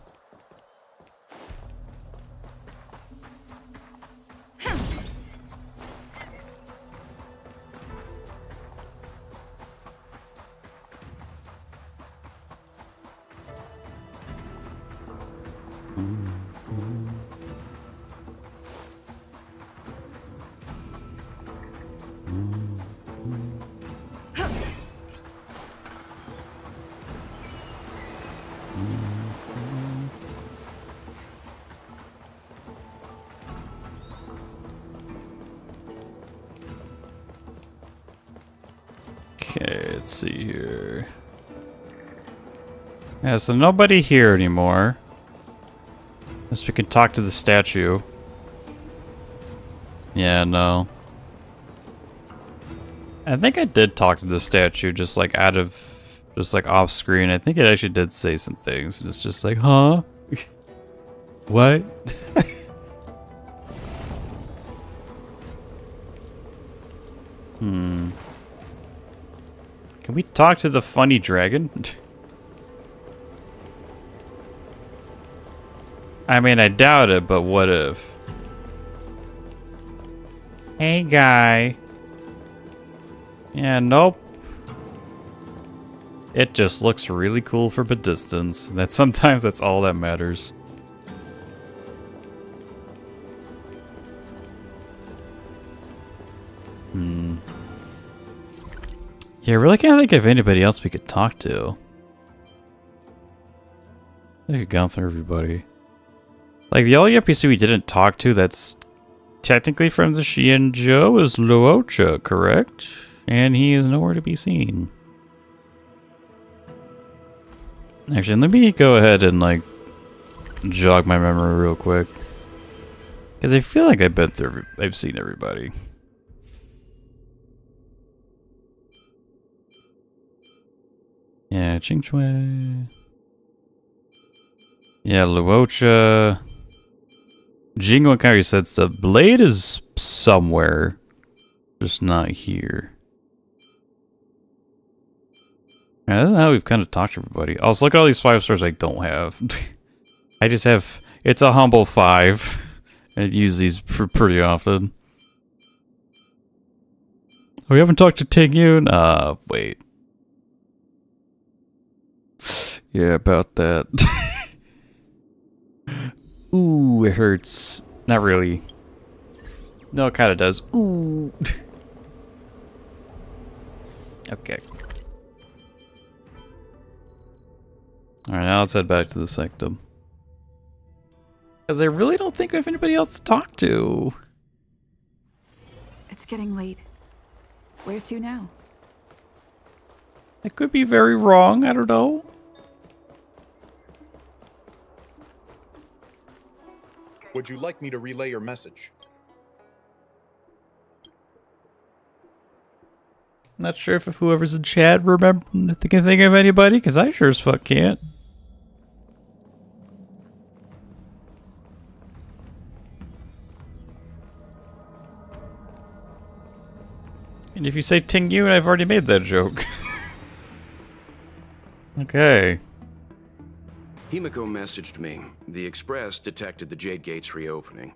Okay, let's see here. Yeah, so nobody here anymore. Unless we can talk to the statue. Yeah, no. I think I did talk to the statue, just like off screen. I think it actually did say some things, and it's just like, huh? What? Can we talk to the funny dragon? I mean, I doubt it, but what if? Hey, guy. Yeah, nope. It just looks really cool from a distance. Sometimes that's all that matters. Yeah, I really can't think of anybody else we could talk to. I could go through everybody. Like, the only NPC we didn't talk to that's technically from the Xianzhou is Luofu, correct? And he is nowhere to be seen. Actually, let me go ahead and, like, jog my memory real quick. Because I feel like I've seen everybody. Yeah, Jing. Yeah, Luofu. Jing already said stuff. Blade is somewhere. Just not here. I don't know how we've kind of talked to everybody. Also, look at all these 5 stars I don't have. I just have... It's a humble 5. I use these pretty often. We haven't talked to Ting Yun? Wait. Yeah, about that. Ooh, it hurts. Not really. No, it kind of does. Ooh. Okay. Alright, now let's head back to the Sectum. Because I really don't think I have anybody else to talk to. It's getting late. Where to now? I could be very wrong, I don't know. Would you like me to relay your message? Not sure if whoever's in chat can think of anybody, because I sure as fuck can't. And if you say Ting Yun, I've already made that joke. Okay. Himiko messaged me. The Express detected the Jade Gate's reopening.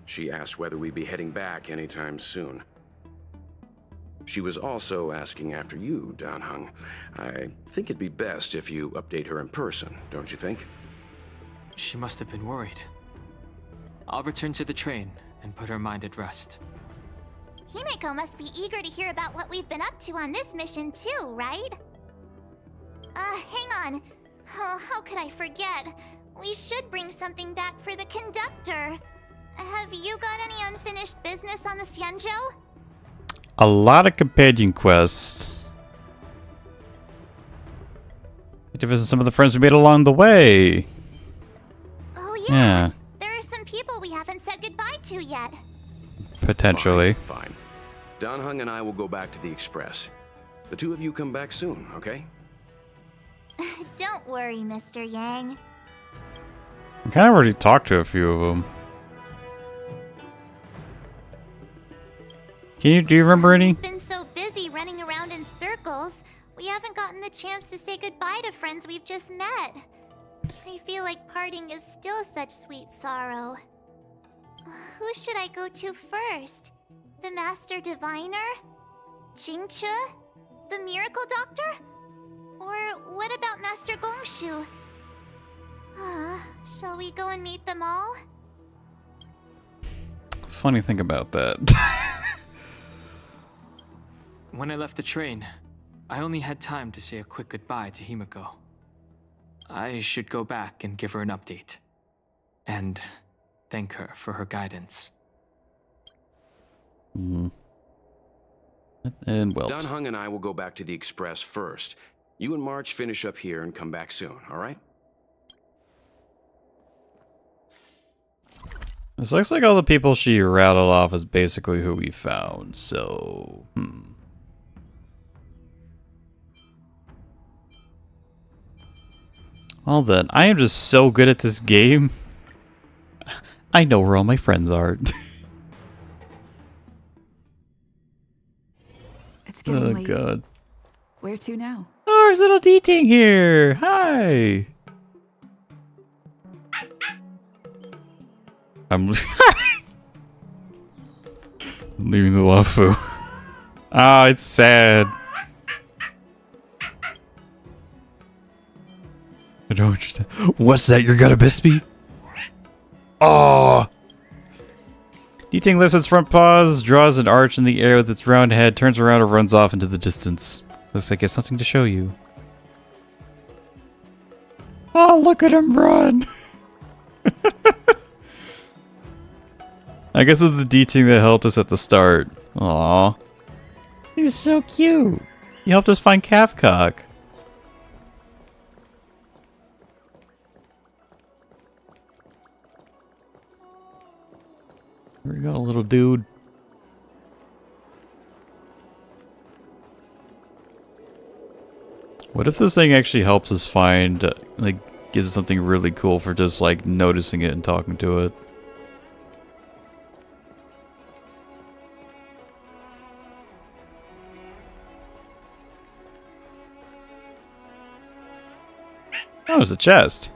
She asked whether we'd be heading back anytime soon. She was also asking after you, Dan Heng. I think it'd be best if you update her in person, don't you think? She must have been worried. I'll return to the train and put her mind at rest. Himiko must be eager to hear about what we've been up to on this mission too, right? Hang on. Oh, how could I forget? We should bring something back for the conductor. Have you got any unfinished business on the Xianzhou? A lot of companion quests. To visit some of the friends we made along the way. Oh yeah. There are some people we haven't said goodbye to yet. Potentially. Fine. Dan Heng and I will go back to the Express. The two of you come back soon, okay? Don't worry, Mr. Yang. I kind of already talked to a few of them. Do you remember any? We've been so busy running around in circles, we haven't gotten the chance to say goodbye to friends we've just met. I feel like parting is still such sweet sorrow. Who should I go to first? The Master Diviner? Jing? The Miracle Doctor? Or what about Master Gongshu? Shall we go and meet them all? Funny thing about that. When I left the train, I only had time to say a quick goodbye to Himiko. I should go back and give her an update. And thank her for her guidance. And well. Dan Heng and I will go back to the Express first. You and March finish up here and come back soon, alright? This looks like all the people she rattled off is basically who we found, so... Well then, I am just so good at this game. I know where all my friends are. It's getting late. God. Where to now? Oh, there's little D-Ting here! Hi! I'm leaving the luofu. Ah, it's sad. I don't understand. What's that? You're gonna miss me? Oh! D-Ting lifts its front paws, draws an arch in the air with its round head, turns around and runs off into the distance. Looks like it has something to show you. Oh, look at him run! I guess it's the D-Ting that helped us at the start. Aww. He's so cute. He helped us find Calfcock. Here we go, little dude. What if this thing actually helps us find, like, gives us something really cool for just, like, noticing it and talking to it? Oh, it's a chest.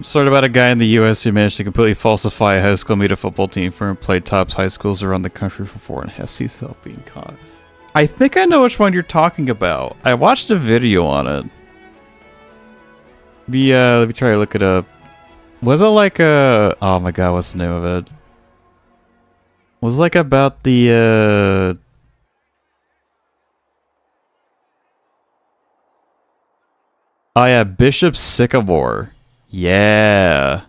Sort about a guy in the US who managed to completely falsify a high school meet a football team for and played top high schools around the country for 4.5 seasons without being caught. I think I know which one you're talking about. I watched a video on it. Let me try to look it up. Was it like a... Oh my god, what's the name of it? Was it like about the... Oh yeah, Bishop Sycamore. Yeah.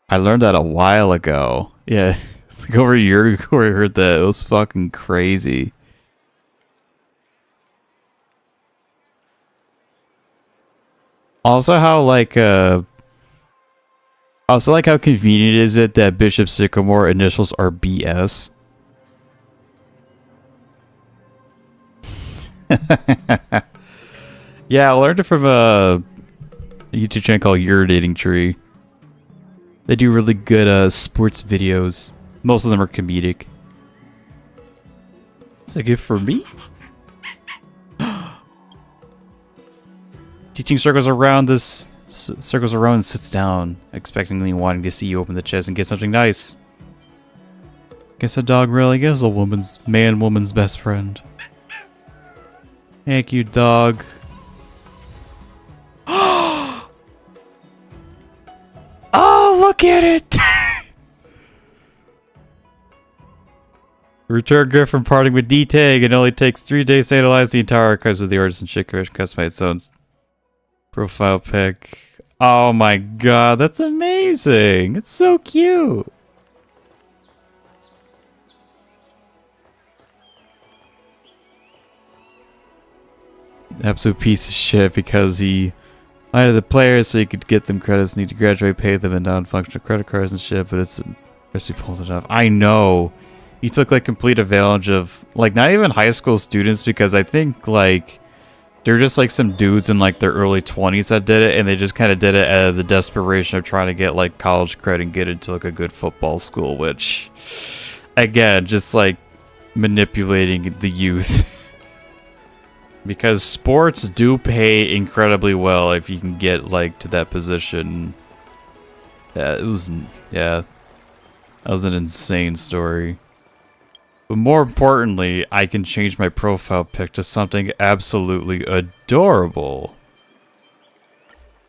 I learned that a while ago. Yeah, it's like over a year ago I heard that. It was fucking crazy. Also how like how convenient is it that Bishop Sycamore initials are BS? Yeah, I learned it from a YouTube channel called Urinating Tree. They do really good sports videos. Most of them are comedic. Is that good for me? Teaching circles around and sits down, expectantly wanting to see you open the chest and get something nice. Guess a dog really is a woman's best friend. Thank you, dog. Oh, look at it! Return gift from parting with D-Tag. It only takes 3 days to analyze the entire archives of the artisan shit collection, customize its own profile pic. Oh my god, that's amazing! It's so cute! Absolute piece of shit because he lied to the players so he could get them credits, need to graduate, pay them in non-functional credit cards and shit, but it's he pulled it off. I know! He took like complete advantage of like not even high school students because I think like They're just like some dudes in like their early 20s that did it, and they just kind of did it out of the desperation of trying to get like college credit and get into like a good football school, which, again, just like manipulating the youth. Because sports do pay incredibly well if you can get like to that position. Yeah, that was an insane story. But more importantly, I can change my profile pic to something absolutely adorable.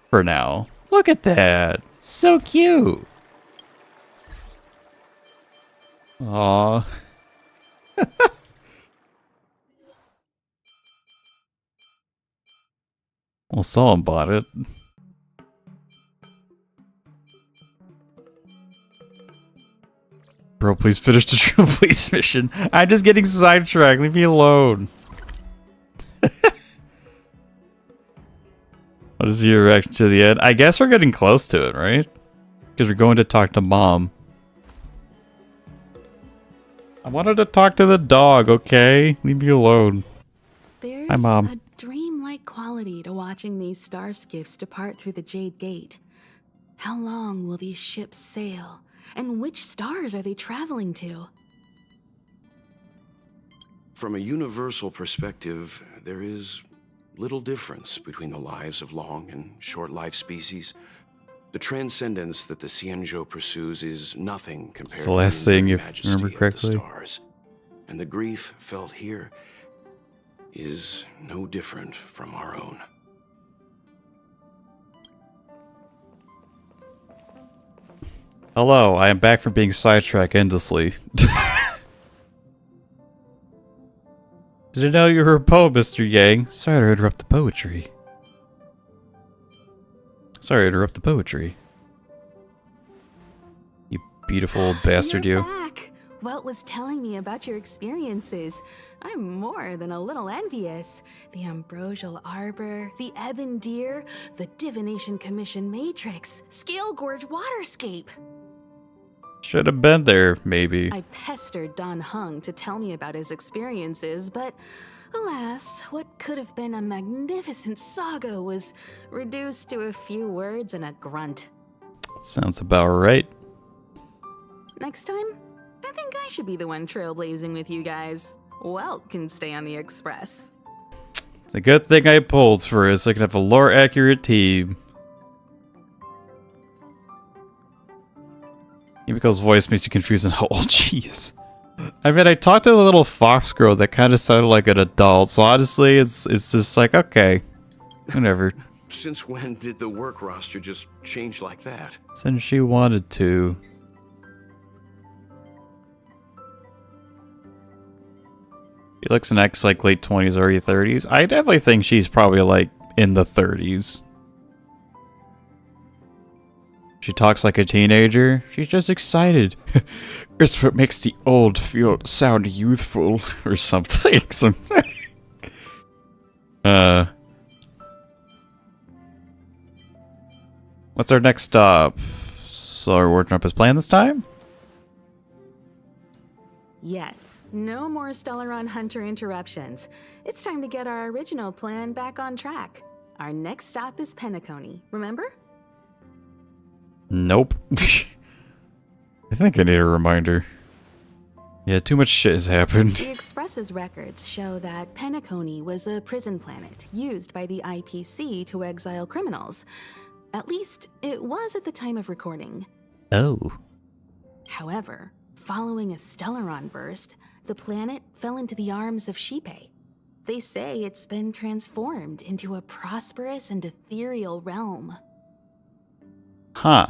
For now. Look at that. So cute. Aww. Well, someone bought it. Bro, please finish the True Police mission. I'm just getting sidetracked. Leave me alone. What is your reaction to the end? I guess we're getting close to it, right? Because we're going to talk to Mom. I wanted to talk to the dog, okay? Leave me alone. There's Hi, Mom. a dreamlike quality to watching these star skiffs depart through the Jade Gate. How long will these ships sail? And which stars are they traveling to? From a universal perspective, there is little difference between the lives of long and short-lived species. The transcendence that the Xianzhou pursues is nothing compared It's the last thing, if majesty you remember of correctly. the stars. And the grief felt here is no different from our own. Hello, I am back from being sidetracked endlessly. Didn't know you were a poet, Mr. Yang. Sorry to interrupt the poetry. Sorry to interrupt the poetry. You beautiful old bastard, You're you. back. Welt was telling me about your experiences. I'm more than a little envious. The Ambrosial Arbor, the Ebon Deer, the Divination Commission Matrix, Scale Gorge Waterscape. Should have been there, maybe. I pestered Don Hung to tell me about his experiences, but alas, what could have been a magnificent saga was reduced to a few words and a grunt. Sounds about right. Next time, I think I should be the one trailblazing with you guys. Welt can stay on the Express. It's a good thing I pulled for us so I can have a lore-accurate team. Yumiko's voice makes you confused and oh, jeez. I mean, I talked to the little fox girl that kind of sounded like an adult, so honestly, it's just like, okay, whatever. Since when did the work roster just change like that? Since she wanted to. She looks and acts like late 20s, early 30s. I definitely think she's probably like in the 30s. She talks like a teenager. She's just excited. It's what makes the old sound youthful or something. What's our next stop? So our wardrobe is planned this time? Yes, no more Stellaron Hunter interruptions. It's time to get our original plan back on track. Our next stop is Penacony, remember? Nope. I think I need a reminder. Yeah, too much shit has happened. The Express's records show that Penacony was a prison planet used by the IPC to exile criminals. At least, it was at the time of recording. Oh. However, following a Stellaron burst, the planet fell into the arms of Xipe. They say it's been transformed into a prosperous and ethereal realm. Huh.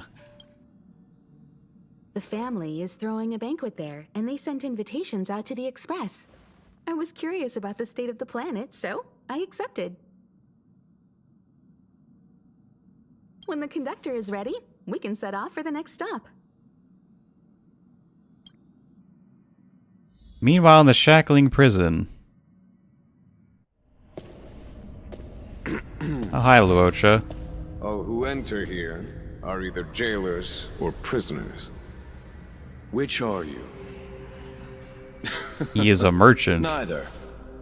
The family is throwing a banquet there, and they sent invitations out to the Express. I was curious about the state of the planet, so I accepted. When the conductor is ready, we can set off for the next stop. Meanwhile, in the shackling prison. Oh, hi, Luocha. All who enter here are either jailers or prisoners. Which are you? He is a merchant. Neither.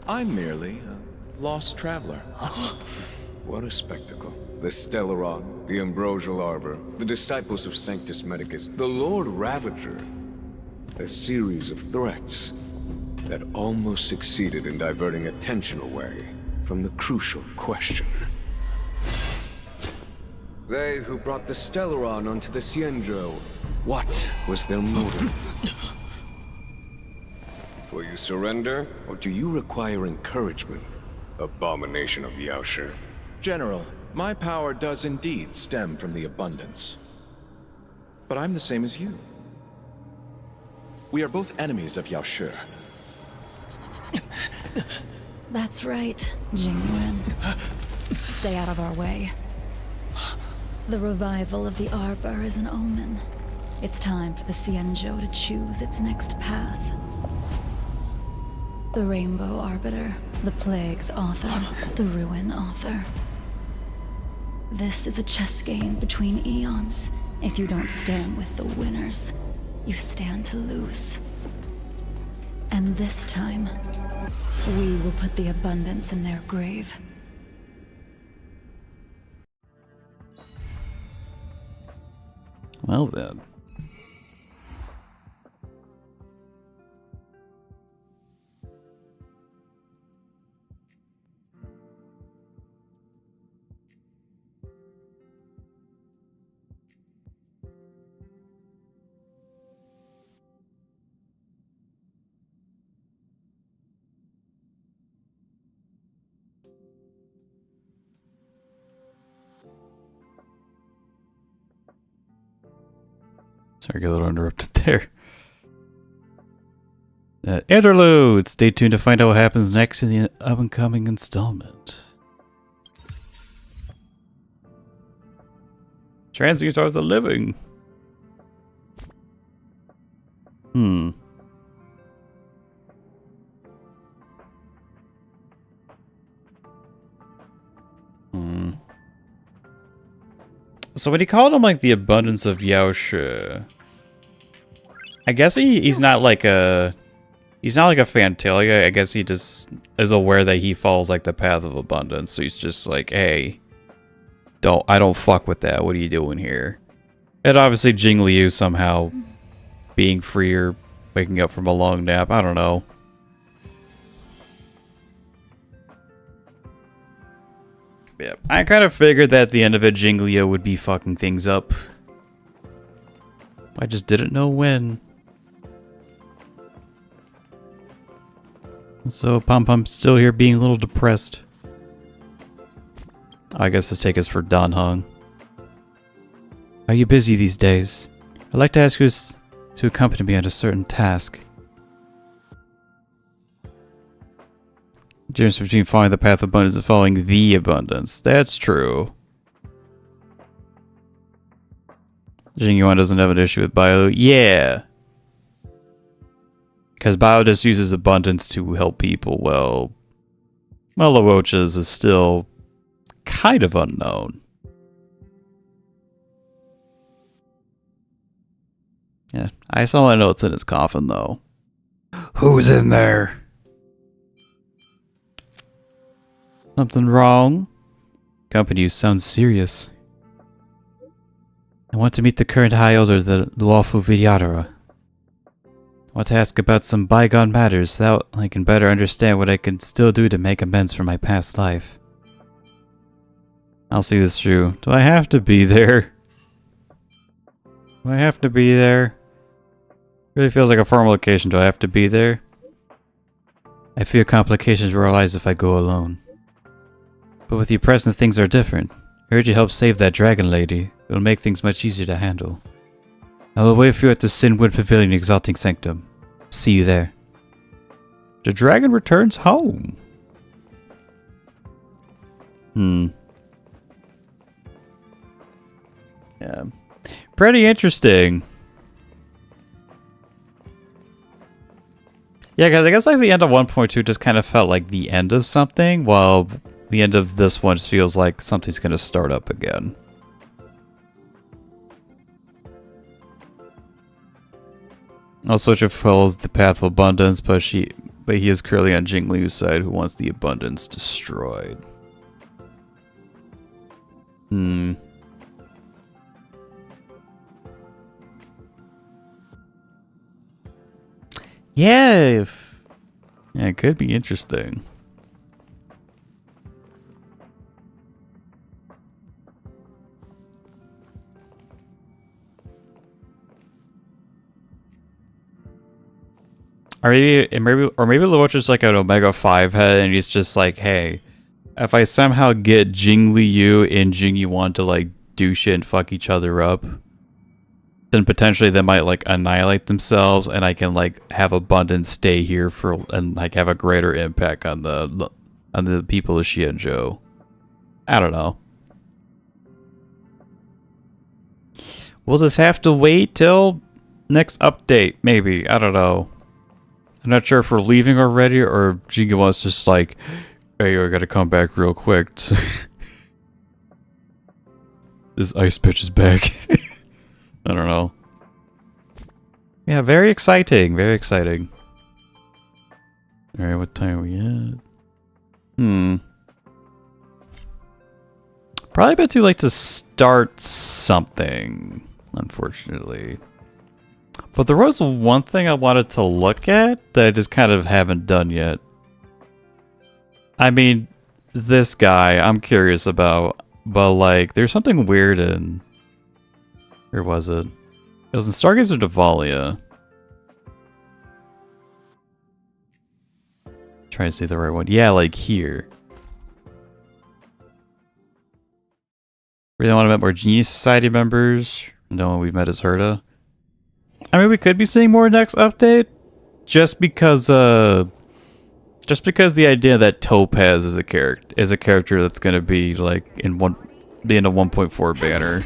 I'm merely lost traveler. What a spectacle. The Stellaron, the Ambrosial Arbor, the Disciples of Sanctus Medicus, the Lord Ravager. A series of threats that almost succeeded in diverting attention away from the crucial question. They who brought the Stellaron onto the Xianzhou, what was their motive? Will you surrender, or do you require encouragement? Abomination of Yaoshi. General, my power does indeed stem from the abundance. But I'm the same as you. We are both enemies of Yaoshi. That's right, Jing Yuan. Stay out of our way. The revival of the Arbor is an omen. It's time for the Xianzhou to choose its next path. The Rainbow Arbiter, the Plague's author, the Ruin author. This is a chess game between eons. If you don't stand with the winners, you stand to lose. And this time, we will put the abundance in their grave. Well then. Sorry, I got a little interrupted there. Interlude! Stay tuned to find out what happens next in the up-and-coming installment. Transients are the living. So when he called him like the abundance of Yaoshi, I guess he's not like a Fantalia. I guess he just is aware that he follows like the path of abundance. So he's just like, hey, I don't fuck with that. What are you doing here? And obviously Jing Liu somehow being free or waking up from a long nap. I don't know. Yeah, I kind of figured that at the end of it, Jing Liu would be fucking things up. I just didn't know when. So Pom Pom's still here being a little depressed. I guess this take us for Dan Heng. Are you busy these days? I'd like to ask you to accompany me on a certain task. The difference between following the path of abundance and following the abundance. That's true. Jing Yuan doesn't have an issue with Bio. Yeah. Because Bio just uses abundance to help people. Well, Luochu's is still kind of unknown. Yeah, I still want to know what's in his coffin, though. Who's in there? Something wrong? Company, you sound serious. I want to meet the current High Elder, the luofu Vidyadhara. I want to ask about some bygone matters so that I can better understand what I can still do to make amends for my past life. I'll see this through. Do I have to be there? Do I have to be there? Really feels like a formal occasion. Do I have to be there? I fear complications will arise if I go alone. But with you present, things are different. I heard you help save that dragon lady. It'll make things much easier to handle. I will wait for you at the Sinwood Pavilion Exalting Sanctum. See you there. The dragon returns home. Yeah. Pretty interesting. Yeah, because I guess like the end of 1.2 just kind of felt like the end of something, while the end of this one feels like something's going to start up again. Also, which follows the path of abundance, but But he is currently on Jing Liu's side, who wants the abundance destroyed. Yeah, it could be interesting. Or maybe Luofu's just like an Omega 5 head, and he's just like, hey, if I somehow get Jing Liu and Jing Yuan to like do shit and fuck each other up, then potentially they might like annihilate themselves, and I can like have abundance stay here for and like have a greater impact on the people of Xianzhou. I don't know. We'll just have to wait till next update, maybe. I don't know. I'm not sure if we're leaving already or Jing Yuan's just like, hey, I gotta come back real quick. This ice bitch is back. I don't know. Yeah, very exciting. Very exciting. Alright, what time are we at? Probably a bit too late to start something, unfortunately. But there was one thing I wanted to look at that I just kind of haven't done yet. I mean, this guy I'm curious about, but like, there's something weird in... Where was it? It was in Stargazer Devalia. Trying to see the right one. Yeah, like here. Really want to meet more Genius Society members. No one we've met is Herta. I mean, we could be seeing more next update, just because the idea that Topaz is a character that's gonna be like in a 1.4 banner.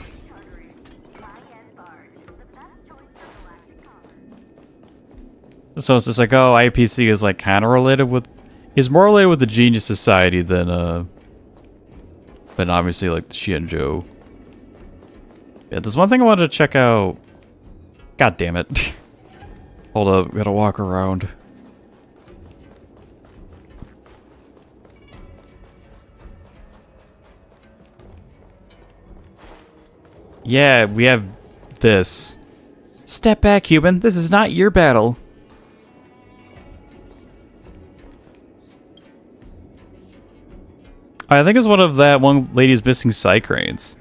So it's just like, oh, IPC is like kind of related with, he's more related with the Genius Society than obviously like the Xianzhou. Yeah, there's one thing I wanted to check out. God damn it. Hold up, gotta walk around. Yeah, we have this. Step back, human. This is not your battle. I think it's one of that one lady's missing Psycranes.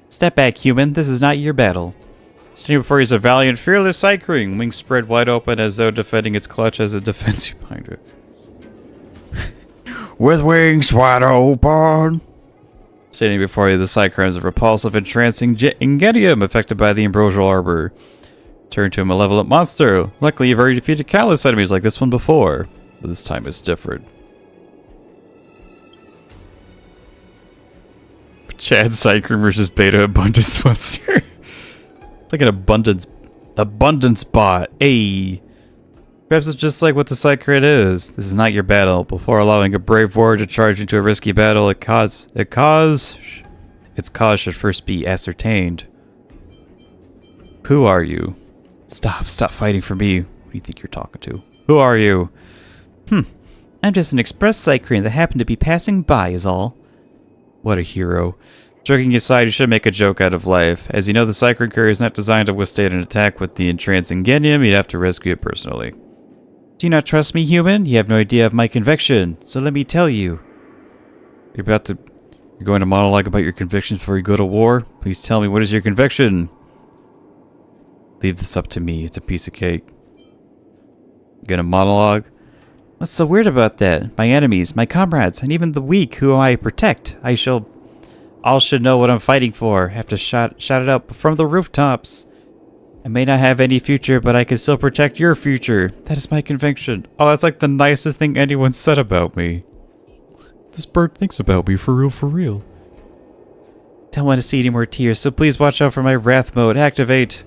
Step back, human. This is not your battle. Standing before you is a valiant, fearless Psycrane, wings spread wide open as though defending its clutch as a defensive behind it. With wings wide open. Standing before you, the Psycrane is a repulsive, entrancing Ingenium affected by the Ambrosial Arbor. Turn to a malevolent monster. Luckily, you've already defeated countless enemies like this one before, but this time it's different. Chad Psycrane versus Beta Abundance Monster. It's like an abundance bot. Ayy. Perhaps it's just like what the Psycrane is. This is not your battle. Before allowing a brave warrior to charge into a risky battle, its cause should first be ascertained. Who are you? Stop fighting for me. Who do you think you're talking to? Who are you? I'm just an express Psycrane that happened to be passing by is all. What a hero. Joking aside, you should make a joke out of life. As you know, the Psycrane Courier is not designed to withstand an attack with the entrancing Ingenium. You'd have to rescue it personally. Do you not trust me, human? You have no idea of my conviction. So let me tell you. You're going to monologue about your convictions before you go to war? Please tell me, what is your conviction? Leave this up to me. It's a piece of cake. You're gonna monologue? What's so weird about that? My enemies, my comrades, and even the weak who I protect. All should know what I'm fighting for. I have to shout it out from the rooftops. I may not have any future, but I can still protect your future. That is my conviction. Oh, that's like the nicest thing anyone said about me. This bird thinks about me for real. Don't want to see any more tears, so please watch out for my wrath mode. Activate.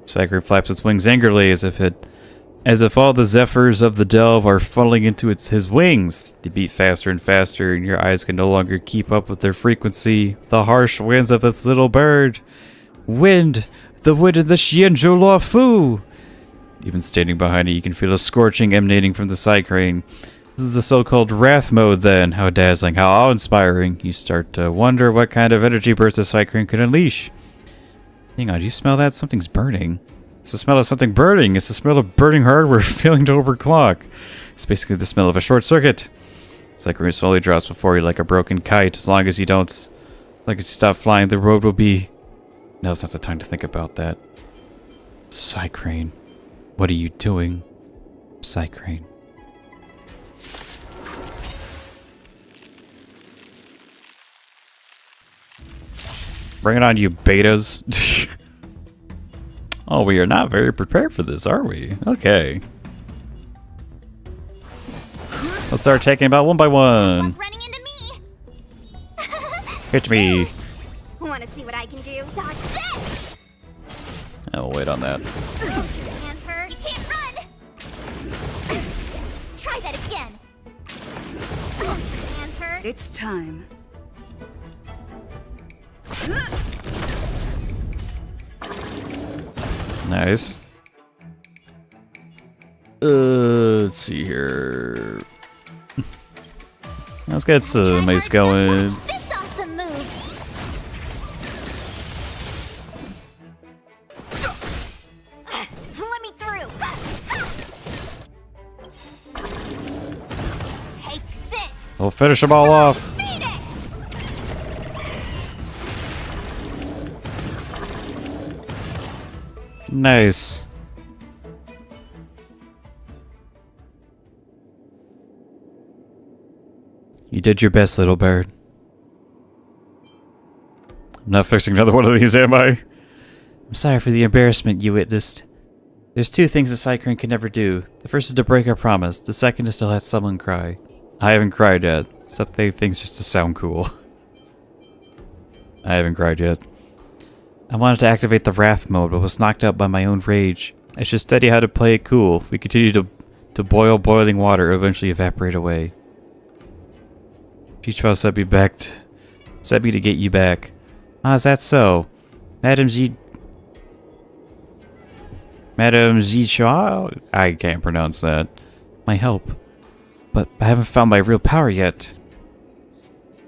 Psycrane flaps its wings angrily as if all the zephyrs of the delve are funneling into his wings. They beat faster and faster, and your eyes can no longer keep up with their frequency. The harsh winds of this little bird. Wind! The wind of the Xianzhou luofu! Even standing behind it, you can feel a scorching emanating from the Psycrane. This is the so-called Wrath mode then. How dazzling, how awe-inspiring. You start to wonder what kind of energy burst the Psycrane could unleash. Hang on, do you smell that? Something's burning. It's the smell of something burning. It's the smell of burning hardware failing to overclock. It's basically the smell of a short circuit. Psycrane slowly drops before you like a broken kite. As long as you don't... Like, if you stop flying, the road will be... Now's not the time to think about that. Psycrane. What are you doing? Psycrane. Bring it on, you betas. Oh, we are not very prepared for this, are we? Okay. Let's start taking about one by one. Running into me. Hit me. Want to see what I can do? Dodge this. I'll wait on that. Don't your hands hurt? You can't run. Try that again. Don't your hands hurt? It's time. Nice. Let's see here. Let's get some ice going. This awesome move. Let me through. Take this. We'll finish them all off. Nice. You did your best, little bird. I'm not fixing another one of these, am I? I'm sorry for the embarrassment you witnessed. There's two things a Psycrane can never do. The first is to break our promise. The second is to let someone cry. I haven't cried yet, except they things just to sound cool. I haven't cried yet. I wanted to activate the Wrath mode, but was knocked out by my own rage. I should study how to play it cool. We continue to boil boiling water, eventually evaporate away. Peach sent me to get you back. Ah, is that so? Madame Zishua? I can't pronounce that. My help. But I haven't found my real power yet.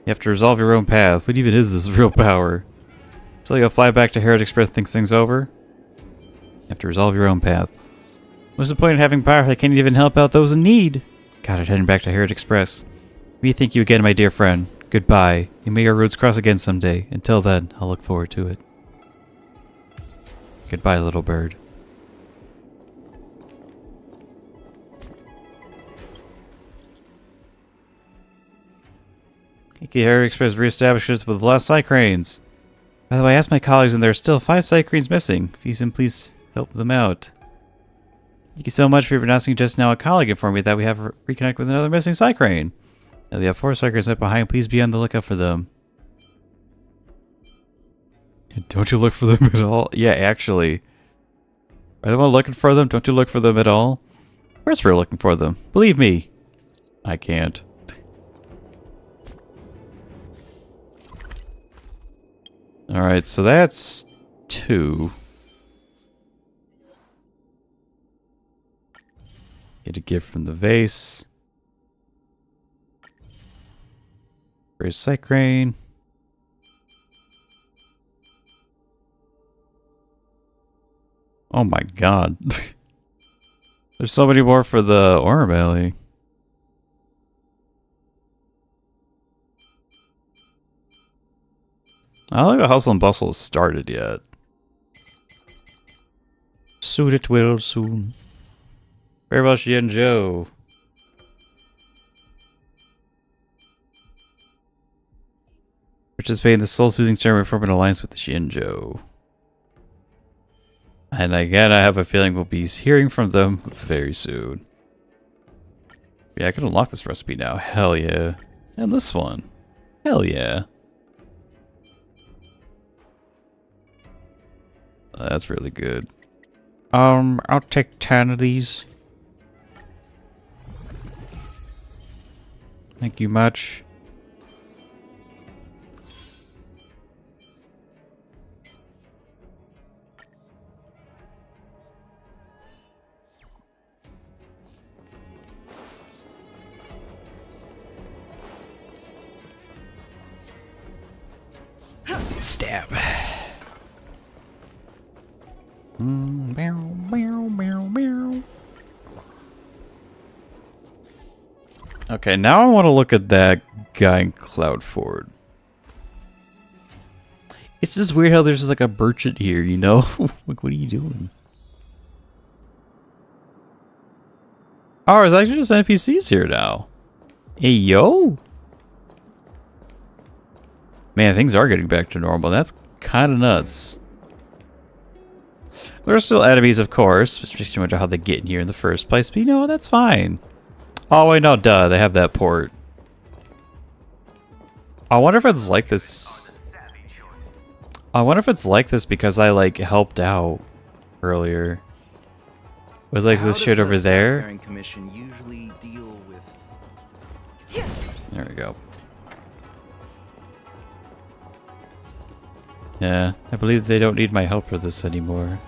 You have to resolve your own path. What even is this real power? So you'll fly back to Herod Express, think things over? You have to resolve your own path. What's the point of having power if I can't even help out those in need? Got it, heading back to Herod Express. We thank you again, my dear friend. Goodbye. And may our roads cross again someday. Until then, I'll look forward to it. Goodbye, little bird. Herod Express reestablishes with the last Psycranes. By the way, I asked my colleagues and there are still 5 Psycranes missing. If you can please help them out. Thank you so much for announcing just now. A colleague informed me that we have reconnected with another missing Psycrane. Now they have 4 Psycranes left behind. Please be on the lookout for them. Don't you look for them at all? Yeah, actually. Are anyone looking for them? Don't you look for them at all? Of course we're looking for them. Believe me. I can't. Alright, so that's 2. Get a gift from the vase. Raise Psycrane. Oh my god. There's so many more for the Orm Alley. I don't think the hustle and bustle has started yet. Soon it will, soon. Farewell, Xianzhou. Participate in the soul-soothing ceremony, form an alliance with the Xianzhou. And again, I have a feeling we'll be hearing from them very soon. Yeah, I can unlock this recipe now. Hell yeah. And this one. Hell yeah. That's really good. I'll take 10 of these. Thank you much. Stab. Okay, now I want to look at that guy in Cloudford. It's just weird how there's just like a merchant here, you know? Like, what are you doing? Oh, it's actually just NPCs here now. Hey, yo! Man, things are getting back to normal. That's kind of nuts. There's still enemies, of course. Just too much of how they get in here in the first place. But you know, that's fine. Oh, wait, no, duh. They have that port. I wonder if it's like this. I wonder if it's like this because I, like, helped out earlier. With, like, this shit over there. Commission usually deal with... There we go. Yeah, I believe they don't need my help for this anymore.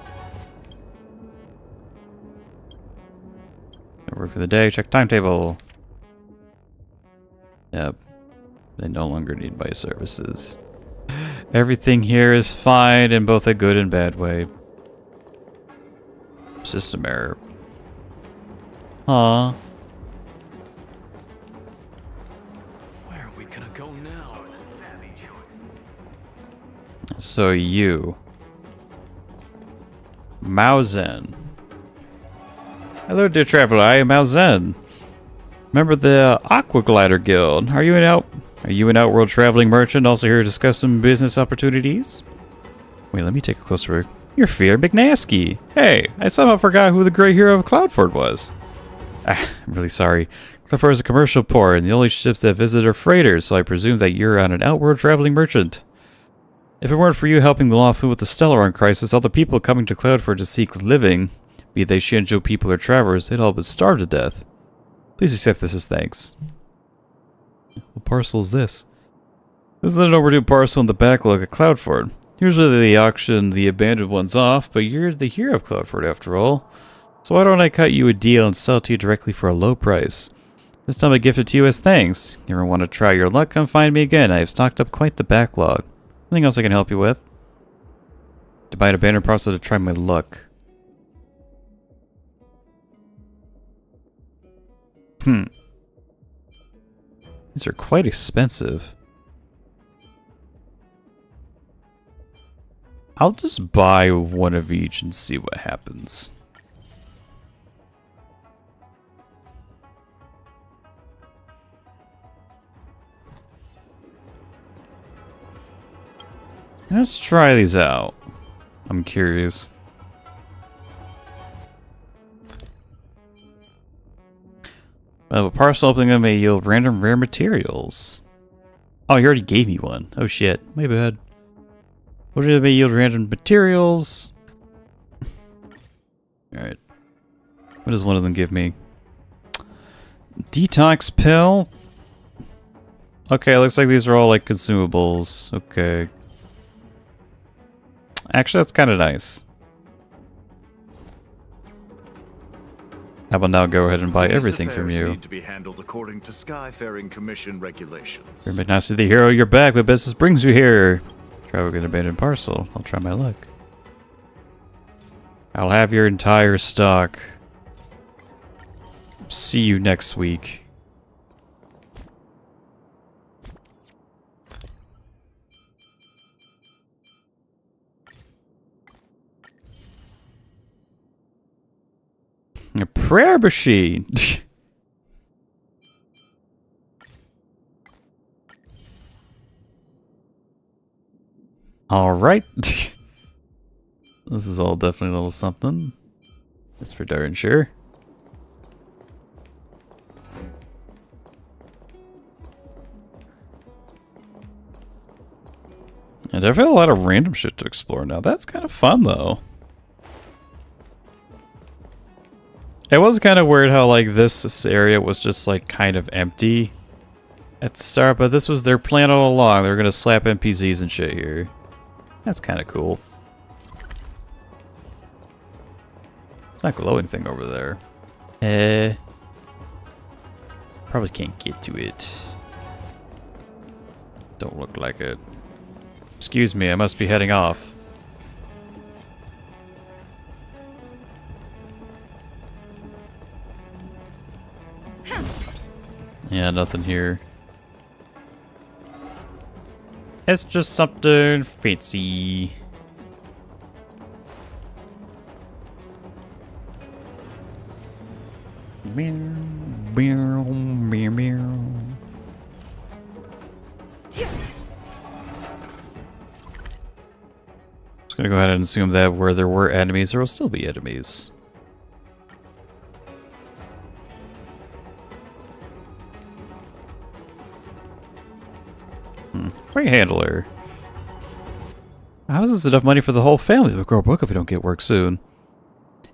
Work for the day, check timetable. Yep. They no longer need my services. Everything here is fine in both a good and bad way. System error. Aww. Where are we gonna go now? So you. Mao Zhen. Hello, dear traveler. I am Mao Zhen. Member of the Aqua Glider Guild. Are you an outworld traveling merchant also here to discuss some business opportunities? Wait, let me take a closer look. You're Firo McNosky. Hey, I somehow forgot who the great hero of Cloudford was. I'm really sorry. Cloudford is a commercial port, and the only ships that visit are freighters, so I presume that you're on an outworld traveling merchant. If it weren't for you helping the luofu with the Stellaron Crisis, all the people coming to Cloudford to seek living, be they Xianzhou people or travelers, they'd all but starve to death. Please accept this as thanks. What parcel is this? This is an overdue parcel in the backlog at Cloudford. Usually they auction the abandoned ones off, but you're the hero of Cloudford after all. So why don't I cut you a deal and sell it to you directly for a low price? This time I gift it to you as thanks. You ever want to try your luck, come find me again. I have stocked up quite the backlog. Anything else I can help you with? To buy an abandoned parcel to try my luck. These are quite expensive. I'll just buy one of each and see what happens. Let's try these out. I'm curious. A parcel opening may yield random rare materials. Oh, you already gave me one. Oh shit, my bad. What did it may yield random materials? Alright. What does one of them give me? Detox pill? Okay, looks like these are all like consumables. Okay. Actually, that's kind of nice. How about now go ahead and buy everything from you? Need to be handled according to Skyfaring Commission regulations. You're McNosky the hero, you're back. What business brings you here? Try with an abandoned parcel. I'll try my luck. I'll have your entire stock. See you next week. A prayer machine. All right. This is all definitely a little something. That's for darn sure. And definitely a lot of random shit to explore now. That's kind of fun though. It was kind of weird how like this area was just like kind of empty at the start, but this was their plan all along. They were gonna slap NPCs and shit here. That's kind of cool. It's not glowing thing over there. Probably can't get to it. Don't look like it. Excuse me, I must be heading off. Yeah, nothing here. It's just something fancy. Meow, meow, meow, meow. Just gonna go ahead and assume that where there were enemies, there will still be enemies. Free handler. How is this enough money for the whole family? We'll grow broke if we don't get work soon.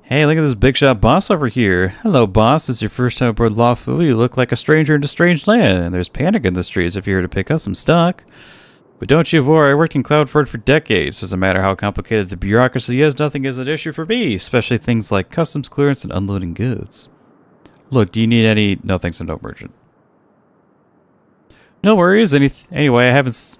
Hey, look at this big shot boss over here. Hello, boss. It's your first time aboard luofu. You look like a stranger in a strange land, and there's panic in the streets if you're here to pick up some stock. But don't you worry, I worked in Cloudford for decades. Doesn't matter how complicated the bureaucracy is, nothing is an issue for me, especially things like customs clearance and unloading goods. Look, do you need any... No, thanks, I'm no merchant. No worries. Anyway, I haven't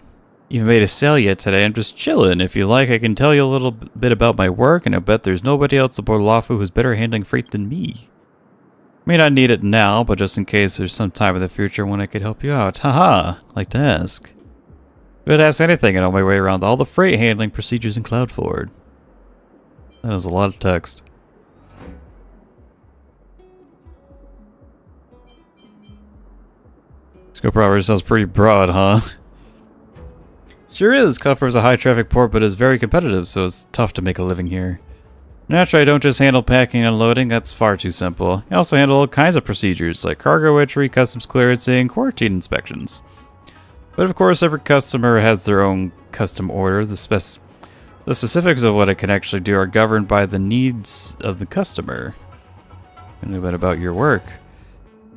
even made a sale yet today. I'm just chilling. If you like, I can tell you a little bit about my work, and I bet there's nobody else aboard luofu who's better handling freight than me. May not need it now, but just in case there's some time in the future when I could help you out. Haha, like to ask. Good, ask anything, and on my way around all the freight handling procedures in Cloudford. That was a lot of text. Scope property sounds pretty broad, huh? Sure is. Cloudford is a high traffic port, but is very competitive, so it's tough to make a living here. Naturally, I don't just handle packing and unloading, that's far too simple. I also handle all kinds of procedures, like cargo entry, customs clearance, and quarantine inspections. But of course, every customer has their own custom order. The specifics of what I can actually do are governed by the needs of the customer. A little bit about your work.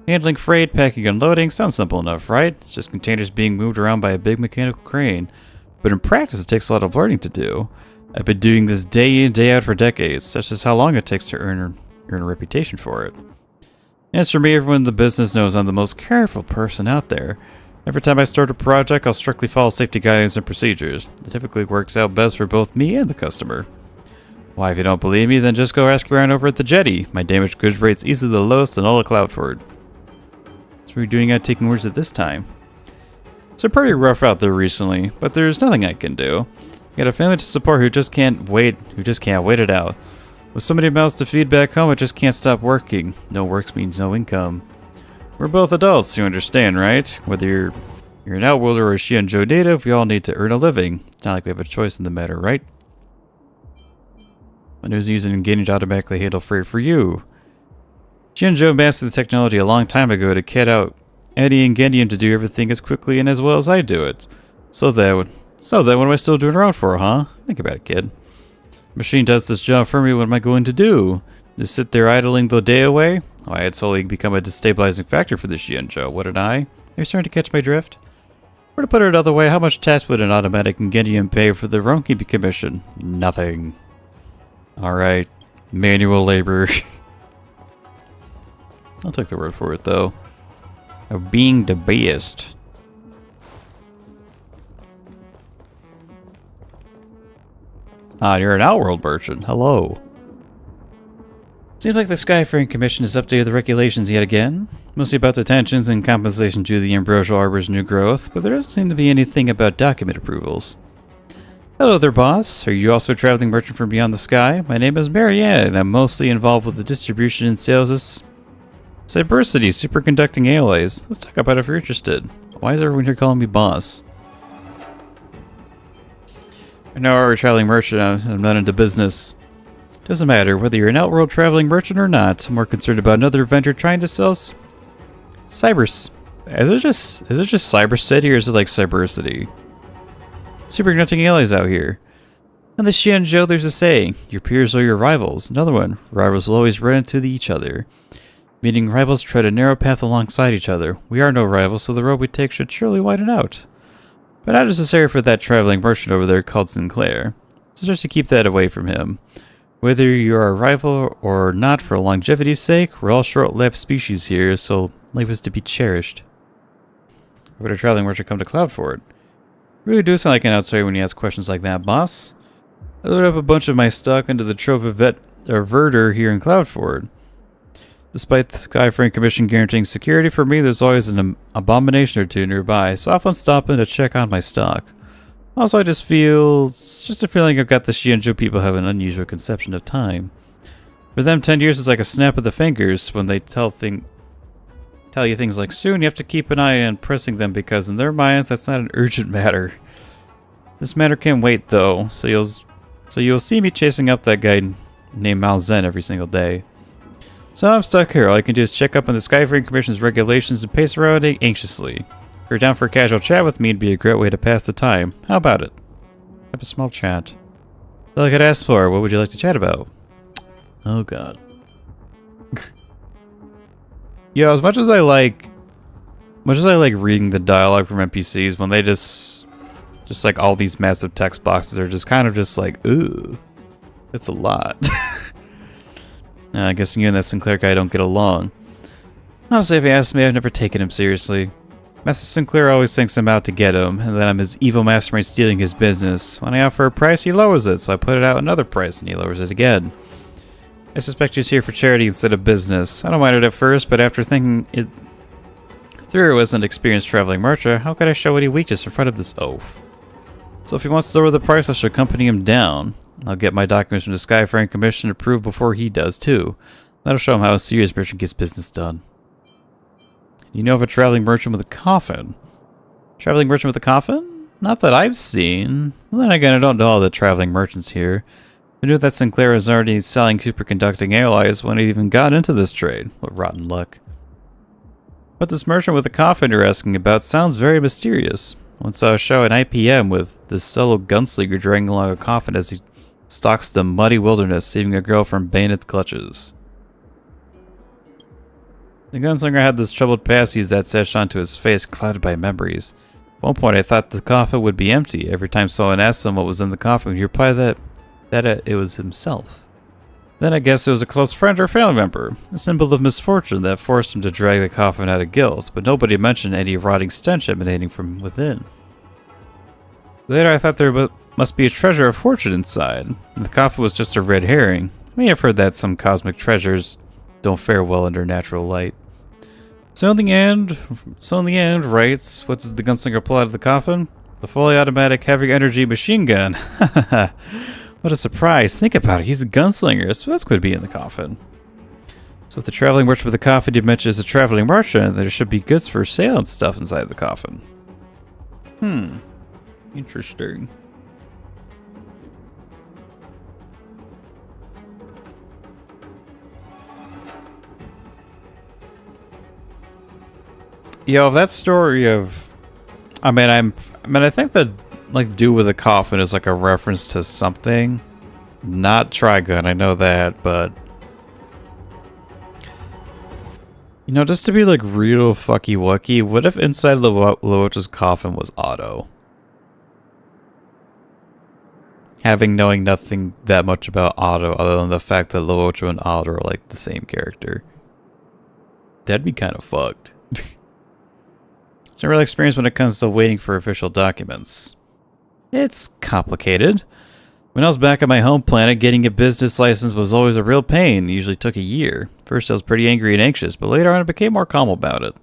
Handling freight, packing, and unloading sounds simple enough, right? It's just containers being moved around by a big mechanical crane. But in practice, it takes a lot of learning to do. I've been doing this day in, day out for decades. That's just how long it takes to earn a reputation for it. As for me, everyone in the business knows I'm the most careful person out there. Every time I start a project, I'll strictly follow safety guidelines and procedures. It typically works out best for both me and the customer. Why, if you don't believe me, then just go ask around over at the jetty. My damaged goods rate's easily the lowest in all of Cloudford. So what are you doing out taking orders at this time? It's pretty rough out there recently, but there's nothing I can do. I got a family to support who just can't wait it out. With so many mouths to feed back home, I just can't stop working. No work means no income. We're both adults, you understand, right? Whether you're an Outworlder or a Xianzhou native, we all need to earn a living. It's not like we have a choice in the matter, right? When who's using Engaging to automatically handle freight for you? Xianzhou mastered the technology a long time ago to kit out any Ingendium to do everything as quickly and as well as I do it. So then, what am I still doing around for, huh? Think about it, kid. Machine does this job for me, what am I going to do? Just sit there idling the day away? Oh, I had solely become a destabilizing factor for the Xianzhou, wouldn't I? Are you starting to catch my drift? Or to put it another way, how much tax would an automatic Ingendium pay for the Ronkeeping Commission? Nothing. Alright. Manual labor. I'll take the word for it, though. Of being the best. Ah, you're an Outworld merchant. Hello. Seems like the Skyfaring Commission has updated the regulations yet again. Mostly about detentions and compensation due to the Ambrosial Arbor's new growth, but there doesn't seem to be anything about document approvals. Hello there, boss. Are you also a traveling merchant from beyond the sky? My name is Marianne, and I'm mostly involved with the distribution and sales of Cybercity superconducting alloys. Let's talk about it if you're interested. Why is everyone here calling me boss? I know I'm a traveling merchant. I'm not into business. Doesn't matter whether you're an Outworld traveling merchant or not. I'm more concerned about another vendor trying to sell Is it just Cybercity or is it like Cybercity? Superconducting alloys out here. In the Xianzhou, there's a saying, your peers are your rivals. Another one, rivals will always run into each other. Meaning rivals tread a narrow path alongside each other. We are no rivals, so the road we take should surely widen out. But not necessary for that traveling merchant over there called Sinclair. So just to keep that away from him. Whether you're a rival or not for longevity's sake, we're all short-lived species here, so life is to be cherished. Why would a traveling merchant come to Cloudford? Really do sound like an outsider when you ask questions like that, boss. I loaded up a bunch of my stock into the Verter here in Cloudford. Despite the Skyframe Commission guaranteeing security for me, there's always an abomination or two nearby, so I often stop in to check on my stock. Also, I just feel... it's just a feeling I've got the Xianzhou people have an unusual conception of time. For them, 10 years is like a snap of the fingers when they tell you things like soon. You have to keep an eye on pressing them because in their minds, that's not an urgent matter. This matter can wait, though, so you'll see me chasing up that guy named Mao Zhen every single day. So I'm stuck here. All I can do is check up on the Skyframe Commission's regulations and pace around anxiously. If you're down for a casual chat with me, it'd be a great way to pass the time. How about it? Have a small chat. All I could ask for. What would you like to chat about? Oh god. Yo, as much as I like reading the dialogue from NPCs, when they just like all these massive text boxes are just kind of just like, ooh, it's a lot. I guess you and that Sinclair guy don't get along. Honestly, if you ask me, I've never taken him seriously. Master Sinclair always thinks I'm out to get him, and that I'm his evil mastermind stealing his business. When I offer a price, he lowers it, so I put it out another price, and he lowers it again. I suspect he's here for charity instead of business. I don't mind it at first, but after thinking it through as an experienced traveling merchant, how could I show any weakness in front of this oaf? So if he wants to lower the price, I should accompany him down. I'll get my documents from the Skyframe Commission approved before he does, too. That'll show him how a serious merchant gets business done. You know of a traveling merchant with a coffin? Traveling merchant with a coffin? Not that I've seen. Well, then again, I don't know all the traveling merchants here. I knew that Sinclair was already selling superconducting alloys when he even got into this trade. What rotten luck. But this merchant with a coffin you're asking about sounds very mysterious. Once saw a show at IPM with this solo gunslinger dragging along a coffin as he stalks the muddy wilderness, saving a girl from Bayonet's clutches. The gunslinger had this troubled past that etched onto his face, clouded by memories. At one point I thought the coffin would be empty. Every time someone asked him what was in the coffin, he'd reply that it was himself. Then I guess it was a close friend or family member, a symbol of misfortune that forced him to drag the coffin out of guilt, but nobody mentioned any rotting stench emanating from within. Later I thought there must be a treasure of fortune inside, and the coffin was just a red herring. I may have heard that some cosmic treasures don't fare well under natural light. So in the end, right, what does the gunslinger pull out of the coffin? The fully automatic heavy energy machine gun. What a surprise. Think about it, he's a gunslinger, so that's going to be in the coffin. So if the traveling merchant with the coffin you mentioned is a traveling merchant, there should be goods for sale and stuff inside the coffin. Interesting. Yo, that story of... I think that, like, dude with the coffin is like a reference to something. Not Trigun, I know that, but... You know, just to be, like, real fucky-wucky, what if inside Luochu's coffin was Otto? Knowing nothing that much about Otto, other than the fact that Luochu and Otto are, like, the same character. That'd be kind of fucked. It's a real experience when it comes to waiting for official documents. It's complicated. When I was back at my home planet, getting a business license was always a real pain. It usually took a year. First I was pretty angry and anxious, but later on I became more calm about it.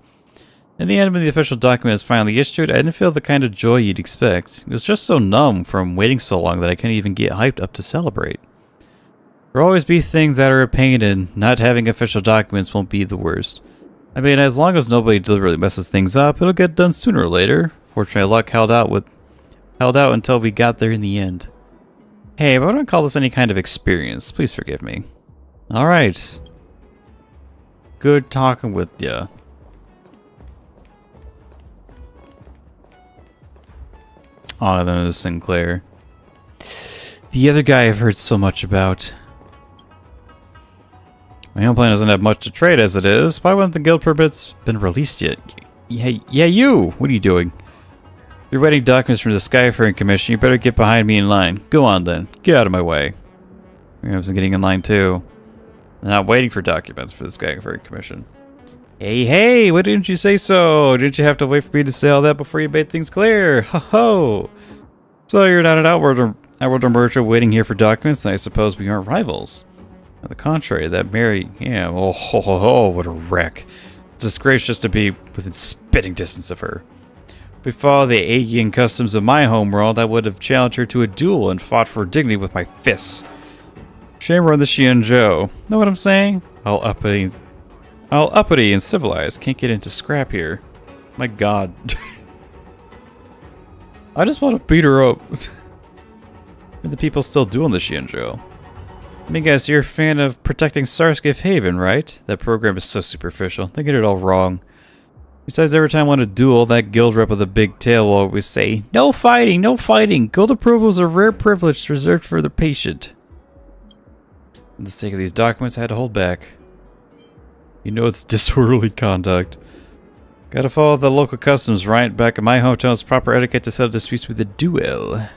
In the end, when the official document was finally issued, I didn't feel the kind of joy you'd expect. It was just so numb from waiting so long that I couldn't even get hyped up to celebrate. There will always be things that are a pain, and not having official documents won't be the worst. I mean, as long as nobody deliberately messes things up, it'll get done sooner or later. Fortunately, luck held out until we got there in the end. Hey, but I don't call this any kind of experience. Please forgive me. Alright. Good talking with ya. Oh, then there's Sinclair. The other guy I've heard so much about. My own plan doesn't have much to trade as it is. Why wouldn't the guild permits been released yet? Yeah, you! What are you doing? You're waiting documents from the Skyframe Commission. You better get behind me in line. Go on then. Get out of my way. I was getting in line too. I'm not waiting for documents for the Skyframe Commission. Hey, why didn't you say so? Didn't you have to wait for me to say all that before you made things clear? Ho ho! So you're not an outworlder merchant waiting here for documents, and I suppose we aren't rivals. On the contrary, that Mary, yeah, oh ho ho ho, what a wreck. Disgrace just to be within spitting distance of her. If we follow the Aegean customs of my homeworld, I would have challenged her to a duel and fought for dignity with my fists. Shame we're on the Xianzhou. Know what I'm saying? All uppity and civilized. Can't get into scrap here. My god. I just want to beat her up. What are the people still doing the Xianzhou? I mean, guys, you're a fan of protecting Starskiff Haven, right? That program is so superficial. They get it all wrong. Besides, every time I want to duel, that guild rep with a big tail will always say, "No fighting, no fighting. Guild approval is a rare privilege reserved for the patient." For the sake of these documents, I had to hold back. You know it's disorderly conduct. Gotta follow the local customs, right? Back in my hometown, it's proper etiquette to settle disputes with a duel.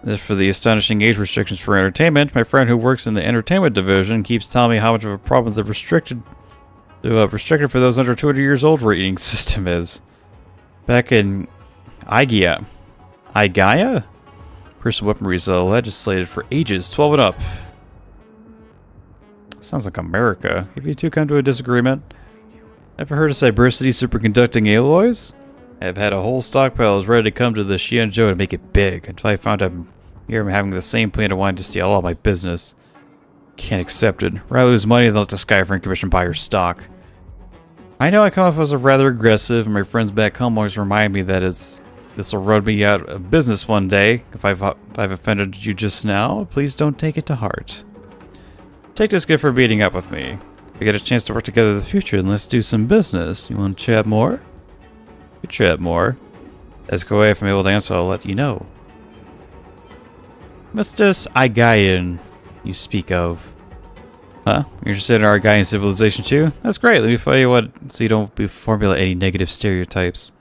As for the astonishing age restrictions for entertainment, my friend who works in the entertainment division keeps telling me how much of a problem the restricted for those under 200 years old rating system is. Back in Igaia, personal weaponry is legislated for ages 12 and up. Sounds like America. Have you two come to a disagreement? Ever heard of cybercity superconducting alloys? I've had a whole stockpile I was ready to come to the Xianzhou to make it big, until I found I'm having the same plan of wanting to steal all my business. Can't accept it. Rather lose money than let the Skyframe Commission buy your stock. I know I come off as a rather aggressive, and my friends back home always remind me that this will run me out of business one day. If I've offended you just now, please don't take it to heart. Take this gift for meeting up with me. If we get a chance to work together in the future, then let's do some business. You want to chat more? We chat more. As go away if I'm able to answer, I'll let you know. What's this Igaian you speak of? Huh? You're interested in our Igaian civilization too? That's great. Let me tell you what, so you don't formulate any negative stereotypes.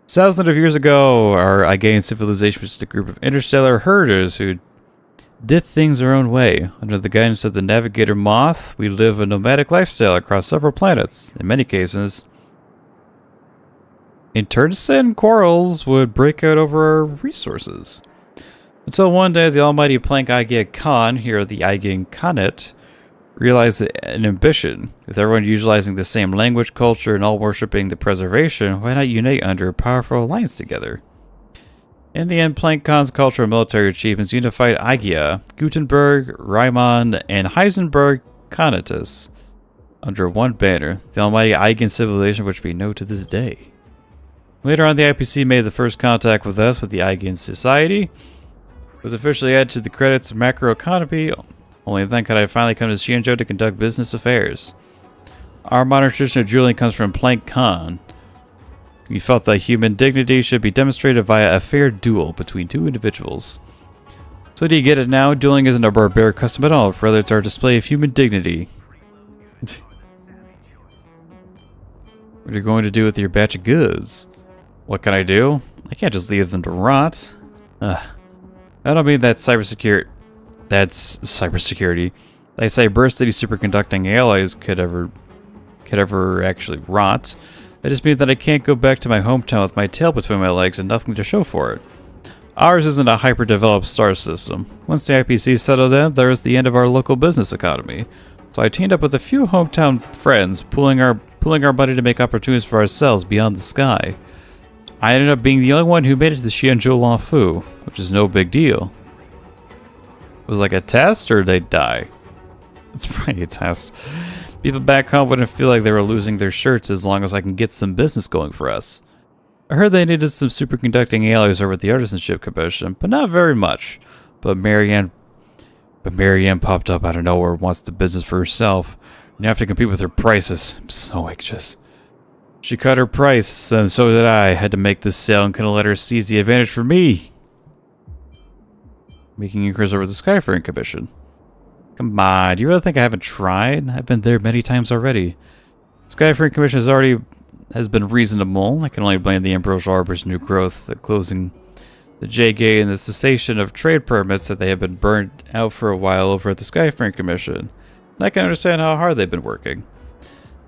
Thousands of years ago, our Igaian civilization was just a group of interstellar herders who did things their own way. Under the guidance of the Navigator Moth, we live a nomadic lifestyle across several planets. In many cases, internecine quarrels would break out over our resources. Until one day, the almighty Plank Aigia Khan, here of the Aigian Khanate, realized an ambition. With everyone utilizing the same language, culture, and all worshipping the preservation, why not unite under a powerful alliance together? In the end, Plank Khan's cultural and military achievements unified Aigia, Gutenberg, Riemann, and Heisenberg Khanates under one banner, the almighty Aigian civilization which we know to this day. Later on, the IPC made the first contact with us with the Aigian society. It was officially added to the credits of macroeconomy. Only then could I finally come to Xianzhou to conduct business affairs. Our modern tradition of dueling comes from Plank Khan. We felt that human dignity should be demonstrated via a fair duel between two individuals. So do you get it now? Dueling isn't a barbaric custom at all, rather it's our display of human dignity. What are you going to do with your batch of goods? What can I do? I can't just leave them to rot. I don't mean that cybersecurity. That's cybersecurity. They say cybercity superconducting alloys could ever actually rot. I just mean that I can't go back to my hometown with my tail between my legs and nothing to show for it. Ours isn't a hyper-developed star system. Once the IPC settled in, there was the end of our local business economy. So I teamed up with a few hometown friends, pooling our money to make opportunities for ourselves beyond the sky. I ended up being the only one who made it to the Xianzhou luofu, which is no big deal. It was like a test, or they'd die? It's probably a test. People back home wouldn't feel like they were losing their shirts as long as I can get some business going for us. I heard they needed some superconducting alloys over at the Artisanship Commission, but not very much. But Marianne popped up out of nowhere and wants the business for herself. You have to compete with her prices. I'm so anxious. She cut her price, and so did I. Had to make this sale and couldn't let her seize the advantage for me. Making inquiries over the Skyfaring Commission. Come on, do you really think I haven't tried? I've been there many times already. Skyfaring Commission has been reasonable. I can only blame the Ambrosial Arbor's new growth, the closing the J-Gate, and the cessation of trade permits that they have been burned out for a while over at the Skyfaring Commission. And I can understand how hard they've been working.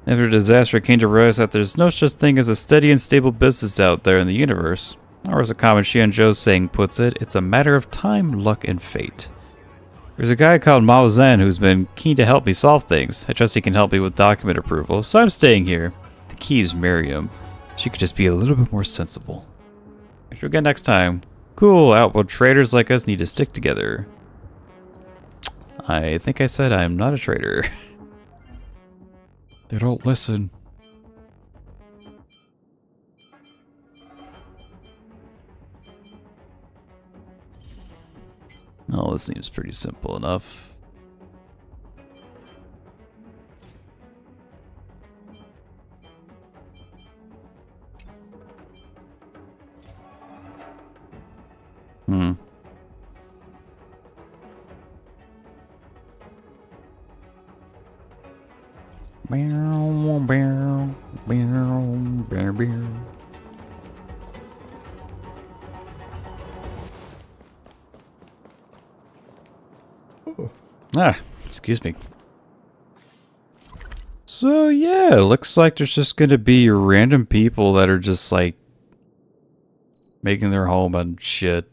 After a disaster, it came to realize that there's no such thing as a steady and stable business out there in the universe. Or as a common Xianzhou saying puts it, it's a matter of time, luck, and fate. There's a guy called Mao Zhen who's been keen to help me solve things. I trust he can help me with document approval, so I'm staying here. The key is Miriam. She could just be a little bit more sensible. Catch you again next time. Cool, outworld traders like us need to stick together. I think I said I'm not a traitor. They don't listen. Oh, this seems pretty simple enough. Hmm. Ah, excuse me. So yeah, looks like there's just gonna be random people that are just like making their home on shit.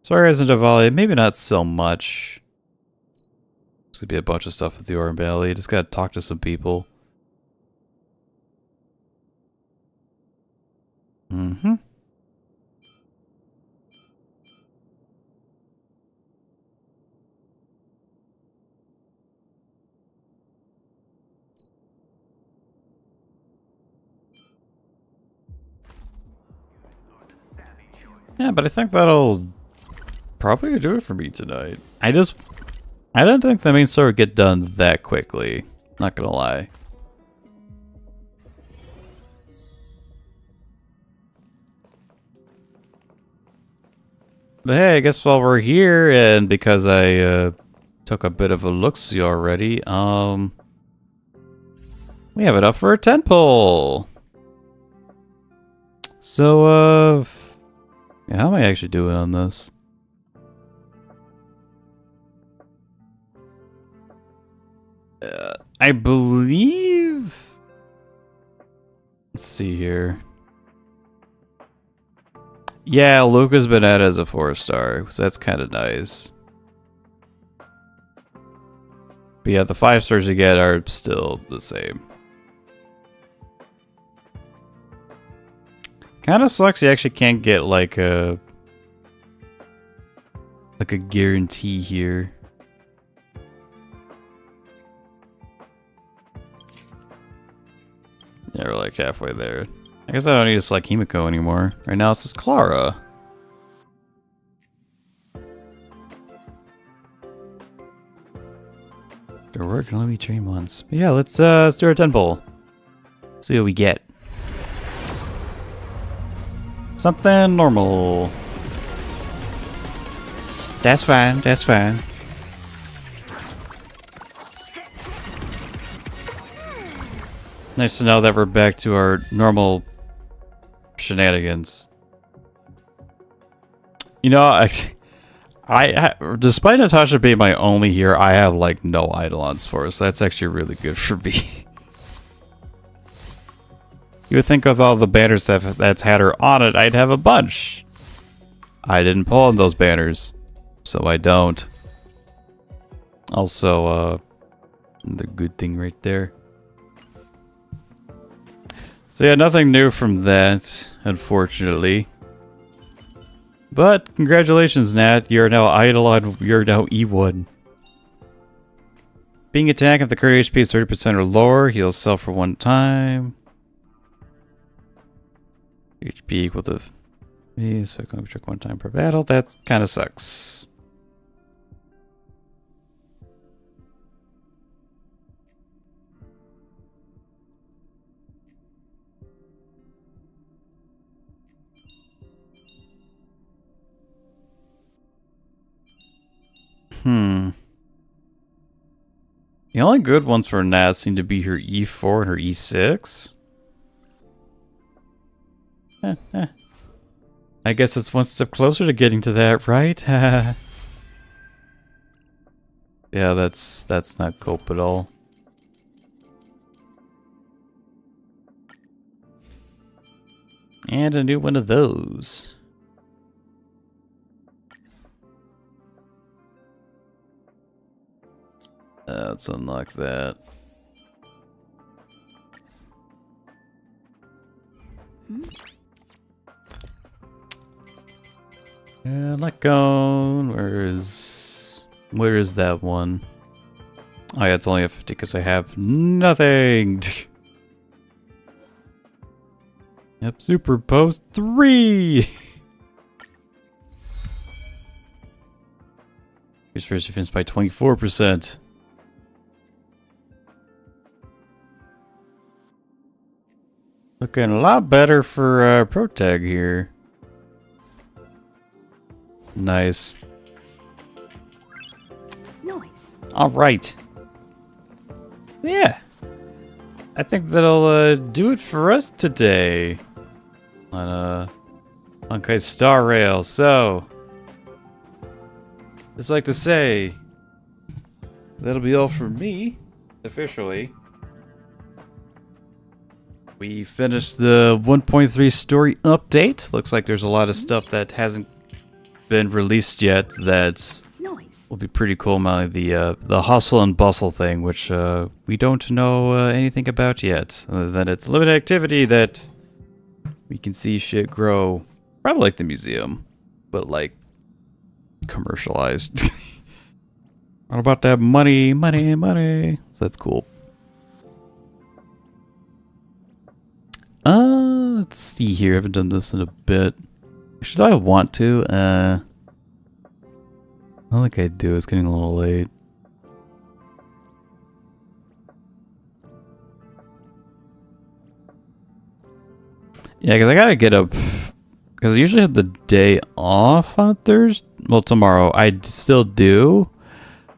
Sorry, as in Diwali, maybe not so much. There's gonna be a bunch of stuff with the Oran Valley. Just gotta talk to some people. Mm-hmm. Yeah, but I think that'll probably do it for me tonight. I don't think the main story would get done that quickly. Not gonna lie. But hey, I guess while we're here, and because I took a bit of a look-see already, we have enough for a 10 pull. So, yeah, how am I actually doing on this? I believe... Let's see here. Yeah, Luca's been at as a 4-star, so that's kind of nice. But yeah, the 5 stars you get are still the same. Kind of sucks you actually can't get like a guarantee here. Yeah, we're like halfway there. I guess I don't need to select Himiko anymore. Right now it's just Clara. They're working, let me train once. But yeah, let's do our 10 pull. See what we get. Something normal. That's fine, that's fine. Nice to know that we're back to our normal shenanigans. You know, I despite Natasha being my only hero, I have like no eidolons for her, so that's actually really good for me. You would think with all the banners that's had her on it, I'd have a bunch. I didn't pull on those banners, so I don't. Also, the good thing right there. So yeah, nothing new from that, unfortunately. But congratulations, Nat. You're now Eidolon. You're now E1. Being attacked if the current HP is 30% or lower, heals self for 1 time. HP equal to... So I can only check 1 time per battle. That kind of sucks. The only good ones for Nat seem to be her E4 and her E6. I guess it's one step closer to getting to that, right? Yeah, that's not cope at all. And a new one of those. Let's unlock that. Not gone. Where is that one? Oh yeah, it's only a 50 because I have nothing. Yep, superpose 3. Increase first defense by 24%. Looking a lot better for Protag here. Nice. Nice. All right. Yeah. I think that'll do it for us today on Honkai Star Rail. So, just like to say, that'll be all for me officially. We finished the 1.3 story update. Looks like there's a lot of stuff that hasn't been released yet that will be pretty cool. Mainly the hustle and bustle thing, which we don't know anything about yet, other than it's limited activity that we can see shit grow. Probably like the museum, but like commercialized. What about that money? So that's cool. Let's see here. I haven't done this in a bit. Should I want to? I don't think I do. It's getting a little late. Yeah, because I gotta get up. Because I usually have the day off on Thursday. Well, tomorrow. I still do.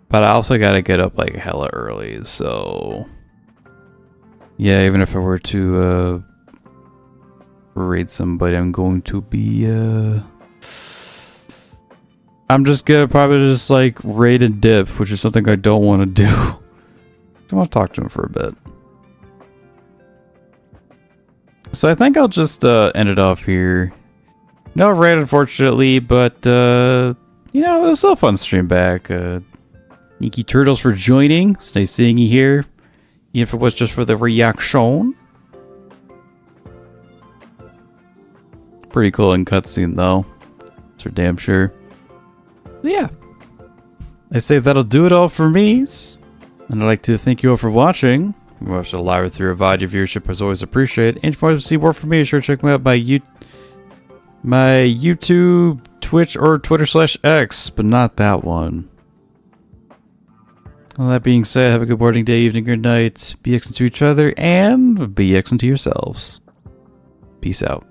But I also gotta get up like hella early. So, yeah, even if I were to raid somebody, I'm going to be I'm just gonna probably just like raid and dip, which is something I don't want to do. I want to talk to him for a bit. So I think I'll just end it off here. No raid, unfortunately, but you know, it was still a fun stream back. Thank you, Turtles, for joining. It's nice seeing you here, even if it was just for the reaction. Pretty cool in cutscene though. That's for damn sure. But yeah. I say that'll do it all for me. And I'd like to thank you all for watching. If you watched it live or through a VOD, your viewership is always appreciated. And if you want to see more from me, sure check me out my YouTube, Twitch, or Twitter/X, but not that one. All that being said, have a good morning, day, evening, or night. Be excellent to each other, and be excellent to yourselves. Peace out.